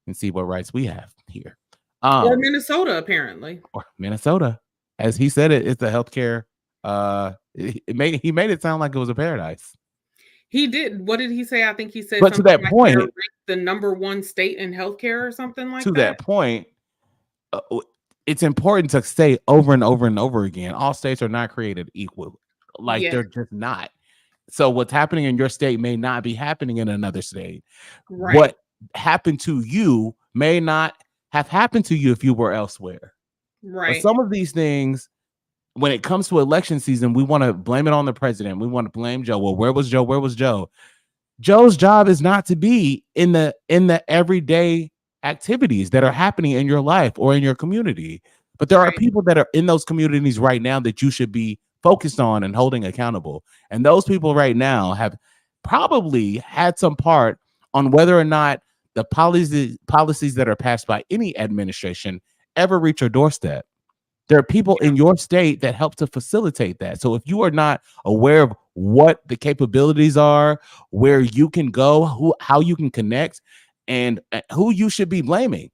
and see what rights we have here. Or Minnesota, apparently. Or Minnesota, as he said it's a healthcare. He made it sound like it was a paradise. He did. What did he say? I think he said, but to that like point, the #1 state in healthcare or something like that. To that point, it's important to say over and over and over again, all states are not created equal. They're just not. So what's happening in your state may not be happening in another state. Right. What happened to you may not have happened to you if you were elsewhere. Right. But some of these things, when it comes to election season, we want to blame it on the president. We want to blame Joe. Well, where was Joe? Where was Joe? Joe's job is not to be in the everyday activities that are happening in your life or in your community. But there are people that are in those communities right now that you should be focused on and holding accountable. And those people right now have probably had some part on whether or not the policies that are passed by any administration ever reach your doorstep. There are people in your state that help to facilitate that. So if you are not aware of what the capabilities are, where you can go, how you can connect, and who you should be blaming.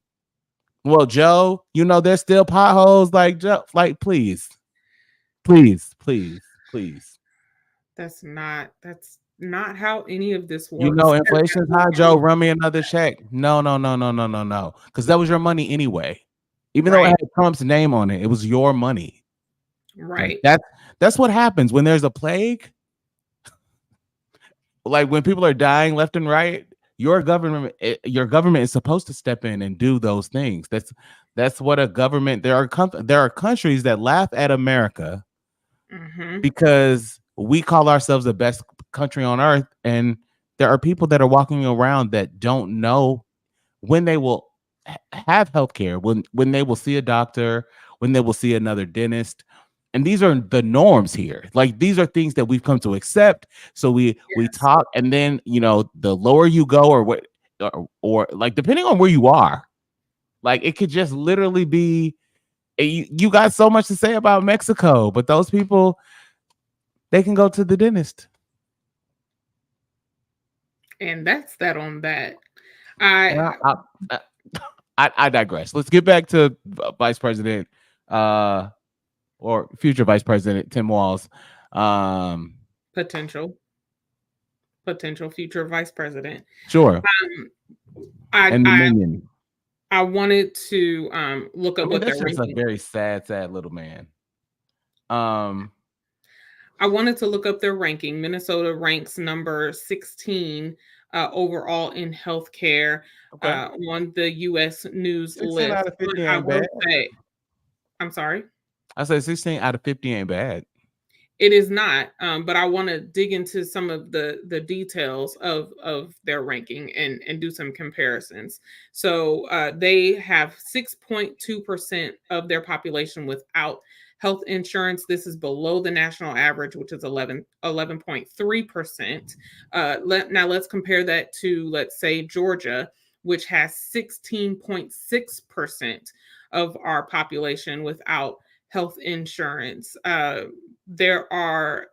Well, Joe, there's still potholes. Like, Joe, please. That's not how any of this works. Inflation's high, Joe. Run me another check. No. Because that was your money anyway. Even though it had Trump's name on it, it was your money. Right. That's what happens when there's a plague. Like when people are dying left and right, your government is supposed to step in and do those things. That's what a government. There are countries that laugh at America because we call ourselves the best country on earth, and there are people that are walking around that don't know when they will have healthcare, when they will see a doctor, when they will see another dentist. And these are the norms here. Like, these are things that we've come to accept. So we talk, and then the lower you go, or like depending on where you are, like it could just literally be you got so much to say about Mexico, but those people, they can go to the dentist. And that's that on that. I digress. Let's get back to Vice President or future Vice President Tim Walz. Potential future vice president. Sure. I wanted to look up what they're ranking. That's a very sad little man. I wanted to look up their ranking. Minnesota ranks number 16 overall in healthcare on the U.S. News list. Out of 50 ain't bad. I'm sorry. I said 16 out of 50 ain't bad. It is not, but I want to dig into some of the details of their ranking and do some comparisons. So they have 6.2% of their population without health insurance. This is below the national average, which is 11.3%. Now let's compare that to, let's say, Georgia, which has 16.6% of our population without health insurance. There are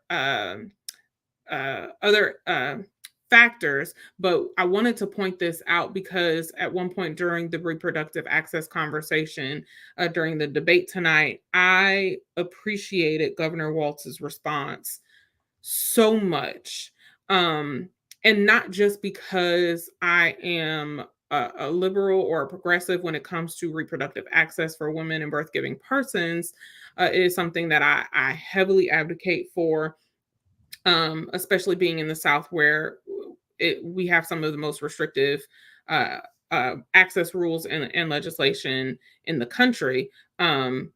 other factors, but I wanted to point this out because at one point during the reproductive access conversation, during the debate tonight, I appreciated Governor Walz's response so much. And not just because I am a liberal or a progressive when it comes to reproductive access for women and birth-giving persons. It is something that I heavily advocate for, especially being in the South where we have some of the most restrictive access rules and legislation in the country,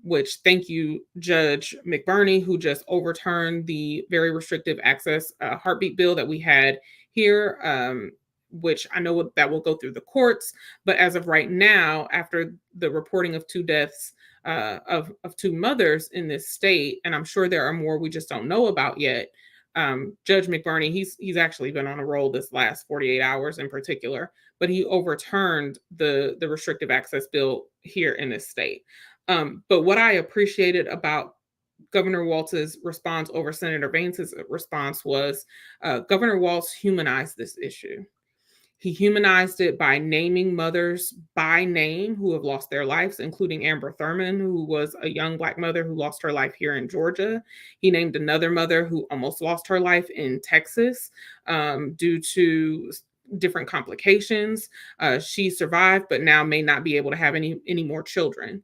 which thank you, Judge McBurney, who just overturned the very restrictive access heartbeat bill that we had here, which I know that will go through the courts. But as of right now, after the reporting of 2 deaths of 2 mothers in this state, and I'm sure there are more we just don't know about yet, Judge McBurney, he's actually been on a roll this last 48 hours in particular, but he overturned the restrictive access bill here in this state. But what I appreciated about Governor Walz's response over Senator Vance's response was Governor Walz humanized this issue. He humanized it by naming mothers by name who have lost their lives, including Amber Thurman, who was a young Black mother who lost her life here in Georgia. He named another mother who almost lost her life in Texas due to different complications. She survived, but now may not be able to have any more children.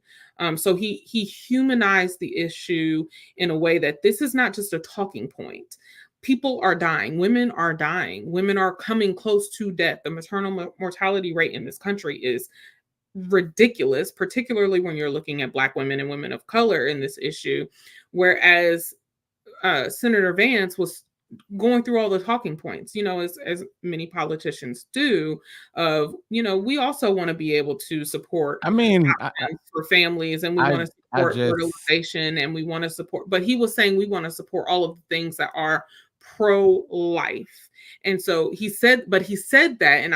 So he humanized the issue in a way that this is not just a talking point. People are dying. Women are dying. Women are coming close to death. The maternal mortality rate in this country is ridiculous, particularly when you're looking at Black women and women of color in this issue. Whereas Senator Vance was going through all the talking points, as many politicians do, of, we also want to be able to support for families, and we want to support fertilization, and we want to support, but he was saying we want to support all of the things that are pro-life. And so he said that, and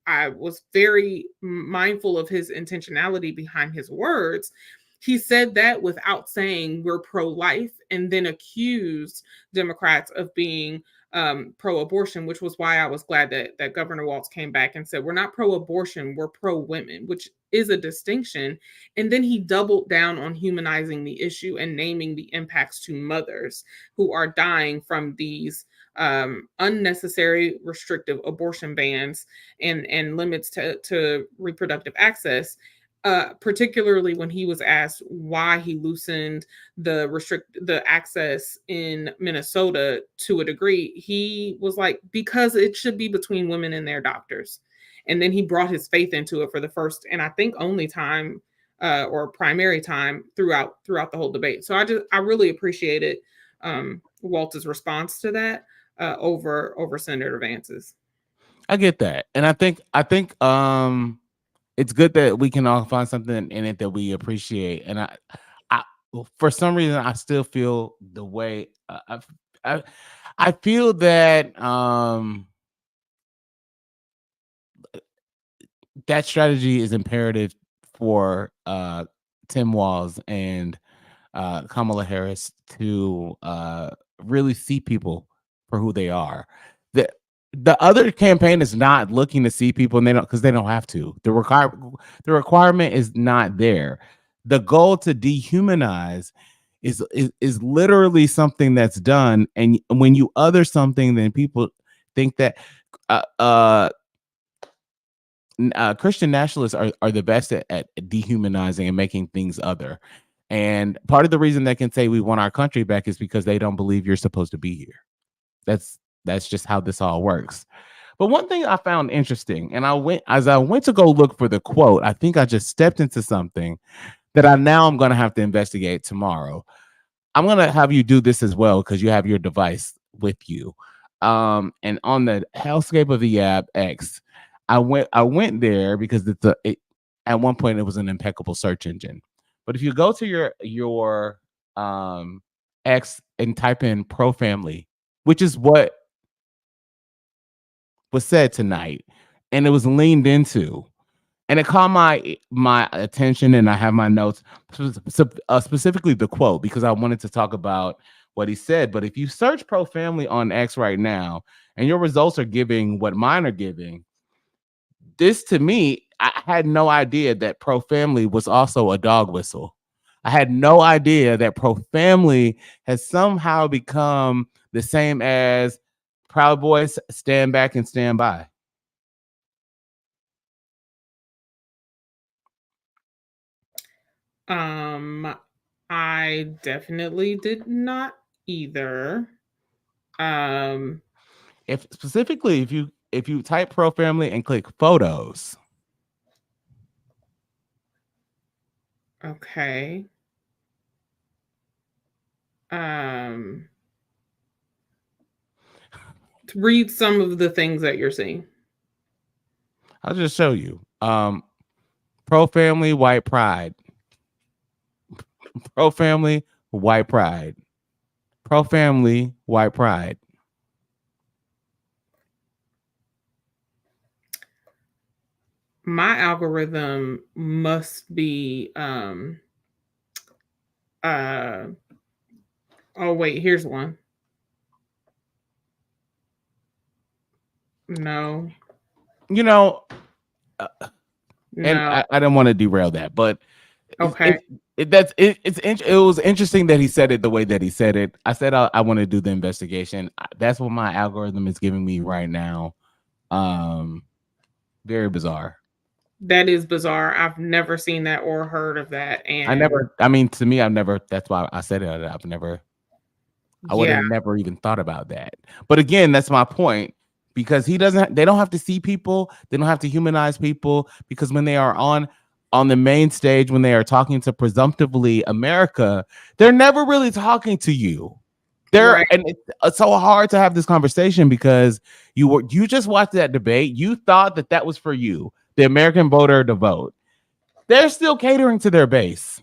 I was very mindful of his intentionality behind his words. He said that without saying we're pro-life, and then accused Democrats of being pro-abortion, which was why I was glad that Governor Walz came back and said, we're not pro-abortion, we're pro-women, which is a distinction. And then he doubled down on humanizing the issue and naming the impacts to mothers who are dying from these unnecessary restrictive abortion bans and limits to reproductive access. Particularly when he was asked why he loosened the access in Minnesota to a degree, he was like, because it should be between women and their doctors. And then he brought his faith into it for the first, and I think only time or primary time throughout the whole debate. So I really appreciated Walz's response to that over Senator Vance's. I get that, and I think it's good that we can all find something in it that we appreciate. And I for some reason, I still feel the way I feel that that strategy is imperative for Tim Walz and Kamala Harris to really see people for who they are. The other campaign is not looking to see people, and because they don't have to. The requirement is not there. The goal to dehumanize is literally something that's done, and when you other something, then people think that Christian nationalists are the best at dehumanizing and making things other. And part of the reason they can say we want our country back is because they don't believe you're supposed to be here. That's just how this all works. But one thing I found interesting, and as I went to go look for the quote, I think I just stepped into something that I'm going to have to investigate tomorrow. I'm gonna have you do this as well because you have your device with you. And on the hellscape of the app X, I went there because at one point it was an impeccable search engine. But if you go to your X and type in pro family, which is what was said tonight, and it was leaned into, and it caught my attention, and I have my notes, specifically the quote, because I wanted to talk about what he said. But if you search pro family on X right now, and your results are giving what mine are giving, this to me, I had no idea that pro family was also a dog whistle. I had no idea that pro family has somehow become the same as Proud Boys, Stand Back and Stand By. I definitely did not either. If specifically if you type pro family and click photos. Okay. To read some of the things that you're seeing. I'll just show you. Pro family, white pride. Pro family, white pride. Pro family, white pride. My algorithm must be oh wait, here's one. No. You know, and No. I didn't want to derail that, but Okay. it was interesting that he said it the way that he said it. I said I want to do the investigation. That's what my algorithm is giving me right now. Very bizarre. That is bizarre. I've never seen that or heard of that. And To me, I've never, that's why I said it. I would have never even thought about that. But again, that's my point, because they don't have to see people. They don't have to humanize people, because when they are on the main stage, when they are talking to presumptively America, they're never really talking to you. Right. And it's so hard to have this conversation because you just watched that debate. You thought that was for you, the American voter, to vote. They're still catering to their base.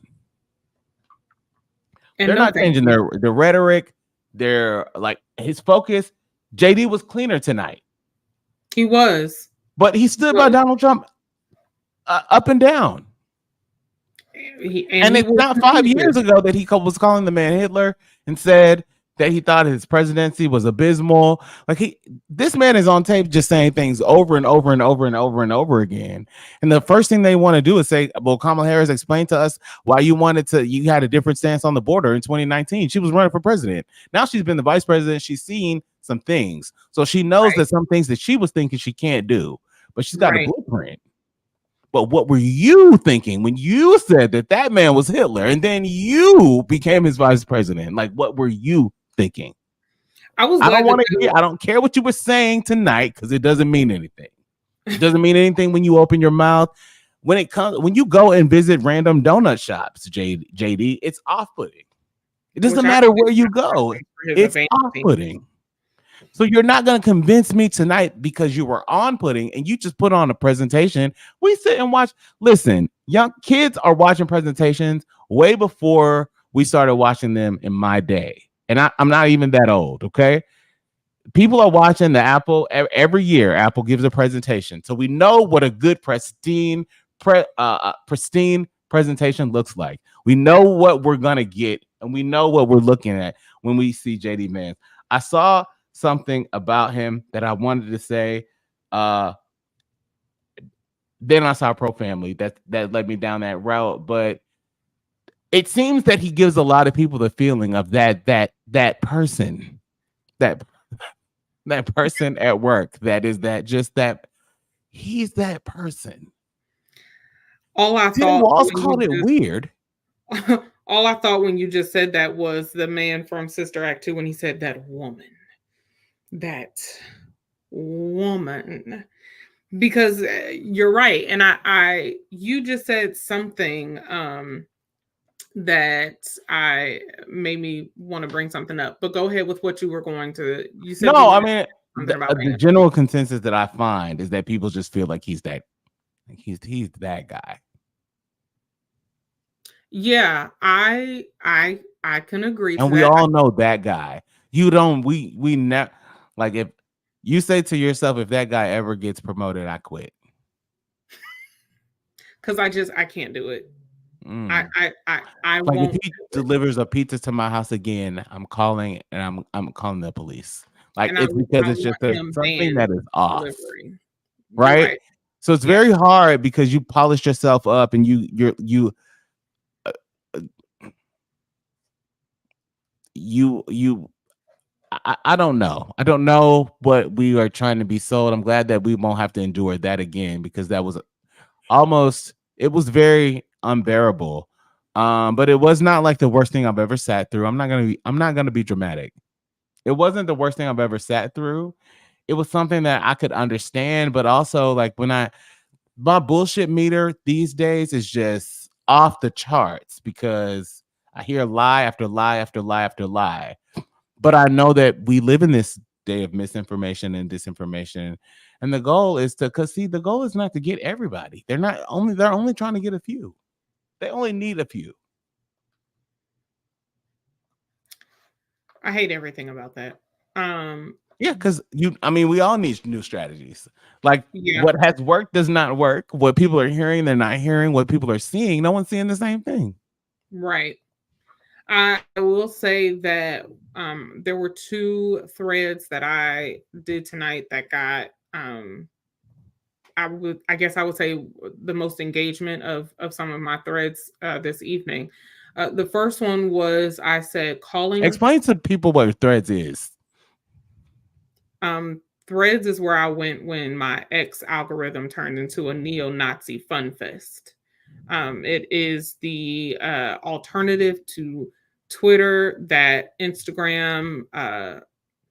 And they're not changing their rhetoric. They're like, his focus. JD was cleaner tonight. He was. But he stood by Donald Trump up and down. And it's not 5 years ago that he was calling the man Hitler and said that he thought his presidency was abysmal. Like, this man is on tape just saying things over and over and over and over and over again. And the first thing they want to do is say, well, Kamala Harris explained to us why you had a different stance on the border in 2019. She was running for president. Now she's been the vice president. She's seen some things. So she knows that some things that she was thinking she can't do, but she's got a blueprint. But what were you thinking when you said that man was Hitler and then you became his vice president? Like, what were you thinking? I don't care what you were saying tonight, because it doesn't mean anything. It doesn't mean anything when you open your mouth. When you go and visit random donut shops, JD, it's off-putting. It doesn't matter where you go. It's off-putting. So you're not going to convince me tonight because you were on-putting and you just put on a presentation. We sit and watch. Listen, young kids are watching presentations way before we started watching them in my day. And I'm not even that old, okay? People are watching the Apple. Every year, Apple gives a presentation. So we know what a good pristine presentation looks like. We know what we're going to get, and we know what we're looking at when we see JD Vance. I saw something about him that I wanted to say. Then I saw Pro Family that led me down that route. But it seems that he gives a lot of people the feeling of that person at work he's that person. All I Tim thought Walz called it weird. All I thought when you just said that was the man from Sister Act 2 when he said that woman. Because you're right. And you just said something that I made me want to bring something up. But go ahead with what you were going to. You said No, I mean something about the Vance. general consensus that I find is that people just feel like he's that guy. Yeah, I can agree to And we that. all know that guy. You don't we never like if you say to yourself, if that guy ever gets promoted, I quit. Because I can't do it. I Like won't. if he delivers a pizza to my house again, I'm calling and I'm calling the police. Like And it's because it's just want him something banned that is off, delivery. right? So it's very hard because you polished yourself up and you I don't know. I don't know what we are trying to be sold. I'm glad that we won't have to endure that again because that was it was very unbearable. But it was not like the worst thing I've ever sat through. I'm not gonna be dramatic. It wasn't the worst thing I've ever sat through. It was something that I could understand, but also like my bullshit meter these days is just off the charts because I hear lie after lie after lie after lie. But I know that we live in this day of misinformation and disinformation. And the goal is the goal is not to get everybody. They're only trying to get a few. They only need a few. I hate everything about that. Yeah, because we all need new strategies. Like what has worked does not work. What people are hearing, they're not hearing. What people are seeing, no one's seeing the same thing. Right. I will say that there were 2 threads that I did tonight that got I guess I would say the most engagement of some of my threads this evening. The first one was I said calling. Explain to people what Threads is. Threads is where I went when my X algorithm turned into a neo-Nazi fun fest. It is the alternative to Twitter that Instagram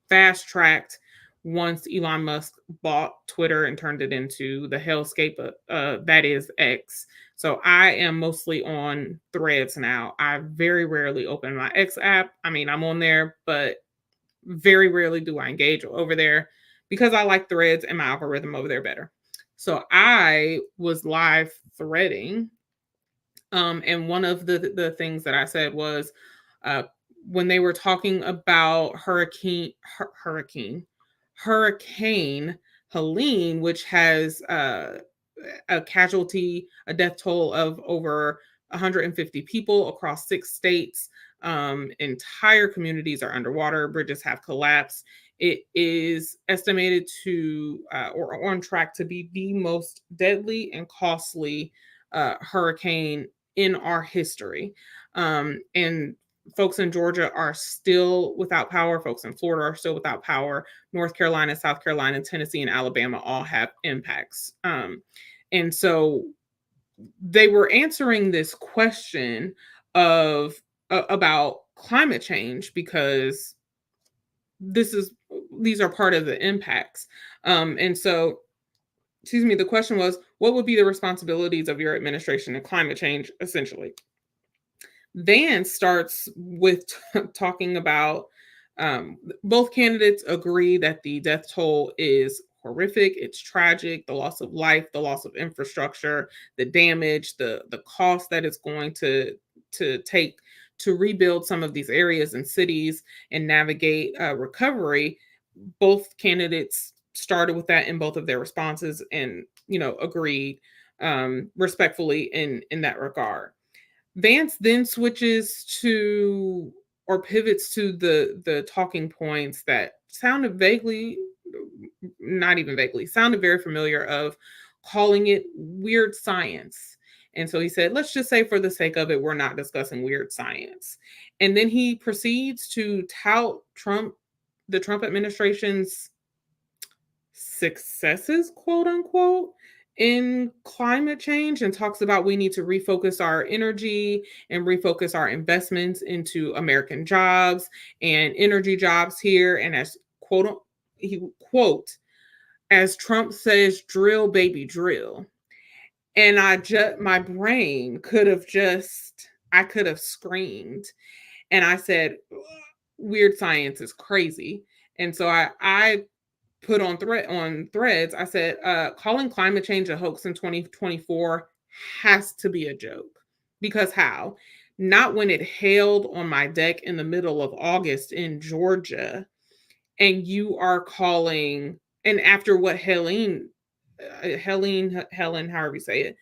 fast-tracked once Elon Musk bought Twitter and turned it into the hellscape that is X. So I am mostly on Threads now. I very rarely open my X app. I mean, I'm on there, but very rarely do I engage over there because I like Threads and my algorithm over there better. So I was live threading. And one of the things that I said was when they were talking about Hurricane Helene, which has a death toll of over 150 people across 6 states. Entire communities are underwater. Bridges have collapsed. It is estimated to or on track to be the most deadly and costly hurricane in our history. And folks in Georgia are still without power. Folks in Florida are still without power. North Carolina, South Carolina, Tennessee, and Alabama all have impacts. And so they were answering this question of about climate change because these are part of the impacts. And so, the question was, what would be the responsibilities of your administration in climate change, essentially? Vance starts with talking about both candidates agree that the death toll is horrific. It's tragic. The loss of life, the loss of infrastructure, the damage, the cost that it's going to take to rebuild some of these areas and cities and navigate recovery. Both candidates started with that in both of their responses and agreed respectfully in that regard. Vance then switches to or pivots to the talking points that sounded very familiar, of calling it weird science. And so he said, let's just say for the sake of it, we're not discussing weird science. And then he proceeds to tout the Trump administration's successes, quote unquote, in climate change, and talks about we need to refocus our energy and refocus our investments into American jobs and energy jobs here. And as as Trump says, drill, baby, drill. And my brain could have just I could have screamed. And I said, weird science is crazy. And so I put on threads, I said, calling climate change a hoax in 2024 has to be a joke. Because how? Not when it hailed on my deck in the middle of August in Georgia, and you are calling, and after what Helen, however you say it,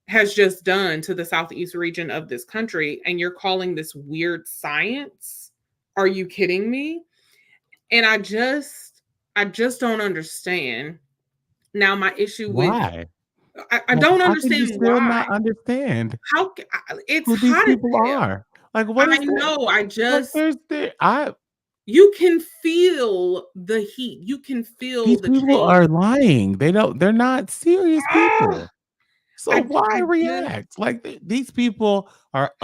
has just done to the southeast region of this country, and you're calling this weird science? Are you kidding me? And I just don't understand. Now, my issue with Why? I don't How can you understand still not why. understand It's who these hot as people hell. are? Like, what I is that? know. Like, You can feel the heat. You can feel these the people change. are lying. They're not serious Ah, people. So why I just react? Like these people are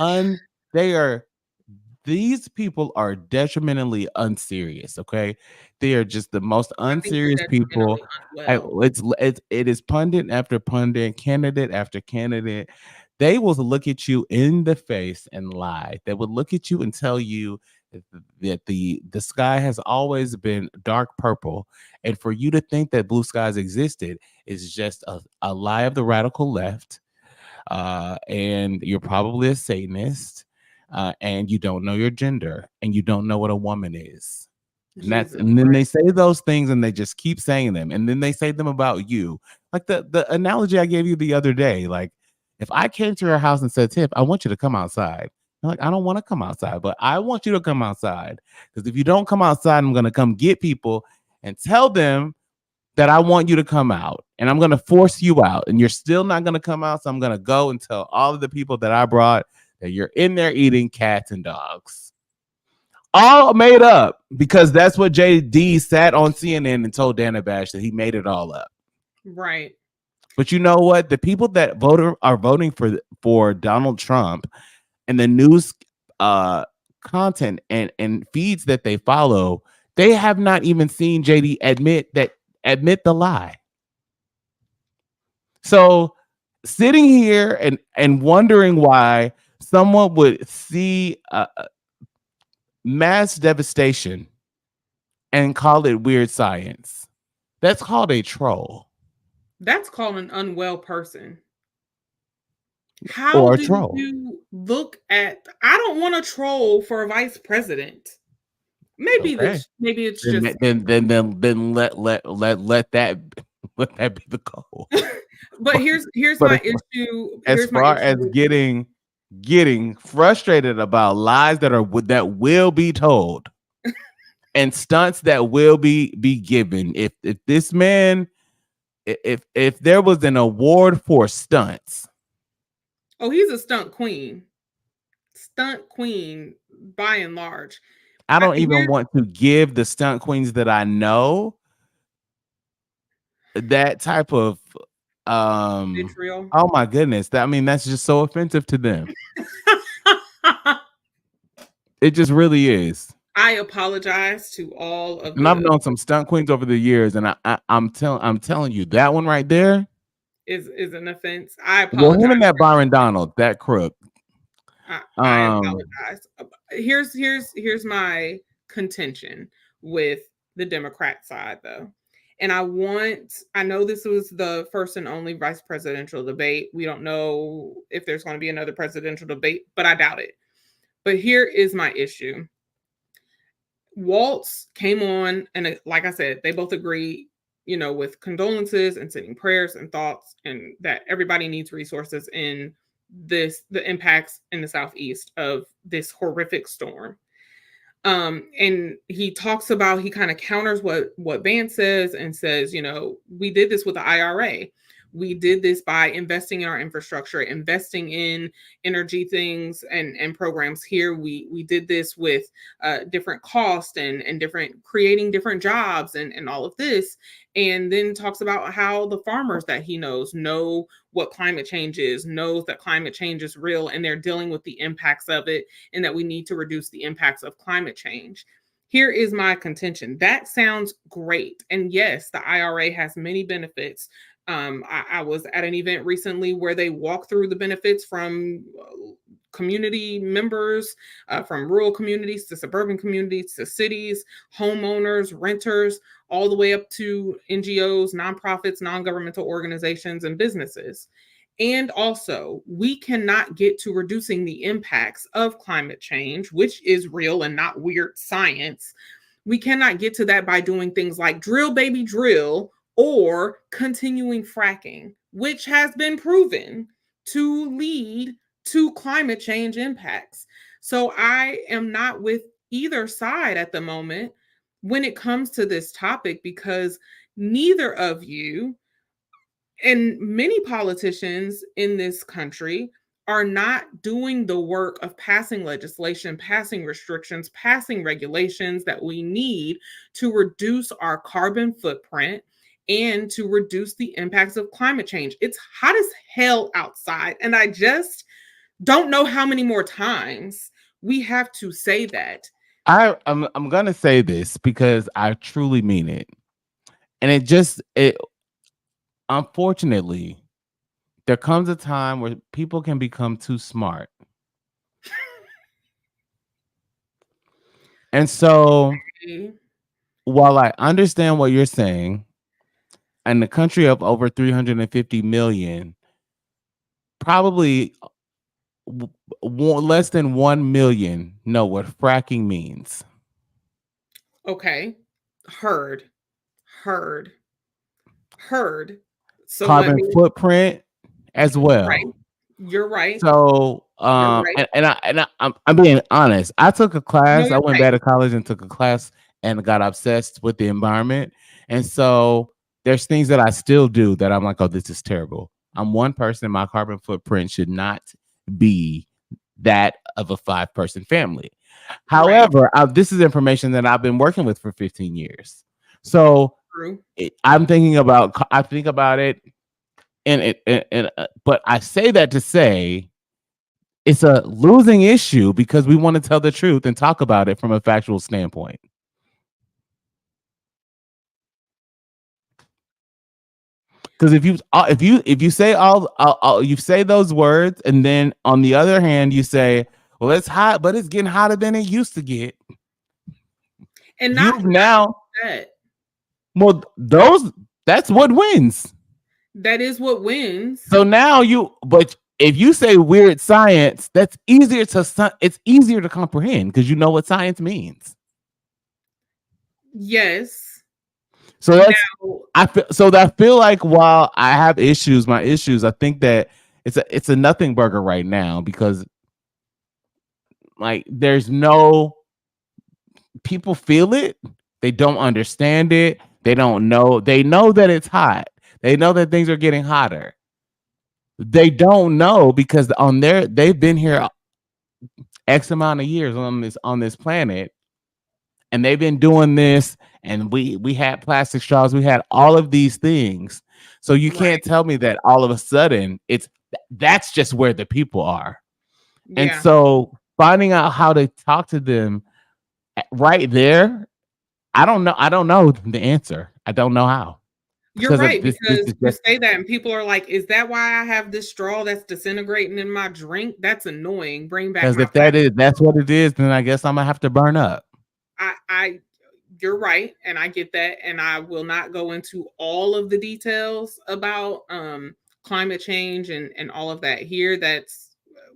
these people are detrimentally unserious. Okay, they are just the most I think they're unserious detrimentally people. unwell. It is pundit after pundit, candidate after candidate. They will look at you in the face and lie. They would look at you and tell you that the sky has always been dark purple, and for you to think that blue skies existed is just a lie of the radical left. And you're probably a Satanist, and you don't know your gender, and you don't know what a woman is. Jesus And then they Christ. say those things and they just keep saying them, and then they say them about you. Like the analogy I gave you the other day. Like, if I came to your house and said, Tiff, I want you to come outside. I'm like, I don't want to come outside, but I want you to come outside. Because if you don't come outside, I'm gonna come get people and tell them that I want you to come out, and I'm going to force you out, and you're still not going to come out. So I'm going to go and tell all of the people that I brought that you're in there eating cats and dogs. All made up, because that's what JD sat on CNN and told Dana Bash, that he made it all up. Right. But you know what? The people that are voting for Donald Trump, and the news content and feeds that they follow, they have not even seen JD admit the lie. So sitting here and wondering why someone would see mass devastation and call it weird science, that's called a troll. That's called an unwell person. How Or a do troll. you look at? I don't want a troll for a vice president. Maybe Okay. it's Then just. let that be the goal. But here's But my issue. as Here's my far as issue. getting frustrated about lies that will be told and stunts that will be given, if this man, if there was an award for stunts, Oh, he's a stunt queen. Stunt queen by and large. I don't even Here's want to give the stunt queens that I know that type of vitriol. oh my goodness, that's just so offensive to them. It just really is. I apologize to all of And I've the known some stunt queens over the years, and I'm telling you, that one right there is an offense. I Well, him apologize. and that Byron Donald, that crook. I apologize. Here's my contention with the Democrat side, though. And I know this was the first and only vice presidential debate. We don't know if there's going to be another presidential debate, but I doubt it. But here is my issue. Walz came on, and like I said, they both agree, with condolences and sending prayers and thoughts, and that everybody needs resources in the impacts in the Southeast of this horrific storm. And he kind of counters what Vance says and says, we did this with the IRA. We did this by investing in our infrastructure, investing in energy things and programs here. We did this with different costs and different creating different jobs and all of this. And then talks about how the farmers that he knows know what climate change is, knows that climate change is real, and they're dealing with the impacts of it, and that we need to reduce the impacts of climate change. Here is my contention. That sounds great. And yes, the IRA has many benefits. I was at an event recently where they walked through the benefits from community members, from rural communities to suburban communities to cities, homeowners, renters, all the way up to NGOs, nonprofits, non-governmental organizations, and businesses. And also, we cannot get to reducing the impacts of climate change, which is real and not weird science. We cannot get to that by doing things like drill, baby, drill, or continuing fracking, which has been proven to lead to climate change impacts. So I am not with either side at the moment when it comes to this topic, because neither of you and many politicians in this country are not doing the work of passing legislation, passing restrictions, passing regulations that we need to reduce our carbon footprint and to reduce the impacts of climate change. It's hot as hell outside, and I just don't know how many more times we have to say that. I'm gonna say this because I truly mean it, and it unfortunately there comes a time where people can become too smart, and so while I understand what you're saying, in the country of over 350 million, probably less than 1 million know what fracking means. Okay. Heard. So Carbon footprint as well. Right. You're right. So, right. I'm being honest. I took a class. No, I went right. back to college and took a class and got obsessed with the environment. And so there's things that I still do that I'm like, oh, this is terrible. I'm one person. My carbon footprint should not be that of a 5-person family. However, this is information that I've been working with for 15 years. So I think about it, but I say that to say it's a losing issue because we want to tell the truth and talk about it from a factual standpoint. Because if you say you say those words, and then on the other hand you say, well, it's hot, but it's getting hotter than it used to get. And that's what wins. That is what wins. So now but if you say weird science, it's easier to comprehend because you know what science means. Yes. So I feel like while I have my issues, I think that it's a nothing burger right now because like there's no people feel it, they don't understand it, they don't know. They know that it's hot. They know that things are getting hotter. They don't know because they've been here X amount of years on this planet, and they've been doing this, and we had plastic straws, we had all of these things. So you can't tell me that all of a sudden that's just where the people are. Yeah. And so finding out how to talk to them right there, I don't know the answer. I don't know how. You're right, because you say that and people are like, is that why I have this straw that's disintegrating in my drink? That's annoying. Bring back because if that's what it is, then I guess I'm gonna have to burn up. You're right, and I get that, and I will not go into all of the details about climate change and all of that here.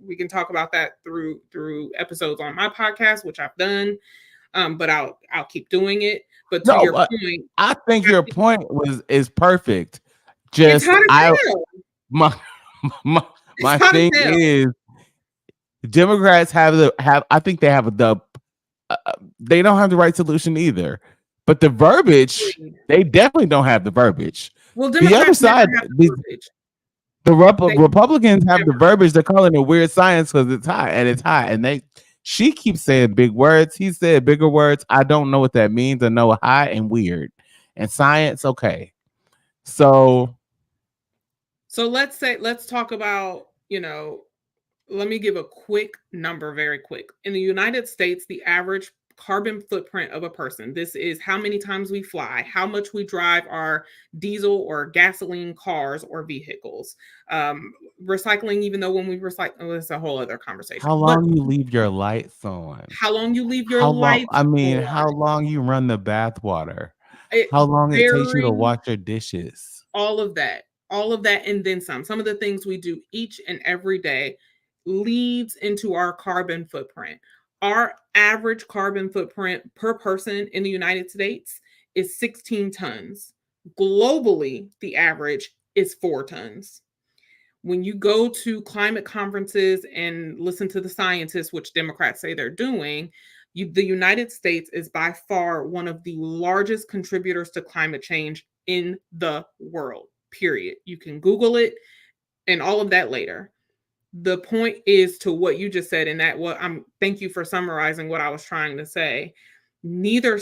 We can talk about that through episodes on my podcast, which I've done. But I'll keep doing it. But to your point, I think your point is perfect. Just my thing is, Democrats have I think they have they don't have the right solution either. But the verbiage, they definitely don't have the verbiage. Well, Democrats the other side, the Republicans have the verbiage. They're calling it weird science because it's hot, and she keeps saying big words. He said bigger words. I don't know what that means. I know high and weird. And science, okay. So let's talk about, let me give a quick number, very quick. In the United States, the average carbon footprint of a person. This is how many times we fly, how much we drive our diesel or gasoline cars or vehicles. Recycling, even though when we recycle, it's a whole other conversation. How But long you leave your lights on? how long you leave your How long? lights I mean, on. how long you run the bath water? It How long it takes you to very wash your dishes? all of that, and then some. Some of the things we do each and every day leads into our carbon footprint. Our average carbon footprint per person in the United States is 16 tons. Globally, the average is 4 tons. When you go to climate conferences and listen to the scientists, which Democrats say they're doing, the United States is by far one of the largest contributors to climate change in the world, period. You can Google it and all of that later. The point is to what you just said, and that thank you for summarizing what I was trying to say. Neither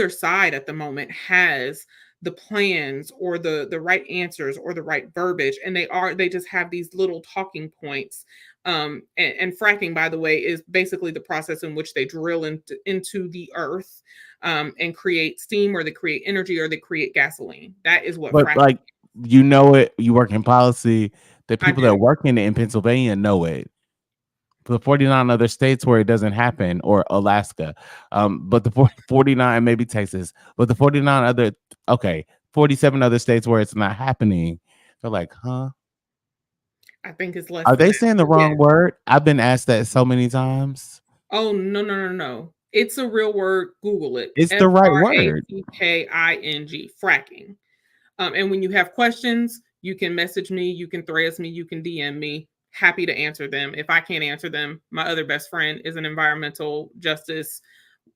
side at the moment has the plans or the right answers or the right verbiage, and they just have these little talking points. And fracking, by the way, is basically the process in which they drill into the earth and create steam, or they create energy, or they create gasoline. That is what But fracking. like, you know it. You work in policy. The I people do. that work in Pennsylvania know it. The 49 other states where it doesn't happen, or Alaska, but the 49, maybe Texas, but the 49 other, 47 other states where it's not happening, they're like, huh? I think it's less Are than they that. saying the But yeah. wrong word? I've been asked that so many times. Oh, no. It's a real word. Google it. It's the right word. Fracking, fracking. And when you have questions, you can message me, you can thread me, you can DM me. Happy to answer them. If I can't answer them, my other best friend is an environmental justice,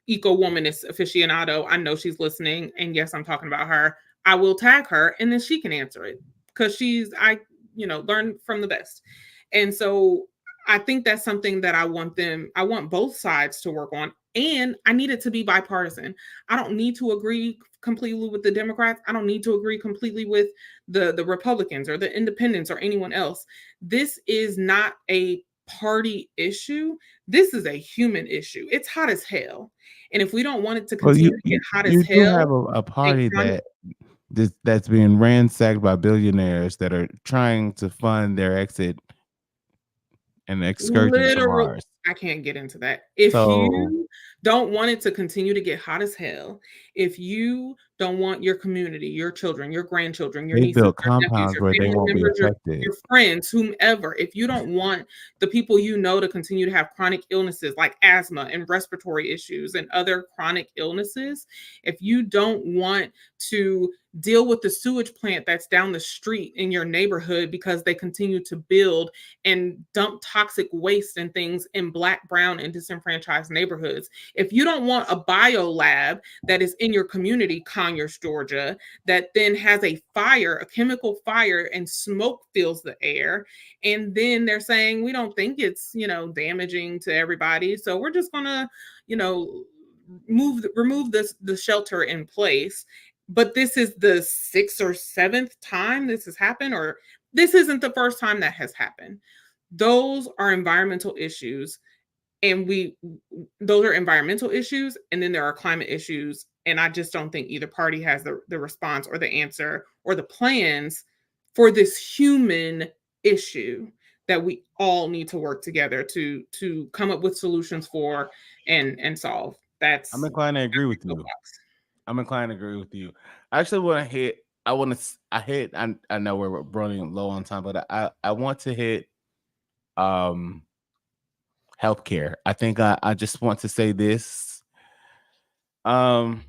eco-womanist aficionado. I know she's listening. And yes, I'm talking about her. I will tag her and then she can answer it because learn from the best. And so I think that's something that I want both sides to work on. And I need it to be bipartisan. I don't need to agree completely with the Democrats. I don't need to agree completely with the Republicans or the independents or anyone else. This is not a party issue. This is a human issue. It's hot as hell. And if we don't want it to Well, continue to get hot you as do hell, have a party that's being ransacked by billionaires that are trying to fund their exit and excursion to Mars. I can't get into that. If you don't want it to continue to get hot as hell, if you don't want your community, your children, your grandchildren, your They nieces, built your nephews, compounds your where they family won't be members, affected. your friends, whomever, if you don't want the people you know to continue to have chronic illnesses like asthma and respiratory issues and other chronic illnesses, if you don't want to deal with the sewage plant that's down the street in your neighborhood because they continue to build and dump toxic waste and things in Black, brown, and disenfranchised neighborhoods. If you don't want a bio lab that is in your community, Conyers, Georgia, that then has a chemical fire, and smoke fills the air, and then they're saying, we don't think it's, damaging to everybody, so we're just gonna, remove the shelter in place. But this is the 6th or 7th time this has happened, or this isn't the first time that has happened. Those are environmental issues. And those are environmental issues. And then there are climate issues. And I just don't think either party has the response or the answer or the plans for this human issue that we all need to work together to come up with solutions for and solve. I'm inclined to agree with you. I actually want to hit. I know we're running low on time, but I want to hit healthcare. I think I just want to say this. The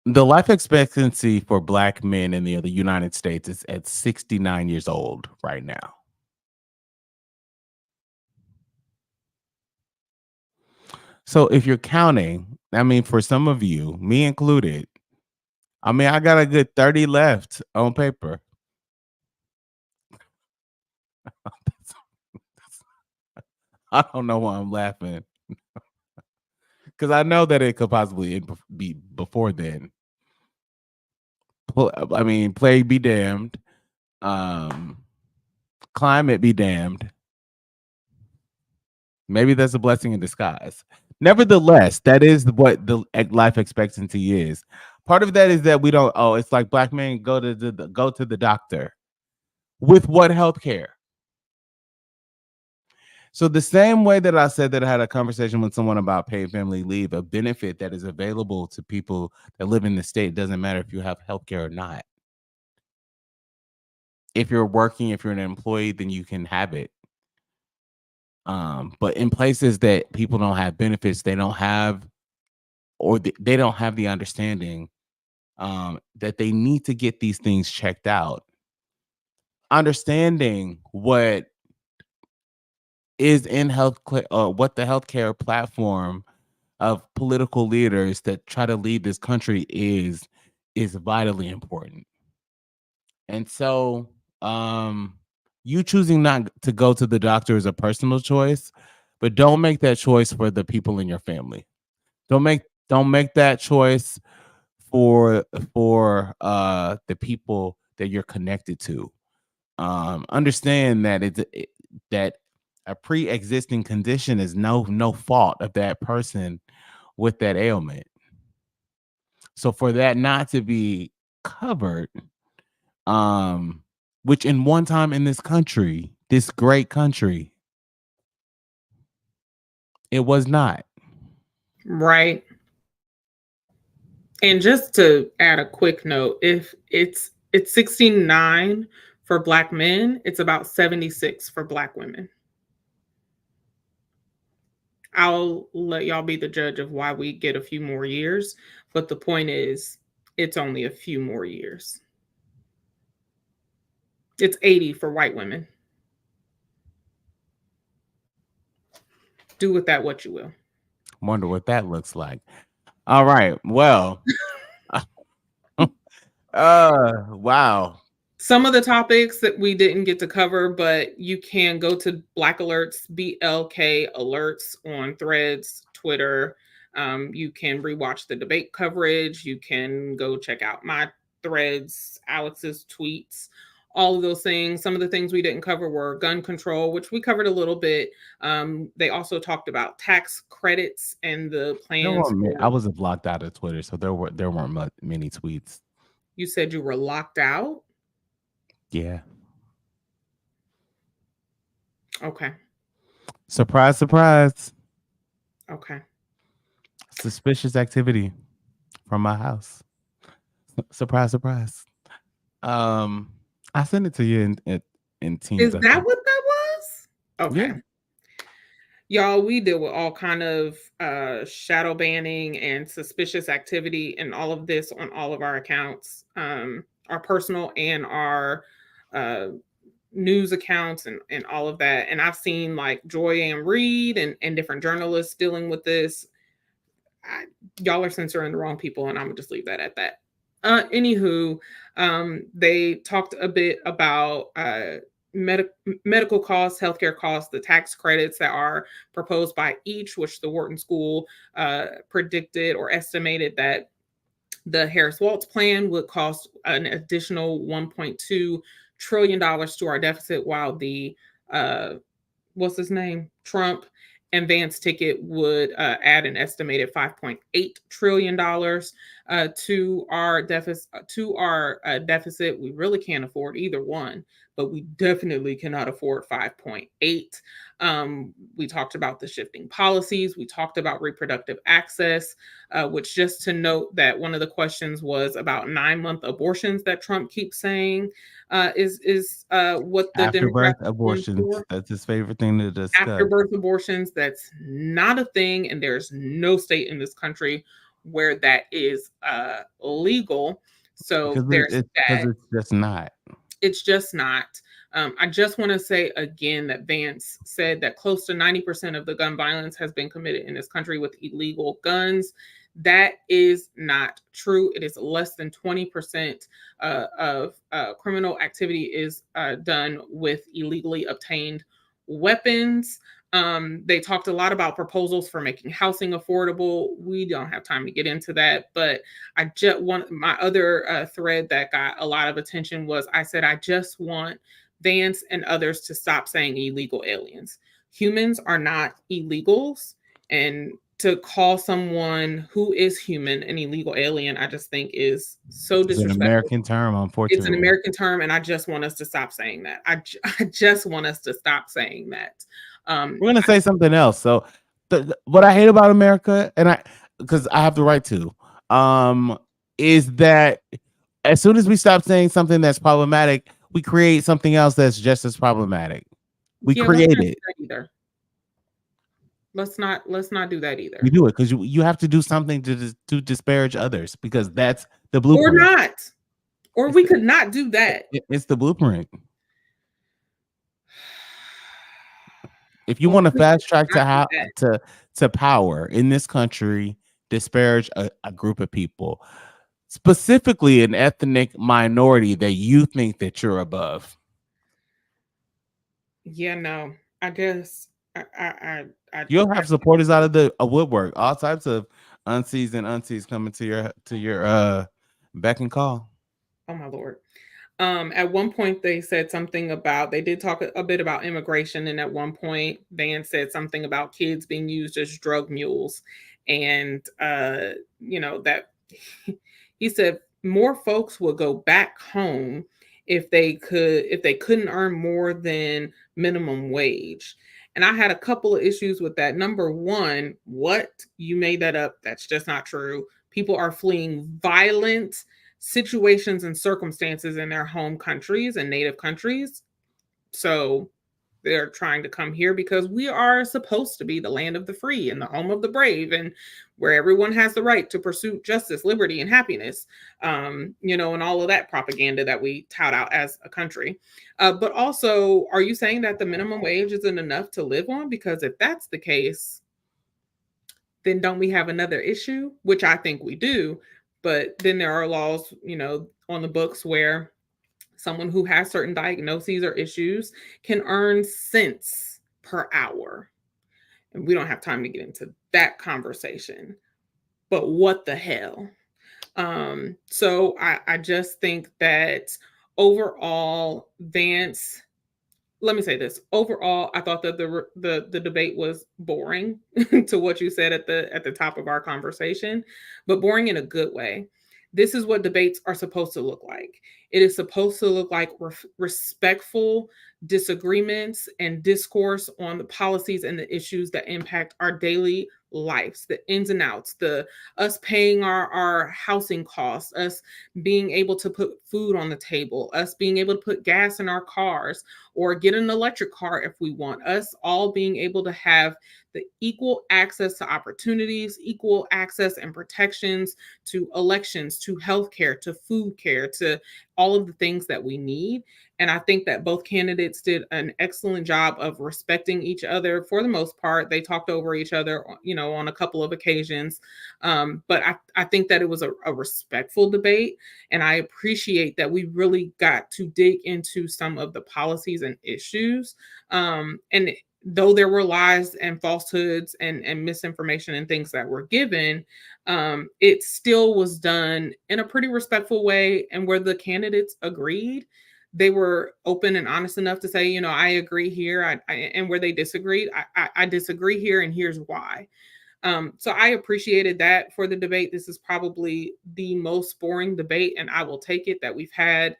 life expectancy for Black men in the United States is at 69 years old right now. So if you're counting, I mean, for some of you, me included, I mean, I got a good 30 left on paper. I don't know why I'm laughing. Because I know that it could possibly be before then. I mean, plague be damned. Climate be damned. Maybe that's a blessing in disguise. Nevertheless, that is what the life expectancy is. Part of that is that we don't. Oh, it's like black men go to the doctor. With what health care? So the same way that I said that I had a conversation with someone about paid family leave, a benefit that is available to people that live in the state, doesn't matter if you have health care or not. If you're working, if you're an employee, then you can have it. But in places that people don't have benefits, they don't have, or they don't have the understanding that they need to get these things checked out. Understanding what is in what the healthcare platform of political leaders that try to lead this country is vitally important. And so, you choosing not to go to the doctor is a personal choice, but don't make that choice for the people in your family. Don't make that choice for the people that you're connected to. Understand that that a pre-existing condition is no fault of that person with that ailment. So for that not to be covered, which in one time in this country, this great country, it was not. Right. And just to add a quick note, if it's 69 for Black men, it's about 76 for Black women. I'll let y'all be the judge of why we get a few more years, but the point is, it's only a few more years. It's 80 for white women. Do with that what you will. Wonder what that looks like. All right. Well, wow. Some of the topics that we didn't get to cover, but you can go to Black Alerts, BLK Alerts on Threads, Twitter. You can rewatch the debate coverage. You can go check out my threads, Alex's tweets, all of those things. Some of the things we didn't cover were gun control, which we covered a little bit. They also talked about tax credits and the plans. I was blocked out of Twitter, so there weren't many tweets. You said you were locked out? Yeah. Okay. Surprise, surprise. Okay. Suspicious activity from my house. Surprise, surprise. I sent it to you in Teams. Is that what that was? Okay. Yeah. Y'all, we deal with all kind of shadow banning and suspicious activity and all of this on all of our accounts, our personal and our news accounts and all of that. And I've seen like Joy Ann Reid and different journalists dealing with this. Y'all are censoring the wrong people, and I'm gonna just leave that at that. Anywho, they talked a bit about medical costs, healthcare costs, the tax credits that are proposed by each, which the Wharton School predicted or estimated that the Harris-Walz plan would cost an additional $1.2 trillion to our deficit, while the what's his name, Trump and Vance ticket would add an estimated $5.8 trillion to our deficit. We really can't afford either one, but we definitely cannot afford 5.8. We talked about the shifting policies. We talked about reproductive access, which, just to note that one of the questions was about 9-month abortions that Trump keeps saying is what the afterbirth Democrats abortions. That's his favorite thing to discuss. Afterbirth abortions, that's not a thing, and there's no state in this country where that is legal. So there's that. Because it's just not. It's just not. I just want to say again that Vance said that close to 90% of the gun violence has been committed in this country with illegal guns. That is not true. It is less than 20% of criminal activity is done with illegally obtained weapons. They talked a lot about proposals for making housing affordable. We don't have time to get into that, but I just want my other thread that got a lot of attention was I said, I just want Vance and others to stop saying illegal aliens. Humans are not illegals, and to call someone who is human an illegal alien, I just think is so It's an disrespectful. American term, unfortunately. It's an American term, and I just want us to stop saying that. I just want us to stop saying that. We're going to say something else. So what I hate about America, and because I have the right to, is that as soon as we stop saying something that's problematic, we create something else that's just as problematic. We create it. Let's not do that either. You do it because you have to do something to disparage others, because that's the blueprint. Or not. Or we could not do that. It's the blueprint. If you want to fast track to power in this country, disparage a group of people, specifically an ethnic minority that you think that you're above. Yeah, no, I guess you'll have supporters out of the woodwork, all types of unsees and unsees coming to your beck and call. Oh my Lord. At one point they said something about, they did talk a bit about immigration, and at one point Vance said something about kids being used as drug mules, and that he said more folks would go back home if they couldn't earn more than minimum wage. And I had a couple of issues with that. Number one, what? You made that up. That's just not true. People are fleeing violent situations and circumstances in their home countries and native countries. So they're trying to come here because we are supposed to be the land of the free and the home of the brave, and where everyone has the right to pursue justice, liberty, and happiness, and all of that propaganda that we tout out as a country. But also, are you saying that the minimum wage isn't enough to live on? Because if that's the case, then don't we have another issue? Which I think we do. But then there are laws, on the books where someone who has certain diagnoses or issues can earn cents per hour. And we don't have time to get into that conversation. But what the hell? So I just think that overall, Vance, let me say this. Overall, I thought that the debate was boring to what you said at the top of our conversation, but boring in a good way. This is what debates are supposed to look like. It is supposed to look like respectful disagreements and discourse on the policies and the issues that impact our daily lives, the ins and outs, us paying our housing costs, us being able to put food on the table, us being able to put gas in our cars or get an electric car if we want, us all being able to have the equal access to opportunities, equal access and protections to elections, to healthcare, to food care, to all of the things that we need. And I think that both candidates did an excellent job of respecting each other. For the most part, they talked over each other, on a couple of occasions. But I think that it was a respectful debate. And I appreciate that we really got to dig into some of the policies and issues. And though there were lies and falsehoods and misinformation and things that were given, it still was done in a pretty respectful way. And where the candidates agreed, they were open and honest enough to say, I agree here. And where they disagreed, I disagree here, and here's why. So I appreciated that for the debate. This is probably the most boring debate, and I will take it, that we've had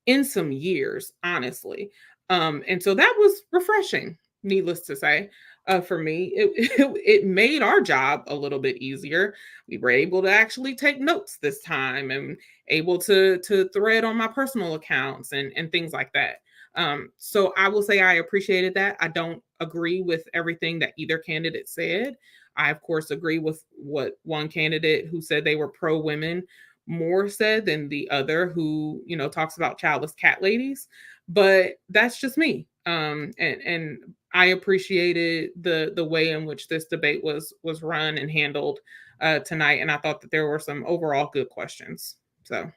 in some years, honestly. And so that was refreshing, needless to say. For me, it made our job a little bit easier. We were able to actually take notes this time, and able to thread on my personal accounts and things like that. So I will say I appreciated that. I don't agree with everything that either candidate said. I, of course, agree with what one candidate who said they were pro-women more said than the other, who, talks about childless cat ladies. But that's just me. And I appreciated the way in which this debate was run and handled tonight. And I thought that there were some overall good questions. So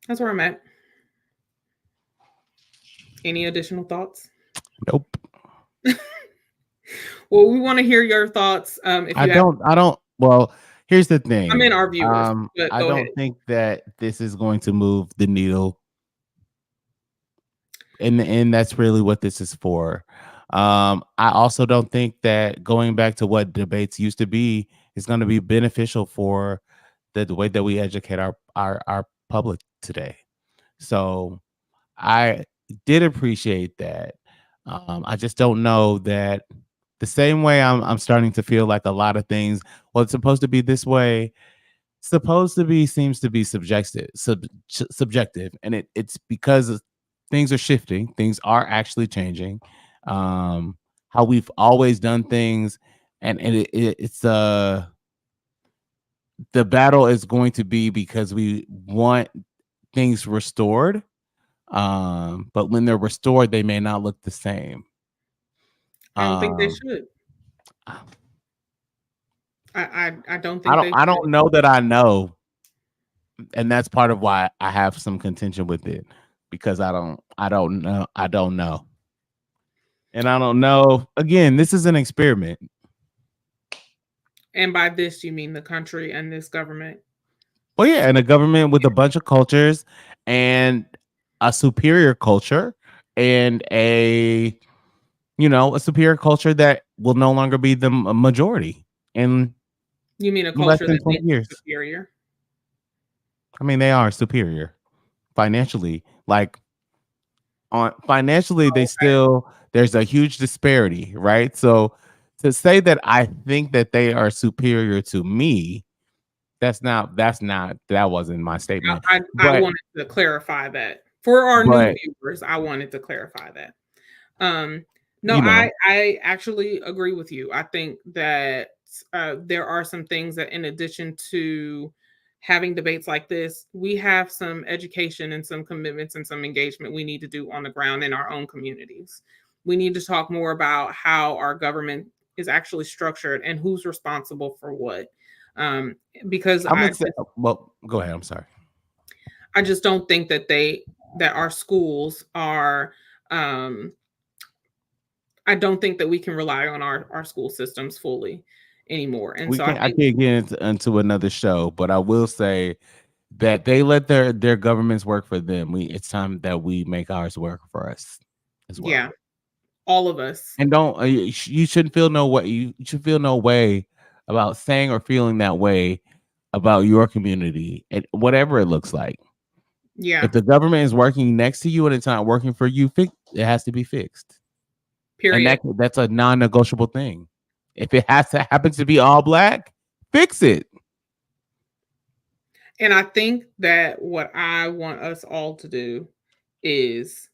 that's where I'm at. Any additional thoughts? Nope. Well, we want to hear your thoughts. Well, here's the thing. I mean, our viewers. I don't think that this is going to move the needle. And that's really what this is for. I also don't think that going back to what debates used to be is going to be beneficial for the way that we educate our public today. So I did appreciate that. I just don't know that the same way I'm starting to feel like a lot of things, well, it's supposed to be this way, supposed to be seems to be subjective, and it's because things are shifting, things are actually changing, how we've always done things, and it's the battle is going to be because we want things restored, but when they're restored they may not look the same. I don't think they um should. I don't I think don't they I should. don't know that I know, and that's part of why I have some contention with it, because I don't know. And I don't know. Again, this is an experiment. And by this, you mean the country and this government? Well, yeah, and a government with a bunch of cultures and a superior culture and a superior culture that will no longer be the majority in You mean a less culture than that 20 thinks years. it's superior? I mean, they are superior financially. Like financially, they Okay. still there's a huge disparity, right? So to say that I think that they are superior to me, that wasn't my statement. I But wanted to clarify that. For our new but viewers, I wanted to clarify that. No, you know, I actually agree with you. I think that there are some things that, in addition to having debates like this, we have some education and some commitments and some engagement we need to do on the ground in our own communities. We need to talk more about how our government is actually structured and who's responsible for what. Because I'm gonna say, well, go ahead. I'm sorry. I just don't think that our schools are I don't think that we can rely on our school systems fully anymore. And so I I think can't get into another show, but I will say that they let their governments work for them. It's time that we make ours work for us as well. yeah, all of us. And don't you shouldn't feel no way. You should feel no way about saying or feeling that way about your community and whatever it looks like. Yeah. If the government is working next to you and it's not working for you, it has to be fixed. And Period. that's a non-negotiable thing. If it happens to be all black, fix it. And I think that what I want us all to do is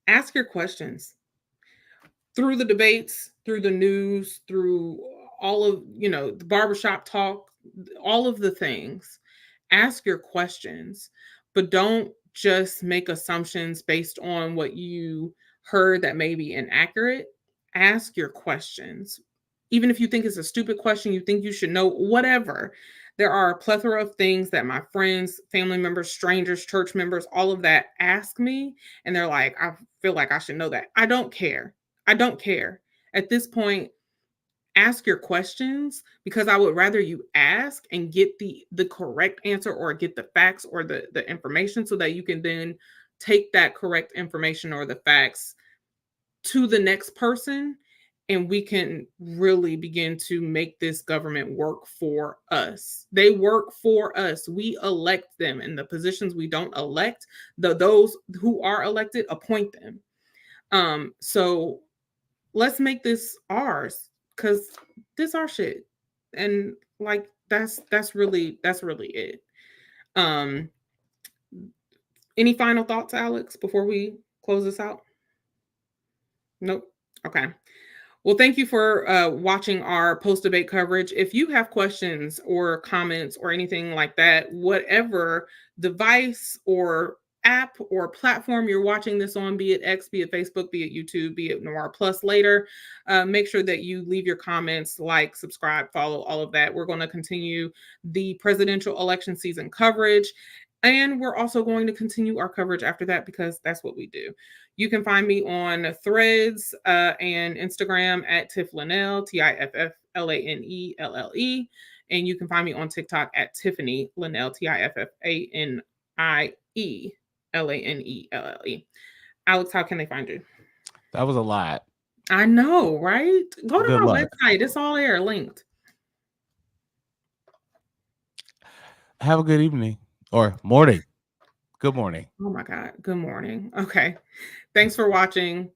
ask your questions through the debates, through the news, through all of, the barbershop talk, all of the things. Ask your questions, but don't just make assumptions based on what you heard that may be inaccurate. Ask your questions. Even if you think it's a stupid question, you think you should know, whatever. There are a plethora of things that my friends, family members, strangers, church members, all of that ask me. And they're like, I feel like I should know that. I don't care. I don't care. At this point, ask your questions, because I would rather you ask and get the correct answer or get the facts or the information, so that you can then take that correct information or the facts to the next person, and we can really begin to make this government work for us. They work for us. We elect them, and the positions we don't elect, those who are elected appoint them. So let's make this ours, because this our shit. And like that's really it. Um any final thoughts, Alex, before we close this out? Nope. Okay. Well, thank you for watching our post-debate coverage. If you have questions or comments or anything like that, whatever device or app or platform you're watching this on, be it X, be it Facebook, be it YouTube, be it Noir Plus later, make sure that you leave your comments, like, subscribe, follow, all of that. We're going to continue the presidential election season coverage. And we're also going to continue our coverage after that, because that's what we do. You can find me on Threads and Instagram at Tiff Linnell, TiffLannelle. And you can find me on TikTok at Tiffany Linnell, TiffAnieLannelle. Alex, how can they find you? That was a lot. I know, right? Go to Good my luck. website. It's all there linked. Have a good evening or morning. Good morning. Oh my God. Good morning. Okay. Thanks for watching.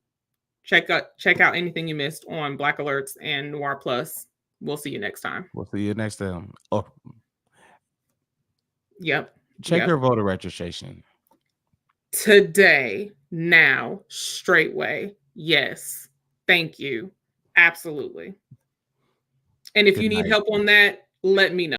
Check out anything you missed on Black Alerts and Noir Plus. We'll see you next time. We'll see you next time. Oh, Yep. check your voter registration. Today, now, straightway. Yes. Thank you. Absolutely. And if Good you need night. help on that, let me know.